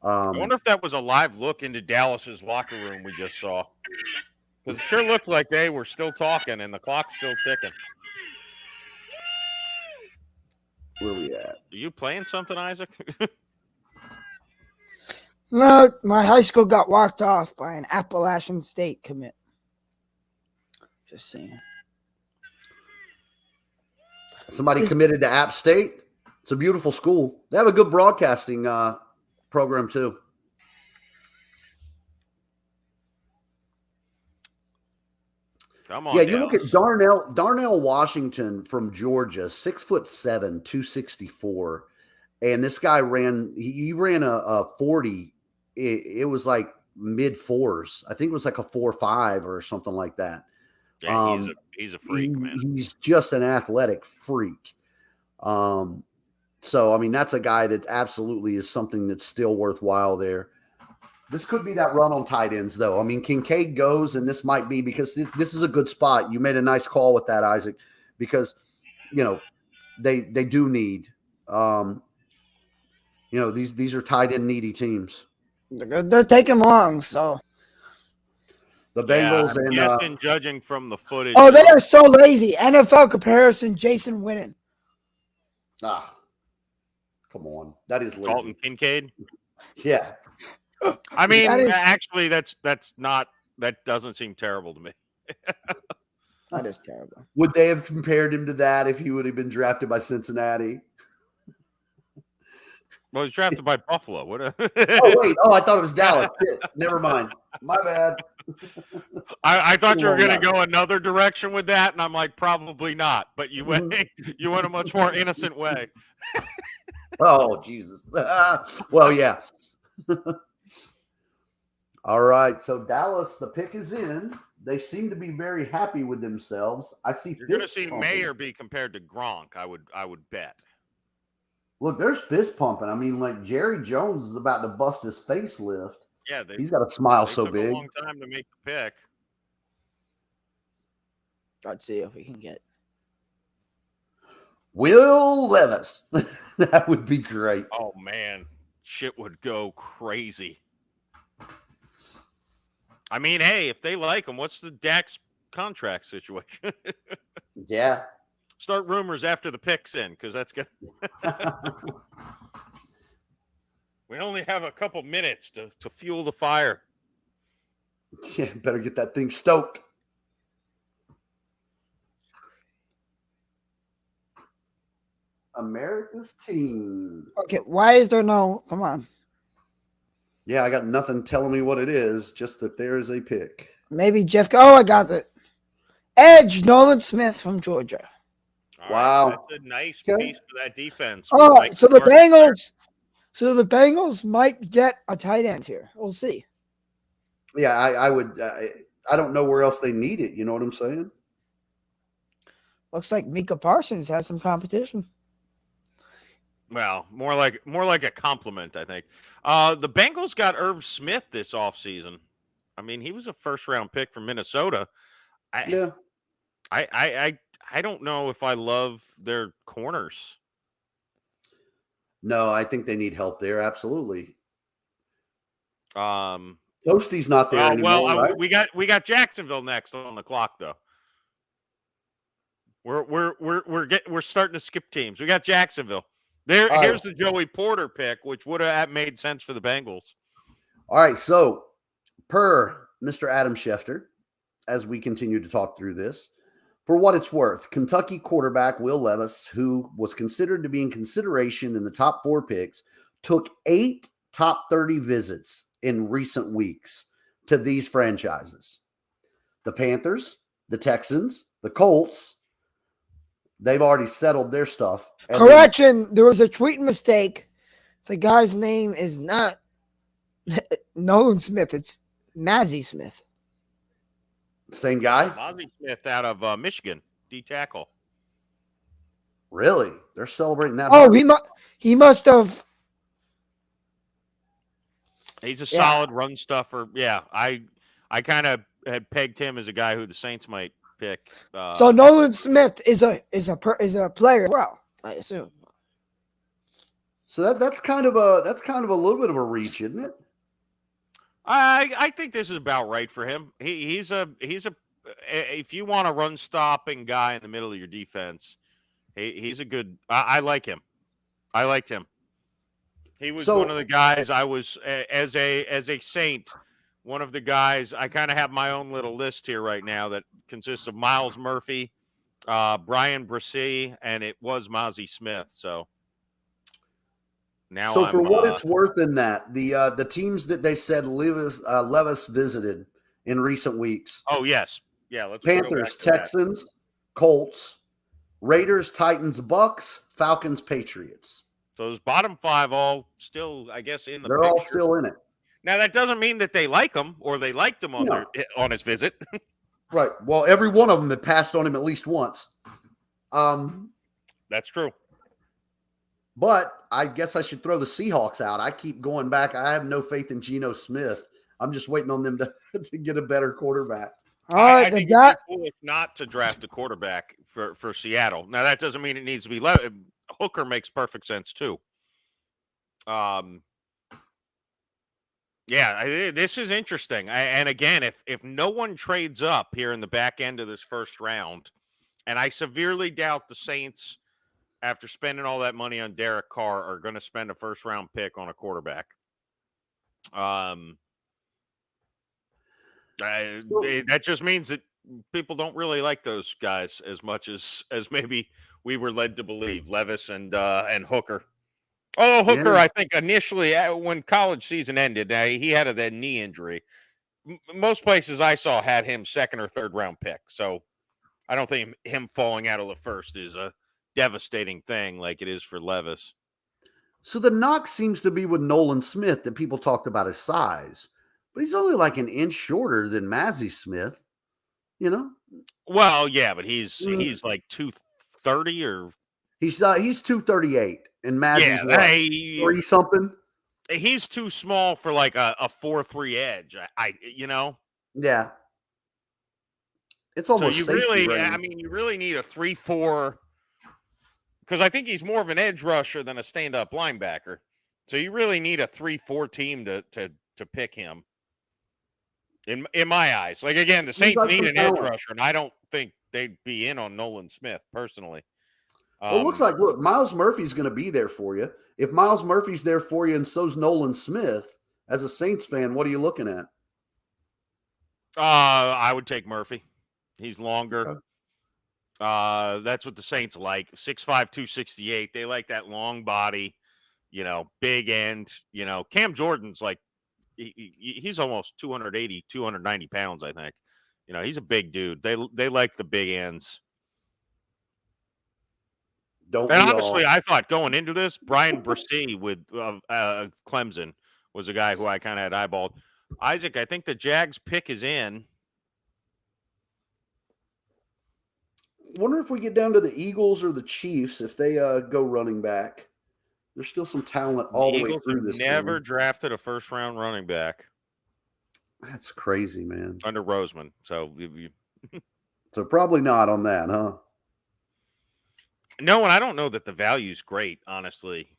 I wonder if that was a live look into Dallas's locker room we just saw. Because it sure looked like they were still talking and the clock's still ticking. Where we at? Are you playing something, Isaac? No, my high school got walked off by an Appalachian State commit. Just saying. Somebody committed to App State. It's a beautiful school. They have a good broadcasting program too. Come on, yeah, you look at Darnell Washington from Georgia, 6'7", 264, and this guy ran a 40. It was like mid 4s. I think it was like a 4.5 or something like that. Yeah, he's a freak, man. He's just an athletic freak. So, that's a guy that absolutely is something that's still worthwhile there. This could be that run on tight ends, though. Kincaid goes, and this might be because this is a good spot. You made a nice call with that, Isaac, because, they do need, these are tight end needy teams. They're taking long, so. The Bengals and judging from the footage. Oh, they are so lazy. NFL comparison, Jason Witten. Come on. That is lazy. Dalton Kincaid? Yeah. Actually, that doesn't seem terrible to me. That is terrible. Would they have compared him to that if he would have been drafted by Cincinnati? Well, he's drafted by Buffalo. What? Oh, wait. Oh, I thought it was Dallas. Shit. Never mind. My bad. I thought you were Still going to won't go another direction with that, and I'm like, probably not. But you went you went a much more innocent way. Oh, Jesus. Well, yeah. All right. So Dallas, the pick is in. They seem to be very happy with themselves. I see. You're going to fist see pumping. Mayer be compared to Gronk. I would bet. Look, there's fist pumping. I mean, like Jerry Jones is about to bust his facelift. Yeah, He's got a smile they so took big. a long time to make the pick. Let's see if we can get. Will Levis. That would be great. Oh man, shit would go crazy. I mean, hey, if they like him, what's the Dax contract situation? Yeah. Start rumors after the pick's in, because that's good. We only have a couple minutes to fuel the fire. Yeah, better get that thing stoked. America's team. Okay, why is there no? Come on. Yeah, I got nothing telling me what it is, just that there's a pick. Maybe Jeff. Oh, I got it. Edge Nolan Smith from Georgia. All Wow. right, that's a nice Okay. piece for that defense. Oh, Like so the Mark there. Bengals. So the Bengals might get a tight end here. We'll see. Yeah, I would. I don't know where else they need it. You know what I'm saying? Looks like Micah Parsons has some competition. Well, more like a compliment, I think. The Bengals got Irv Smith this offseason. I mean, he was a first-round pick from Minnesota. Yeah. I don't know if I love their corners. No, I think they need help there. Absolutely. Um, Toasty's not there anymore, right? we got Jacksonville next on the clock, though. We're starting to skip teams. We got Jacksonville. All right. Here's the Joey Porter pick, which would have made sense for the Bengals. All right. So, per Mr. Adam Schefter, as we continue to talk through this, for what it's worth, Kentucky quarterback Will Levis, who was considered to be in consideration in the top 4 picks, took 8 top 30 visits in recent weeks to these franchises. The Panthers, the Texans, the Colts. They've already settled their stuff. And Correction, there was a tweet mistake. The guy's name is not Nolan Smith. It's Mazzie Smith. Same guy? Mozzie Smith out of Michigan, D tackle. Really? They're celebrating that. Oh, hard? he must have. He's a Yeah. solid run stuffer. Yeah, I kind of had pegged him as a guy who the Saints might pick. So Nolan Smith is a player as well, I assume. So that's kind of a little bit of a reach, isn't it? I think this is about right for him. He's a if you want a run stopping guy in the middle of your defense, he's a good. I like him. I liked him. He was one of the guys I was as a Saint. One of the guys I kind of have my own little list here right now that consists of Miles Murphy, Brian Brissy, and it was Mozzie Smith. So now, so for what it's worth, in that the teams that they said Levis visited in recent weeks. Oh yes, yeah. Let's Panthers, Texans, Colts, Raiders, Titans, Bucks, Falcons, Patriots. So those bottom 5 all still, I guess, in the They're picture. all still in it. Now that doesn't mean that they like him or they liked him on his visit. Right. Well, every one of them had passed on him at least once. That's true. But I guess I should throw the Seahawks out. I keep going back. I have no faith in Geno Smith. I'm just waiting on them to get a better quarterback. All right, I think the it's foolish not to draft a quarterback for Seattle. Now that doesn't mean it needs to be Hooker makes perfect sense too. Yeah, this is interesting. And again, if no one trades up here in the back end of this first round, and I severely doubt the Saints, after spending all that money on Derek Carr, are going to spend a first round pick on a quarterback. That just means that people don't really like those guys as much as maybe we were led to believe. Levis and Hooker. Oh, Hooker, Yeah. I think initially when college season ended, he had that knee injury. Most places I saw had him second or third round pick. So I don't think him falling out of the first is a devastating thing like it is for Levis. So the knock seems to be with Nolan Smith that people talked about his size, but he's only like an inch shorter than Mazzy Smith, you know? Well, yeah, but he's Mm. like 230 or He's 238 and Mazzy's what? hey, 30 something? he's too small for like a 4-3 edge. I Yeah. It's so almost you safety really, range. I mean, you really need a 3-4 because I think he's more of an edge rusher than a stand-up linebacker. So you really need a 3-4 team to pick him. In my eyes, like again, the Saints got need some an edge talent. rusher, and I don't think they'd be in on Nolan Smith personally. Well, it looks like, look, Miles Murphy's going to be there for you. If Miles Murphy's there for you and so's Nolan Smith, as a Saints fan, what are you looking at? I would take Murphy. He's longer. Okay. That's what the Saints like. 6'5", 268. They like that long body, big end. Cam Jordan's like, he's almost 280, 290 pounds, I think. He's a big dude. They like the big ends. Don't And we honestly, all? I thought going into this, Brian Brissy with Clemson was a guy who I kind of had eyeballed. Isaac, I think the Jags pick is in. Wonder if we get down to the Eagles or the Chiefs if they go running back. There's still some talent all the way Eagles through have this. never thing. drafted a first-round running back That's crazy, man. under Roseman. So So probably not on that, huh? no, and I don't know that the value's great, honestly.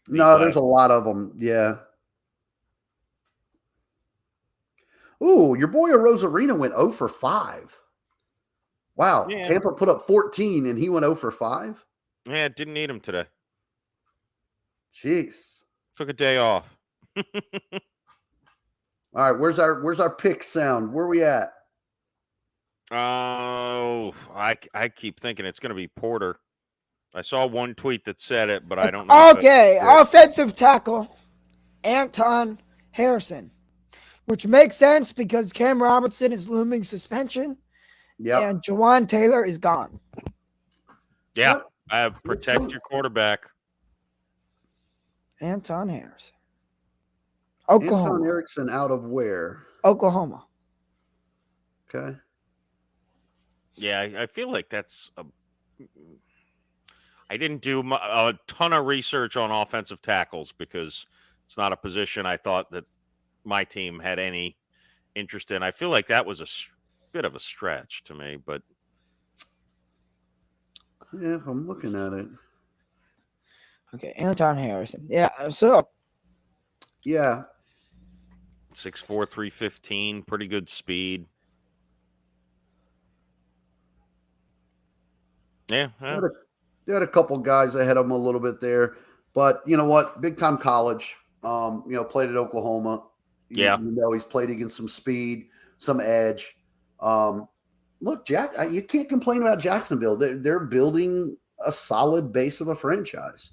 No, there's a lot of them. Yeah. Ooh, your boy Rosarina went 0 for 5. Wow. Yeah. Tampa put up 14 and he went 0 for 5. Yeah, didn't need him today. Jeez. Took a day off. All right, where's our pick sound? Where we at? Oh, I keep thinking it's going to be Porter. I saw one tweet that said it, but I don't know. Okay, offensive tackle, Anton Harrison, which makes sense because Cam Robertson is looming suspension, and Jawan Taylor is gone. Yeah, protect your quarterback. Anton Harrison. Oklahoma. Anton Erickson out of where? Oklahoma. Okay. Yeah, I feel like that's I didn't do a ton of research on offensive tackles because it's not a position I thought that my team had any interest in. I feel like that was a bit of a stretch to me, but yeah, I'm looking at it. Okay, Anton Harrison. Yeah, so yeah, 6'4", 315, pretty good speed. Yeah, they had a couple guys ahead of him a little bit there, but you know what? Big time college. Played at Oklahoma. Yeah, he's played against some speed, some edge. Look, Jack, you can't complain about Jacksonville. They're building a solid base of a franchise.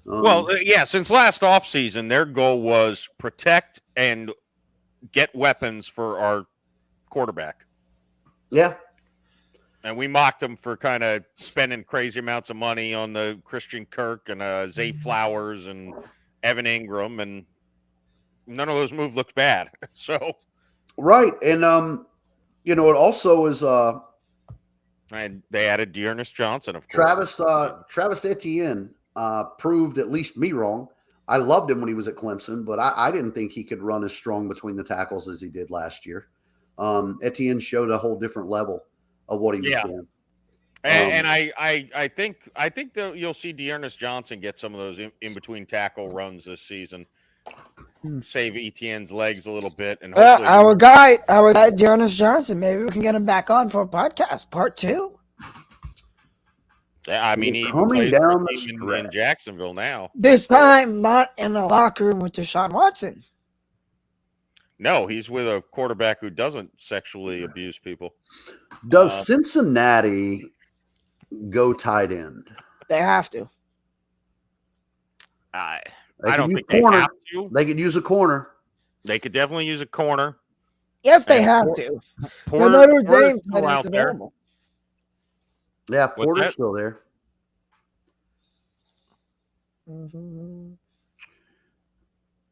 Since last offseason, their goal was protect and get weapons for our quarterback. Yeah. And we mocked them for kind of spending crazy amounts of money on the Christian Kirk and Zay Flowers and Evan Ingram, and none of those moves looked bad. So, right, and it also is and they added Dearness Johnson, of course. Travis Etienne proved at least me wrong. I loved him when he was at Clemson, but I didn't think he could run as strong between the tackles as he did last year. Etienne showed a whole different level of what he was doing. And I think that you'll see Dearness Johnson get some of those in between tackle runs this season. Save Etienne's legs a little bit, and our guy Dearness Johnson. Maybe we can get him back on for a podcast, part 2. I mean, he coming plays down for a team in Jacksonville now. This time, not in a locker room with Deshaun Watson. No, he's with a quarterback who doesn't sexually abuse people. Does Cincinnati go tight end? They have to. I They could don't use think they corner. have to. They could use a corner. They could definitely use a corner. Yes, they And have to. The Porter, Notre Porter's Dame still tight out end's there. available. Yeah, What's Porter's that? still there. Mhm.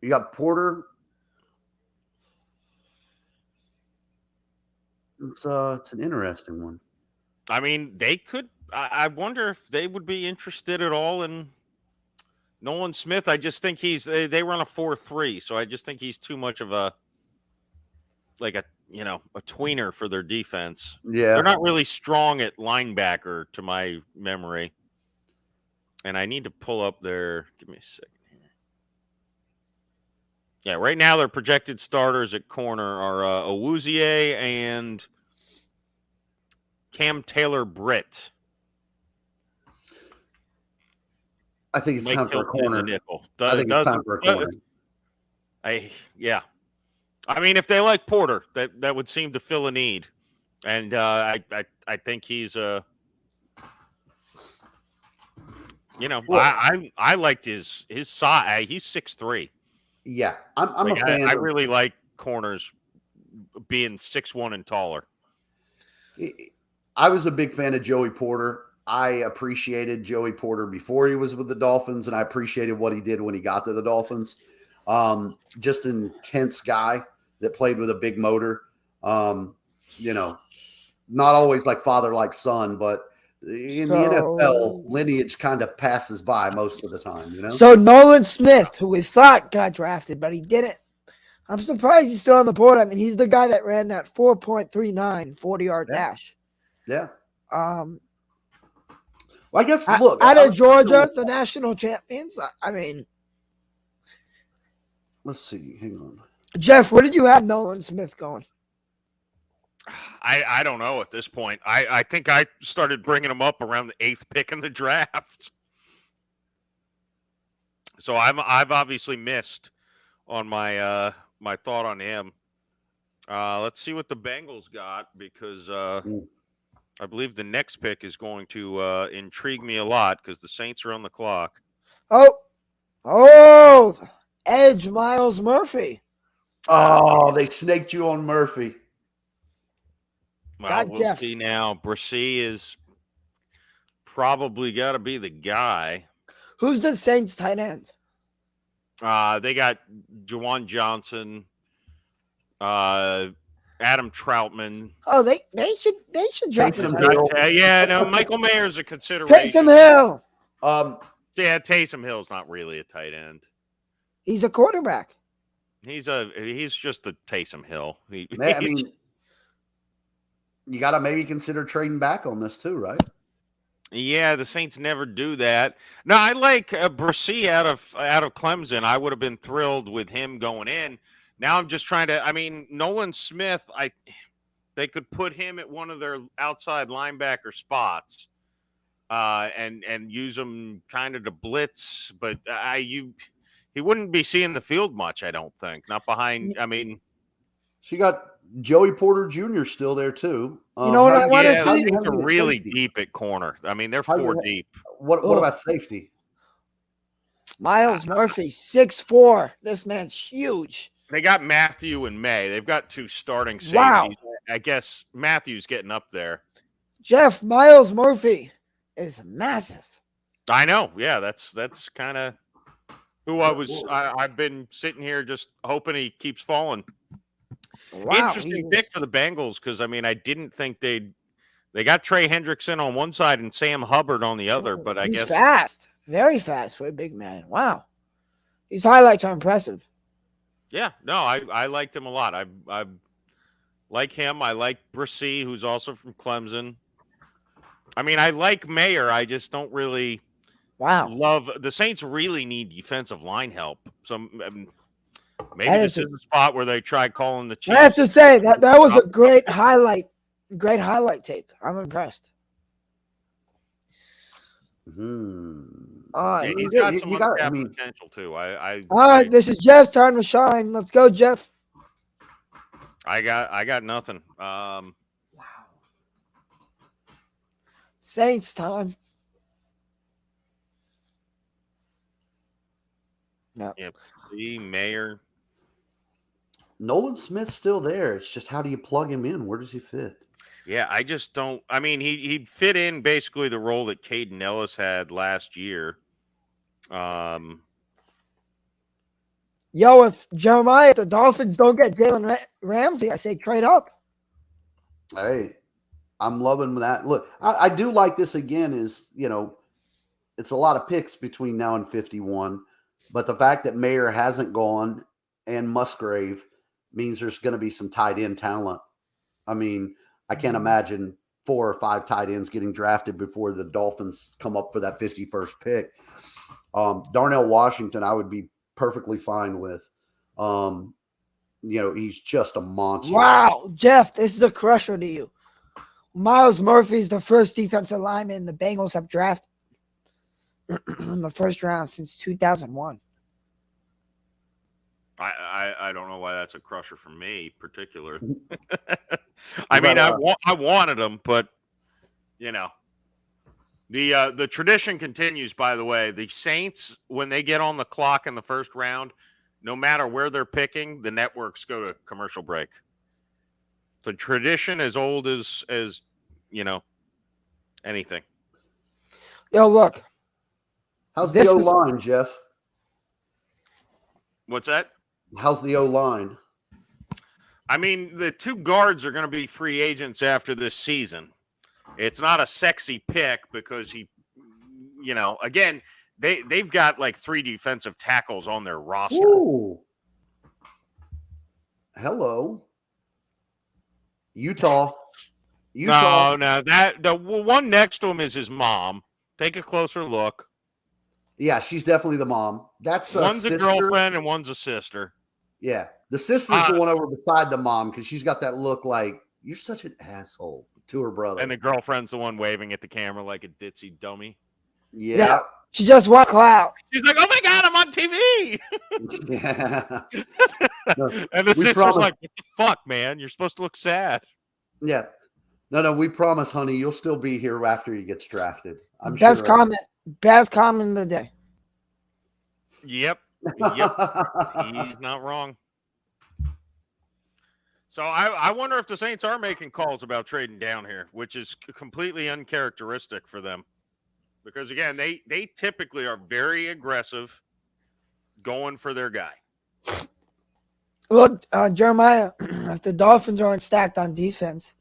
You got Porter. It's an interesting one. I mean, they could. I wonder if they would be interested at all in Nolan Smith. I just think they run a 4-3, so I just think he's too much of a tweener for their defense. Yeah. They're not really strong at linebacker to my memory. And I need to pull up their. Give me a second here. Yeah, right now their projected starters at corner are Awuzie and Cam Taylor-Britt. I think it's Mike time for a Hilton in the corner. nickel. I think it's time for a corner. Yeah. I mean, if they like Porter, that would seem to fill a need, and I think he's I liked his size. He's 6'3". Yeah, I'm a fan. I really like corners being 6'1" and taller. I was a big fan of Joey Porter. I appreciated Joey Porter before he was with the Dolphins, and I appreciated what he did when he got to the Dolphins. Just an intense guy that played with a big motor. Not always like father, like son, but in the NFL, lineage kind of passes by most of the time, So Nolan Smith, who we thought got drafted, but he didn't. I'm surprised he's still on the board. I mean, he's the guy that ran that 4.39 40-yard dash. Yeah. Well, I guess, look. Out of Georgia, the national champions. I mean. Let's see. Hang on. Jeff, where did you have Nolan Smith going? I don't know at this point. I think I started bringing him up around the 8th pick in the draft. So I've obviously missed on my my thought on him. Let's see what the Bengals got, because I believe the next pick is going to intrigue me a lot because the Saints are on the clock. Oh, edge Miles Murphy. Oh, they snaked you on Murphy. Well, we'll see now. Brissy is probably got to be the guy. Who's the Saints tight end? They got Juwan Johnson, Adam Troutman. Oh, they should draft him. Michael Mayer's a consideration. Taysom Hill. Taysom Hill's not really a tight end. He's a quarterback. He's just a Taysom Hill. I mean, you got to maybe consider trading back on this too, right? Yeah, the Saints never do that. No, I like Brissy out of Clemson. I would have been thrilled with him going in. Now I'm just trying to. I mean, Nolan Smith. They could put him at one of their outside linebacker spots, and use him kind of to blitz. But he wouldn't be seeing the field much. I don't think. Not behind. I mean, she got Joey Porter Jr. still there too. You know what I want to see? They're really deep at corner. I mean, they're 4 deep. What about safety? Miles Murphy, 6'4". This man's huge. They got Matthew and May. They've got 2 starting safeties. Wow. I guess Matthew's getting up there. Jeff, Miles Murphy is massive. I know. Yeah, that's kind of who I've been sitting here just hoping he keeps falling. Wow, interesting pick for the Bengals, because I mean, I didn't think they got Trey Hendrickson on one side and Sam Hubbard on the other, but I He's guess fast, very fast for a big man. Wow, these highlights are impressive. Yeah, no, I liked him a lot. I like him. I like Brissy, who's also from Clemson. I mean, I like Mayer. I just don't really love the Saints. Really need defensive line help. So. Maybe this is the spot where they try calling the Chiefs. I have to say that was a great highlight tape. I'm impressed. He's got some uncapped potential too. All right, this is Jeff's time to shine. Let's go, Jeff. I got nothing. Wow. Saints time. No. Yep. See, Mayer. Nolan Smith's still there. It's just how do you plug him in? Where does he fit? Yeah, I just don't. I mean, he fit in basically the role that Caden Ellis had last year. Yo, if Jeremiah, if the Dolphins don't get Jalen Ramsey, I say trade up. Hey, I'm loving that. Look, I do like this again is, it's a lot of picks between now and 51, but the fact that Mayer hasn't gone and Musgrave means there's going to be some tight end talent. I mean, I can't imagine 4 or 5 tight ends getting drafted before the Dolphins come up for that 51st pick. Darnell Washington, I would be perfectly fine with. He's just a monster. Wow, Jeff, this is a crusher to you. Miles Murphy is the first defensive lineman the Bengals have drafted in the first round since 2001. I don't know why that's a crusher for me, particular. But, I wanted him, but the tradition continues. By the way, the Saints, when they get on the clock in the first round, no matter where they're picking, the networks go to commercial break. It's a tradition as old as anything. Yo, look. how's this the is- O-line, Jeff? What's that? How's the O-line? I mean, the 2 guards are going to be free agents after this season. It's not a sexy pick because again, they've got like 3 defensive tackles on their roster. Ooh. Hello. Utah. No, that the one next to him is his mom. Take a closer look. Yeah, she's definitely the mom. That's One's a sister. girlfriend and one's a sister. Yeah. The sister's the one over beside the mom because she's got that look like, you're such an asshole to her brother. And the girlfriend's the one waving at the camera like a ditzy dummy. Yeah. She just won clout. She's like, "Oh my God, I'm on TV!" Yeah. No, And the we sister's promise- like, "What the fuck, man? You're supposed to look sad." Yeah. No, we promise, honey, you'll still be here after he gets drafted. I'm Best sure. Best comment of the day. Yep. He's not wrong. So I wonder if the Saints are making calls about trading down here, which is completely uncharacteristic for them. Because, again, they typically are very aggressive going for their guy. Well, Jeremiah, if the Dolphins aren't stacked on defense,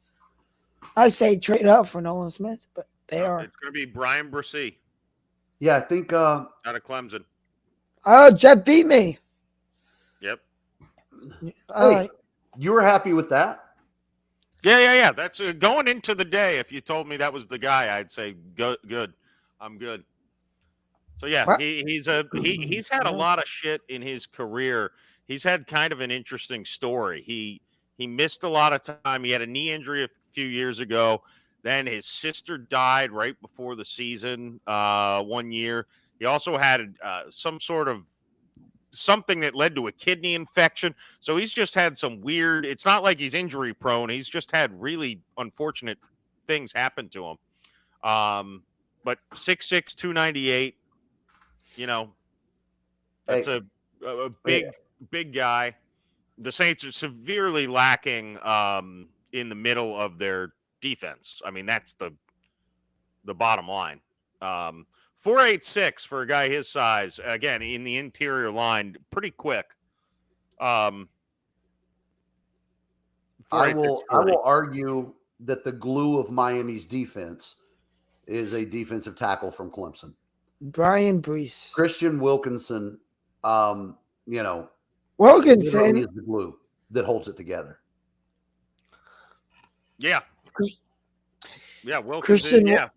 I say trade up for Nolan Smith, but they are. It's going to be Brian Brissy Yeah, I think out of Clemson. Oh, Jeff beat me. Yep. All right. you were happy with that. Yeah. That's going into the day. If you told me that was the guy, I'd say good. I'm good. So yeah, What? he's had a lot of shit in his career. He's had kind of an interesting story. He missed a lot of time. He had a knee injury a few years ago. Then his sister died right before the season 1 year. He also had some sort of something that led to a kidney infection. So he's just had some weird, it's not like he's injury prone. He's just had really unfortunate things happen to him. But 6'6", 298, that's a big guy. The Saints are severely lacking in the middle of their defense. I mean, that's the bottom line. 4.86 for a guy his size. Again, in the interior line, pretty quick. I will argue that the glue of Miami's defense is a defensive tackle from Clemson. Brian Brees. Christian Wilkinson, literally Wilkinson. is the glue that holds it together. Yeah. Yeah, Wilkinson. Christian- Yeah.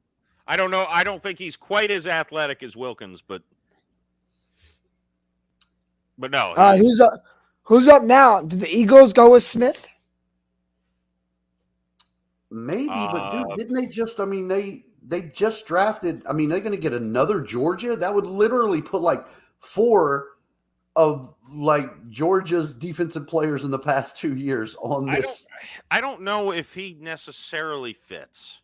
I don't know. I don't think he's quite as athletic as Wilkins, but no. Who's up now? Did the Eagles go with Smith? Maybe, but dude, didn't they just? I mean, they just drafted. I mean, they're going to get another Georgia. That would literally put like 4 of like Georgia's defensive players in the past 2 years on this. I don't know if he necessarily fits.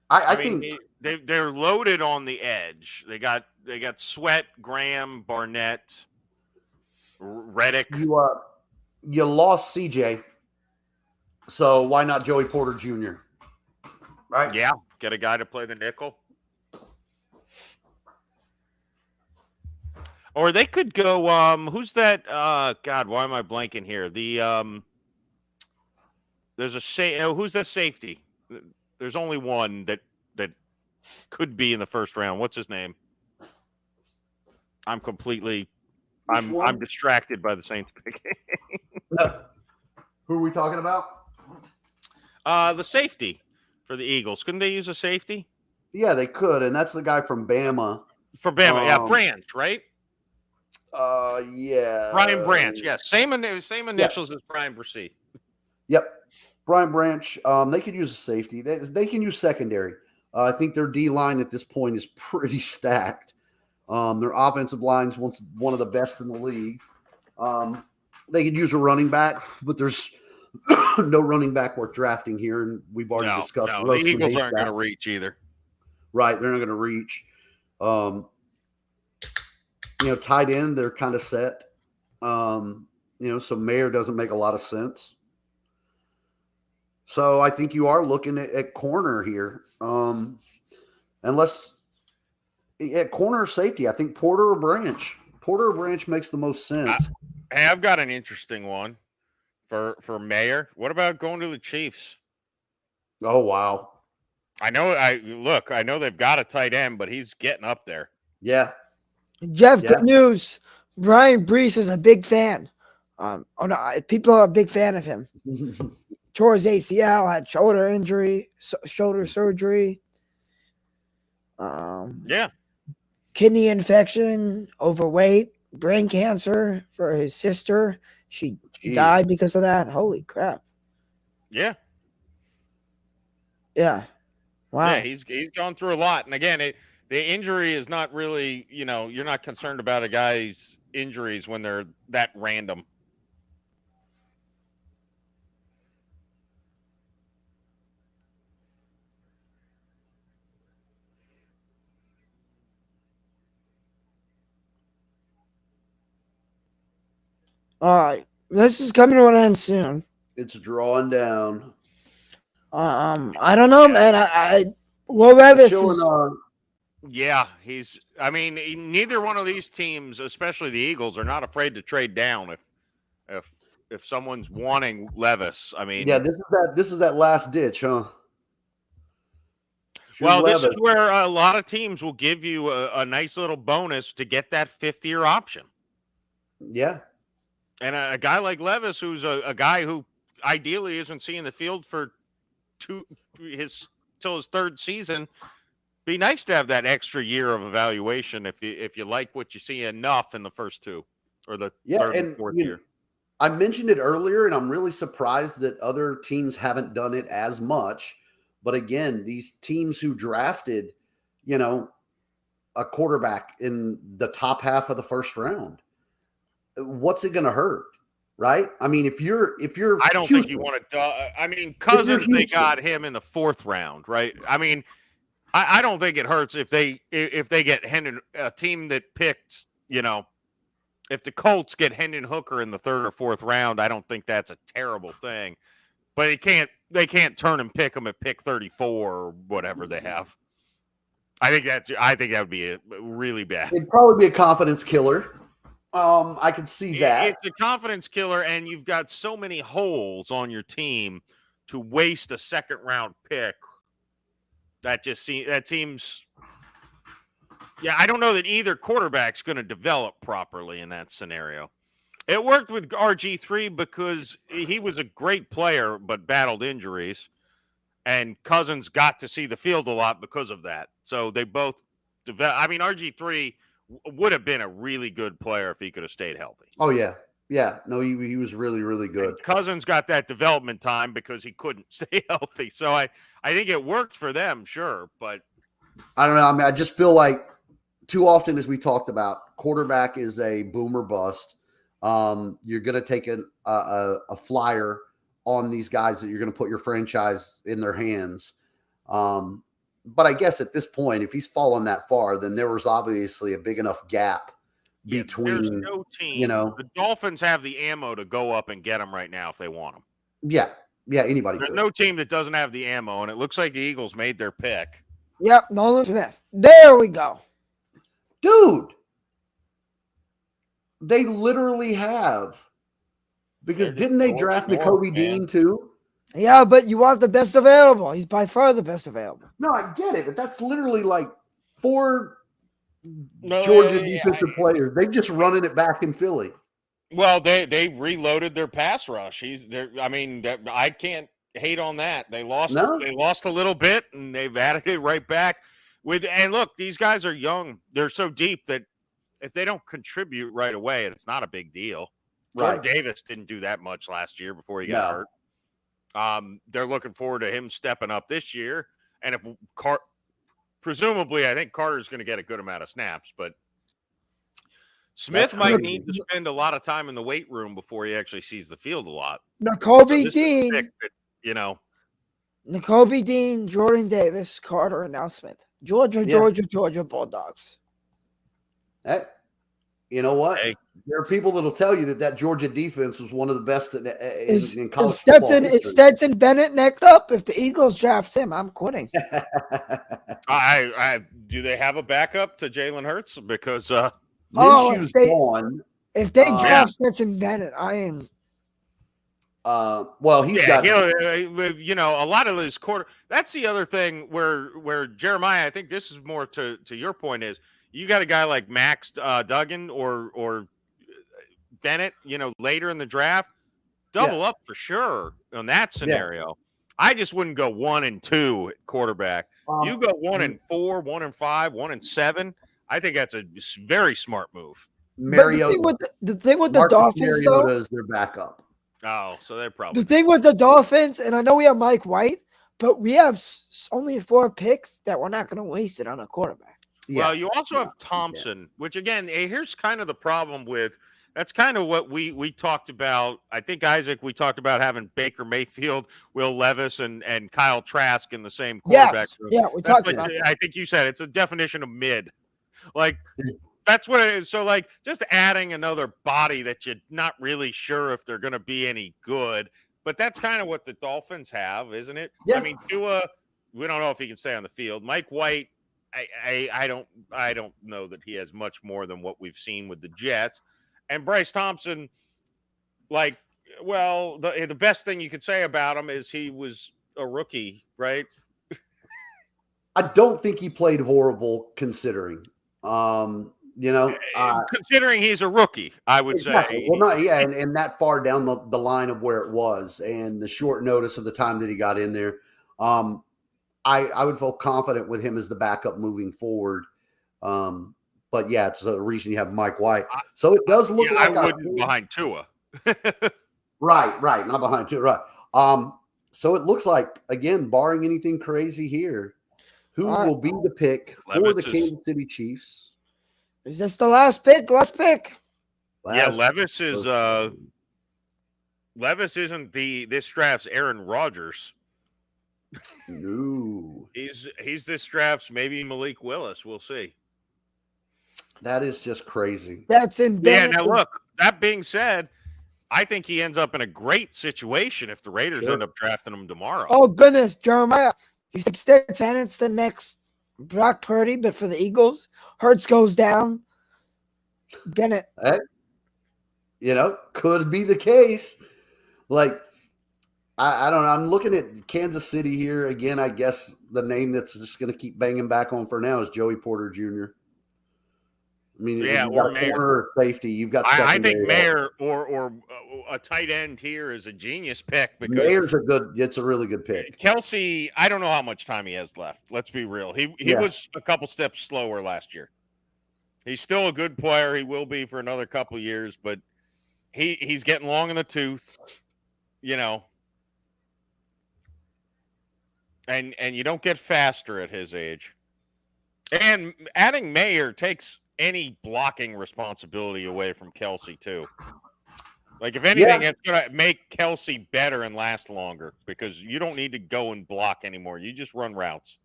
I mean, think they're loaded on the edge. They got Sweat, Graham, Barnett, Reddick. you lost CJ, so why not Joey Porter Jr.? Right? Yeah, get a guy to play the nickel. Or they could go. Who's that? God, why am I blanking here? There's who's that safety? There's only one that could be in the first round. What's his name? I'm distracted by the Saints picking. Who are we talking about? The safety for the Eagles. Couldn't they use a safety? Yeah, they could, and that's the guy from Bama. For Bama, yeah, Branch, right? Yeah. Brian Branch, yes. Same initials as Brian Brissy. Yep. Brian Branch. They could use a safety. They can use secondary. I think their D line at this point is pretty stacked. Their offensive line's one of the best in the league. They could use a running back, but there's no running back worth drafting here, and we've already discussed. No, the Eagles aren't going to reach either. Right, they're not going to reach. Tight end, they're kind of set. So Mayer doesn't make a lot of sense. So I think you are looking at corner here. Unless at corner or safety, I think Porter or Branch. Porter or Branch makes the most sense. I've got an interesting one for Mayer. What about going to the Chiefs? Oh, wow. I know they've got a tight end, but he's getting up there. Yeah. Jeff, good news. Brian Brees is a big fan. People are a big fan of him. Tore his ACL, had shoulder surgery. Kidney infection, overweight, brain cancer for his sister. She died because of that. Holy crap. Yeah. Yeah. Wow. Yeah, he's gone through a lot. And again, the injury is not really, you're not concerned about a guy's injuries when they're that random. All right. This is coming to an end soon. It's drawing down. I don't know, man. Will Levis is, neither one of these teams, especially the Eagles, are not afraid to trade down if someone's wanting Levis. This is that last ditch, huh? This is where a lot of teams will give you a nice little bonus to get that fifth-year option. Yeah. And a guy like Levis, who's a guy who ideally isn't seeing the field for till his third season, be nice to have that extra year of evaluation if you like what you see enough in the first two or the third and fourth year. I mentioned it earlier, and I'm really surprised that other teams haven't done it as much. But again, these teams who drafted, a quarterback in the top half of the first round, what's it going to hurt? Right? I mean, if you're, I don't think you want to. Cousins, they got him in the fourth round, right? I don't think it hurts if they get Hendon, a team that picked, if the Colts get Hendon Hooker in the third or fourth round. I don't think that's a terrible thing, but they can't turn and pick them at pick 34 or whatever they have. I think that would be really bad. It'd probably be a confidence killer. I can see that. It's a confidence killer, and you've got so many holes on your team to waste a second round pick. That seems. Yeah, I don't know that either quarterback's going to develop properly in that scenario. It worked with RG3 because he was a great player but battled injuries, and Cousins got to see the field a lot because of that. So they both developed. RG3 would have been a really good player if he could have stayed healthy. Oh, yeah. Yeah. No, he was really, really good. And Cousins got that development time because he couldn't stay healthy. So I think it worked for them, sure. But I don't know. I just feel like too often, as we talked about, quarterback is a boom or bust. You're going to take a flyer on these guys that you're going to put your franchise in their hands. But I guess at this point, if he's fallen that far, then there was obviously a big enough gap between. There's no team. The Dolphins have the ammo to go up and get him right now if they want him. Yeah, anybody. There's could. no team that doesn't have the ammo, and it looks like the Eagles made their pick. Yep, Nolan Smith. There we go. Dude, they literally have. Because didn't they draft Nakobe Dean too? Yeah, but you want the best available. He's by far the best available. No, I get it, but that's literally like 4 Georgia defensive players. They're just running it back in Philly. Well, they reloaded their pass rush. I can't hate on that. They lost a little bit, and they've added it right back. And look, these guys are young. They're so deep that if they don't contribute right away, it's not a big deal. Jordan Davis didn't do that much last year before he got hurt. They're looking forward to him stepping up this year. And if presumably, I think Carter's going to get a good amount of snaps, but Smith might need to spend a lot of time in the weight room before he actually sees the field a lot. Nakobe Dean, Nakobe Dean, Jordan Davis, Carter, and now Smith. Georgia Bulldogs. Hey, you know what? Hey. There are people that'll tell you that Georgia defense was one of the best in college football. Is Stetson Bennett next up? If the Eagles draft him, I'm quitting. Do they have a backup to Jalen Hurts? Because Minshew's gone. If they draft Stetson Bennett, I am. Well, he's got. A lot of his quarter. That's the other thing where Jeremiah. I think this is more to your point is you got a guy like Max Duggan or Bennett. Later in the draft, double up for sure on that scenario. I just wouldn't go 1 and 2 at quarterback. You go 1 and 4, 1 and 5, 1 and 7. I think that's a very smart move. Mariota. The thing with the Dolphins, Mariota is their backup. Oh, so they're probably the thing with the Dolphins, and I know we have Mike White, but we have only 4 picks that we're not going to waste it on a quarterback. Well, you also have Thompson, which again, here's kind of the problem with. That's kind of what we talked about. I think, Isaac, we talked about having Baker Mayfield, Will Levis, and Kyle Trask in the same quarterback room. Yeah, we talked about that. I think you said it's a definition of mid. Like, that's what it is. So, like, just adding another body that you're not really sure if they're going to be any good. But that's kind of what the Dolphins have, isn't it? Yeah. I mean, Tua, we don't know if he can stay on the field. Mike White, I don't know that he has much more than what we've seen with the Jets. And Bryce Thompson, the best thing you could say about him is he was a rookie, right? I don't think he played horrible considering. Considering he's a rookie, I would say. Well, and that far down the line of where it was and the short notice of the time that he got in there. I would feel confident with him as the backup moving forward. But yeah, it's the reason you have Mike White. So it does look like I wouldn't behind Tua. Right, not behind Tua, right. So it looks like, again, barring anything crazy here, who will be the pick for the Kansas City Chiefs? Is this the last pick? Levis is Levis isn't this draft's Aaron Rodgers. No. He's this draft's maybe Malik Willis. We'll see. That is just crazy. That's embedded. Yeah, now look, that being said, I think he ends up in a great situation if the Raiders end up drafting him tomorrow. Oh, goodness, Jeremiah. You think Stetson's the next Brock Purdy, but for the Eagles? Hurts goes down. Bennett. Could be the case. I don't know. I'm looking at Kansas City here. Again, I guess the name that's just going to keep banging back on for now is Joey Porter Jr. I mean, you've got corner or safety. You've got I think Mayer or a tight end here is a genius pick because Mayer's a good. It's a really good pick. Kelsey, I don't know how much time he has left. Let's be real. He was a couple steps slower last year. He's still a good player. He will be for another couple years, but he's getting long in the tooth. And you don't get faster at his age. And adding Mayer takes any blocking responsibility away from Kelsey, too. Like, if anything, it's going to make Kelsey better and last longer because you don't need to go and block anymore. You just run routes.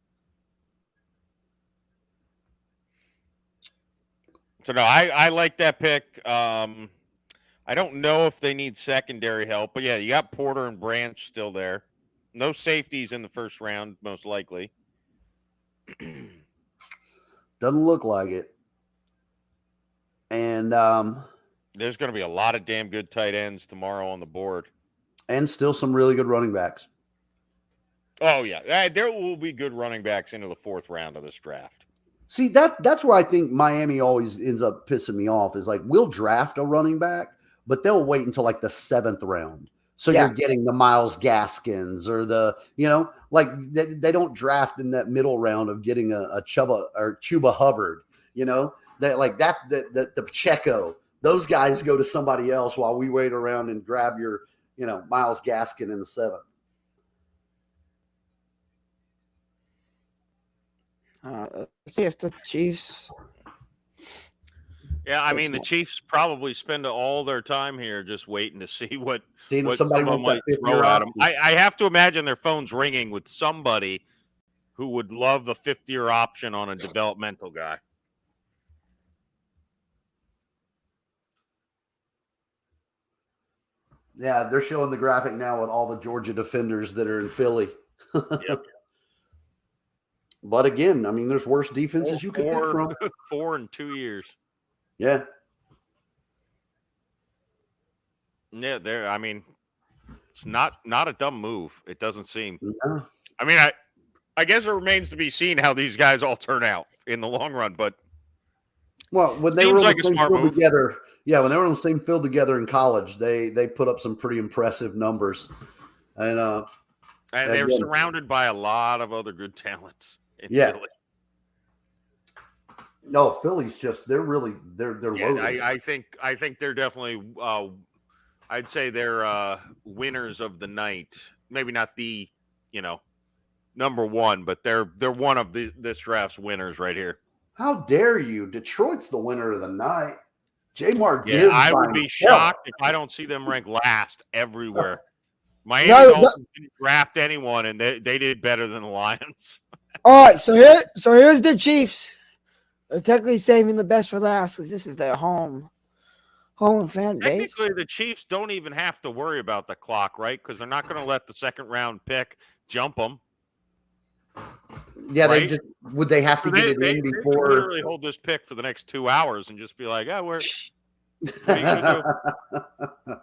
So, no, I like that pick. I don't know if they need secondary help, but, yeah, you got Porter and Branch still there. No safeties in the first round, most likely. Doesn't look like it. And there's going to be a lot of damn good tight ends tomorrow on the board. And still some really good running backs. Oh, yeah. There will be good running backs into the 4th round of this draft. See, that's where I think Miami always ends up pissing me off is like we'll draft a running back, but they'll wait until like the 7th round. So you're getting the Myles Gaskins or like they don't draft in that middle round of getting a Chuba Hubbard, the Pacheco. Those guys go to somebody else while we wait around and grab your, Myles Gaskin in the 7th. Let's see if the Chiefs. Yeah, I mean, the Chiefs probably spend all their time here just waiting to see what somebody might throw at them. I have to imagine their phone's ringing with somebody who would love the 5th-year option on a developmental guy. Yeah, they're showing the graphic now with all the Georgia defenders that are in Philly. Yep. But again, I mean, there's worse defenses you could pick from. 4 in 2 years. Yeah. Yeah, I mean, it's not a dumb move. It doesn't seem. Yeah. I mean, I guess it remains to be seen how these guys all turn out in the long run, but when they were on the same field together, when they were on the same field together in college, they put up some pretty impressive numbers. And they're surrounded by a lot of other good talents in Philly. No, Philly's just they're loaded. I think they're definitely I'd say they're winners of the night. Maybe not the, number one, but they're one of this draft's winners right here. How dare you? Detroit's the winner of the night. Jamar Gibbs. I would be shocked if I don't see them ranked last everywhere. Miami didn't draft anyone, and they did better than the Lions. All right, so here's the Chiefs. They're technically saving the best for last because this is their home fan base. Technically, the Chiefs don't even have to worry about the clock, right? Because they're not going to let the 2nd round pick jump them. Yeah, right? Would they have to get it in before? They literally hold this pick for the next 2 hours and just be like, what are you going to do?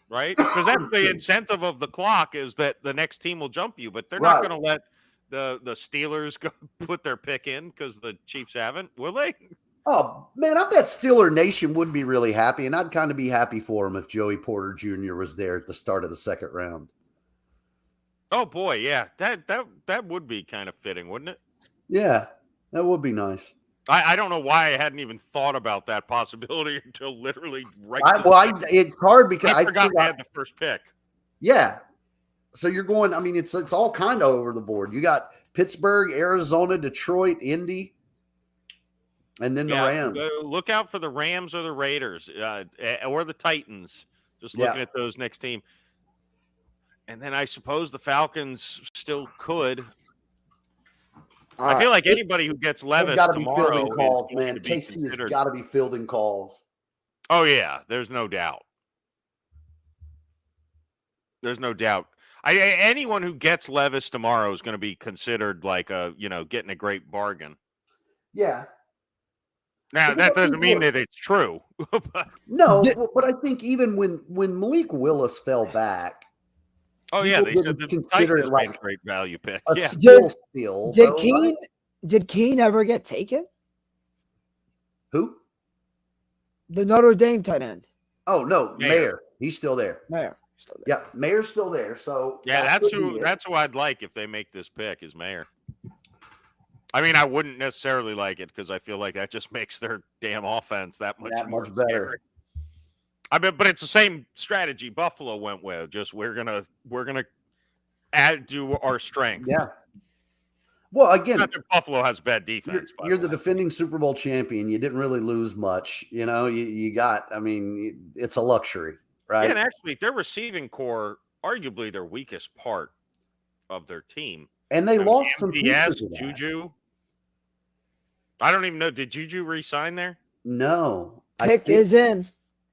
Right? Because that's the incentive of the clock is that the next team will jump you, but they're not going to let the Steelers go put their pick in because the Chiefs haven't, will they? Oh, man, I bet Steeler Nation would be really happy, and I'd kind of be happy for him if Joey Porter Jr. was there at the start of the 2nd round. Oh, boy, yeah. That would be kind of fitting, wouldn't it? Yeah, that would be nice. I don't know why I hadn't even thought about that possibility until literally it's hard because I forgot I had the first pick. Yeah. So you're going, I mean, it's all kind of over the board. You got Pittsburgh, Arizona, Detroit, Indy, and then the Rams. Look out for the Rams or the Raiders or the Titans. Just looking at those next team. And then I suppose the Falcons still could. I feel like anybody who gets Levis tomorrow be fielding calls, man. Casey has got to be fielding calls. Oh, yeah. There's no doubt. There's no doubt. Anyone who gets Levis tomorrow is going to be considered like getting a great bargain. Yeah. Now that doesn't mean that it's true. No, but I think even when Malik Willis fell back. Oh yeah, they said consider it like a great value pick. A steal. Did Keene ever get taken? Who? The Notre Dame tight end. Oh no, Mayer. He's still there. Mayer. Yeah, Mayer's still there. So that's who I'd like if they make this pick is Mayer. I mean, I wouldn't necessarily like it because I feel like that just makes their damn offense that much better. Scary. I mean, but it's the same strategy Buffalo went with. Just we're gonna add to our strength. Yeah. Well, again, Not that Buffalo has bad you're, defense. by you're the way. defending Super Bowl champion. You didn't really lose much. You know, you got, I mean, it's a luxury, right? Yeah, and actually, their receiving core, arguably their weakest part of their team. And they I mean, lost some MVS, pieces of that. Juju. I don't even know. Did Juju re-sign there? No. Pick is in.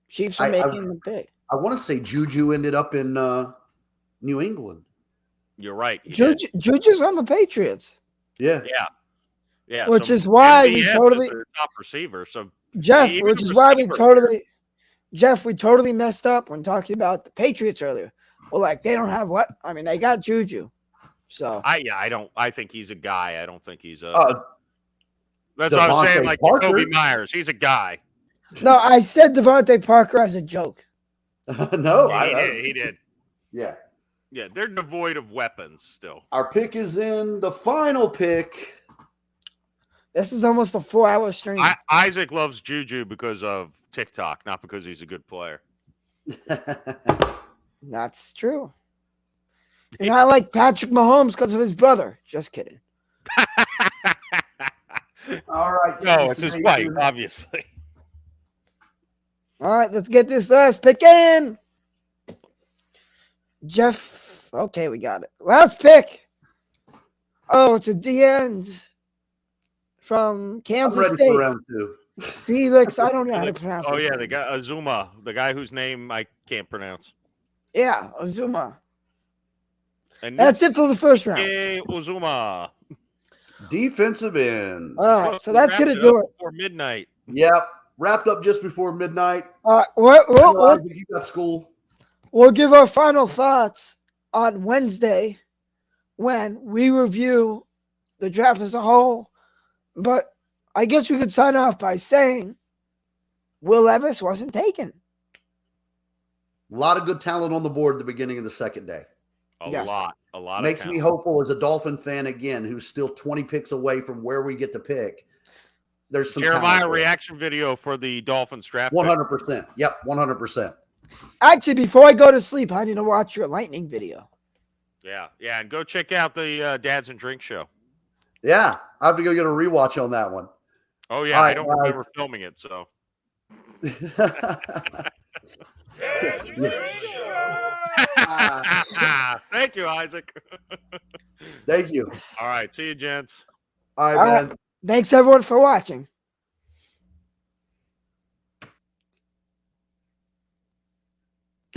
Chiefs are I- making the pick. I want to say Juju ended up in New England. You're right. he did. Juju's on the Patriots, Yeah. Yeah. which so is why we MVS is totally their top receiver. So Jeff, even which the is why we receiver totally Jeff, we totally messed up when talking about the Patriots earlier. Well, like they don't have what? I mean, they got Juju. So I think he's a guy. I don't think he's a. That's what I'm saying. Devontae Like Parker. Kobe Myers, he's a guy. no, I said Devontae Parker as a joke. No, He did. Yeah. Yeah, they're devoid of weapons still. Our pick is in. The final pick. This is almost a 4-hour stream. Isaac loves Juju because of TikTok, not because he's a good player. That's true. And I like Patrick Mahomes because of his brother. Just kidding. All right. No, it's his Jason, wife, obviously. All right, let's get this last pick in. Jeff. Okay, we got it. Last pick. Oh, it's a D end from I'm Kansas ready State. for round 2. Felix. I don't know how to pronounce Oh his yeah, name. the guy Azuma, the guy whose name I can't pronounce. Yeah, Ozuma. And That's it for the first round. Uzuma. Defensive end. All right, so that's going to do it. Before midnight. Yep. Wrapped up just before midnight. You got school. We'll give our final thoughts on Wednesday when we review the draft as a whole. But I guess we could sign off by saying Will Levis wasn't taken. A lot of good talent on the board at the beginning of the second day. A Yes. lot. Makes of me talent. hopeful as a Dolphin fan again, who's still 20 picks away from where we get to pick. There's some Jeremiah talent there. reaction video for the Dolphins draft. pick. 100%. Yep, 100%. Actually, before I go to sleep, I need to watch your lightning video. Yeah, and go check out the Dads and Drink show. Yeah, I have to go get a rewatch on that one. Oh yeah, All I right, don't guys. remember filming it, so. Thank you, Isaac. Thank you. All right, see you, gents. All right, All right. man. Thanks, everyone, for watching.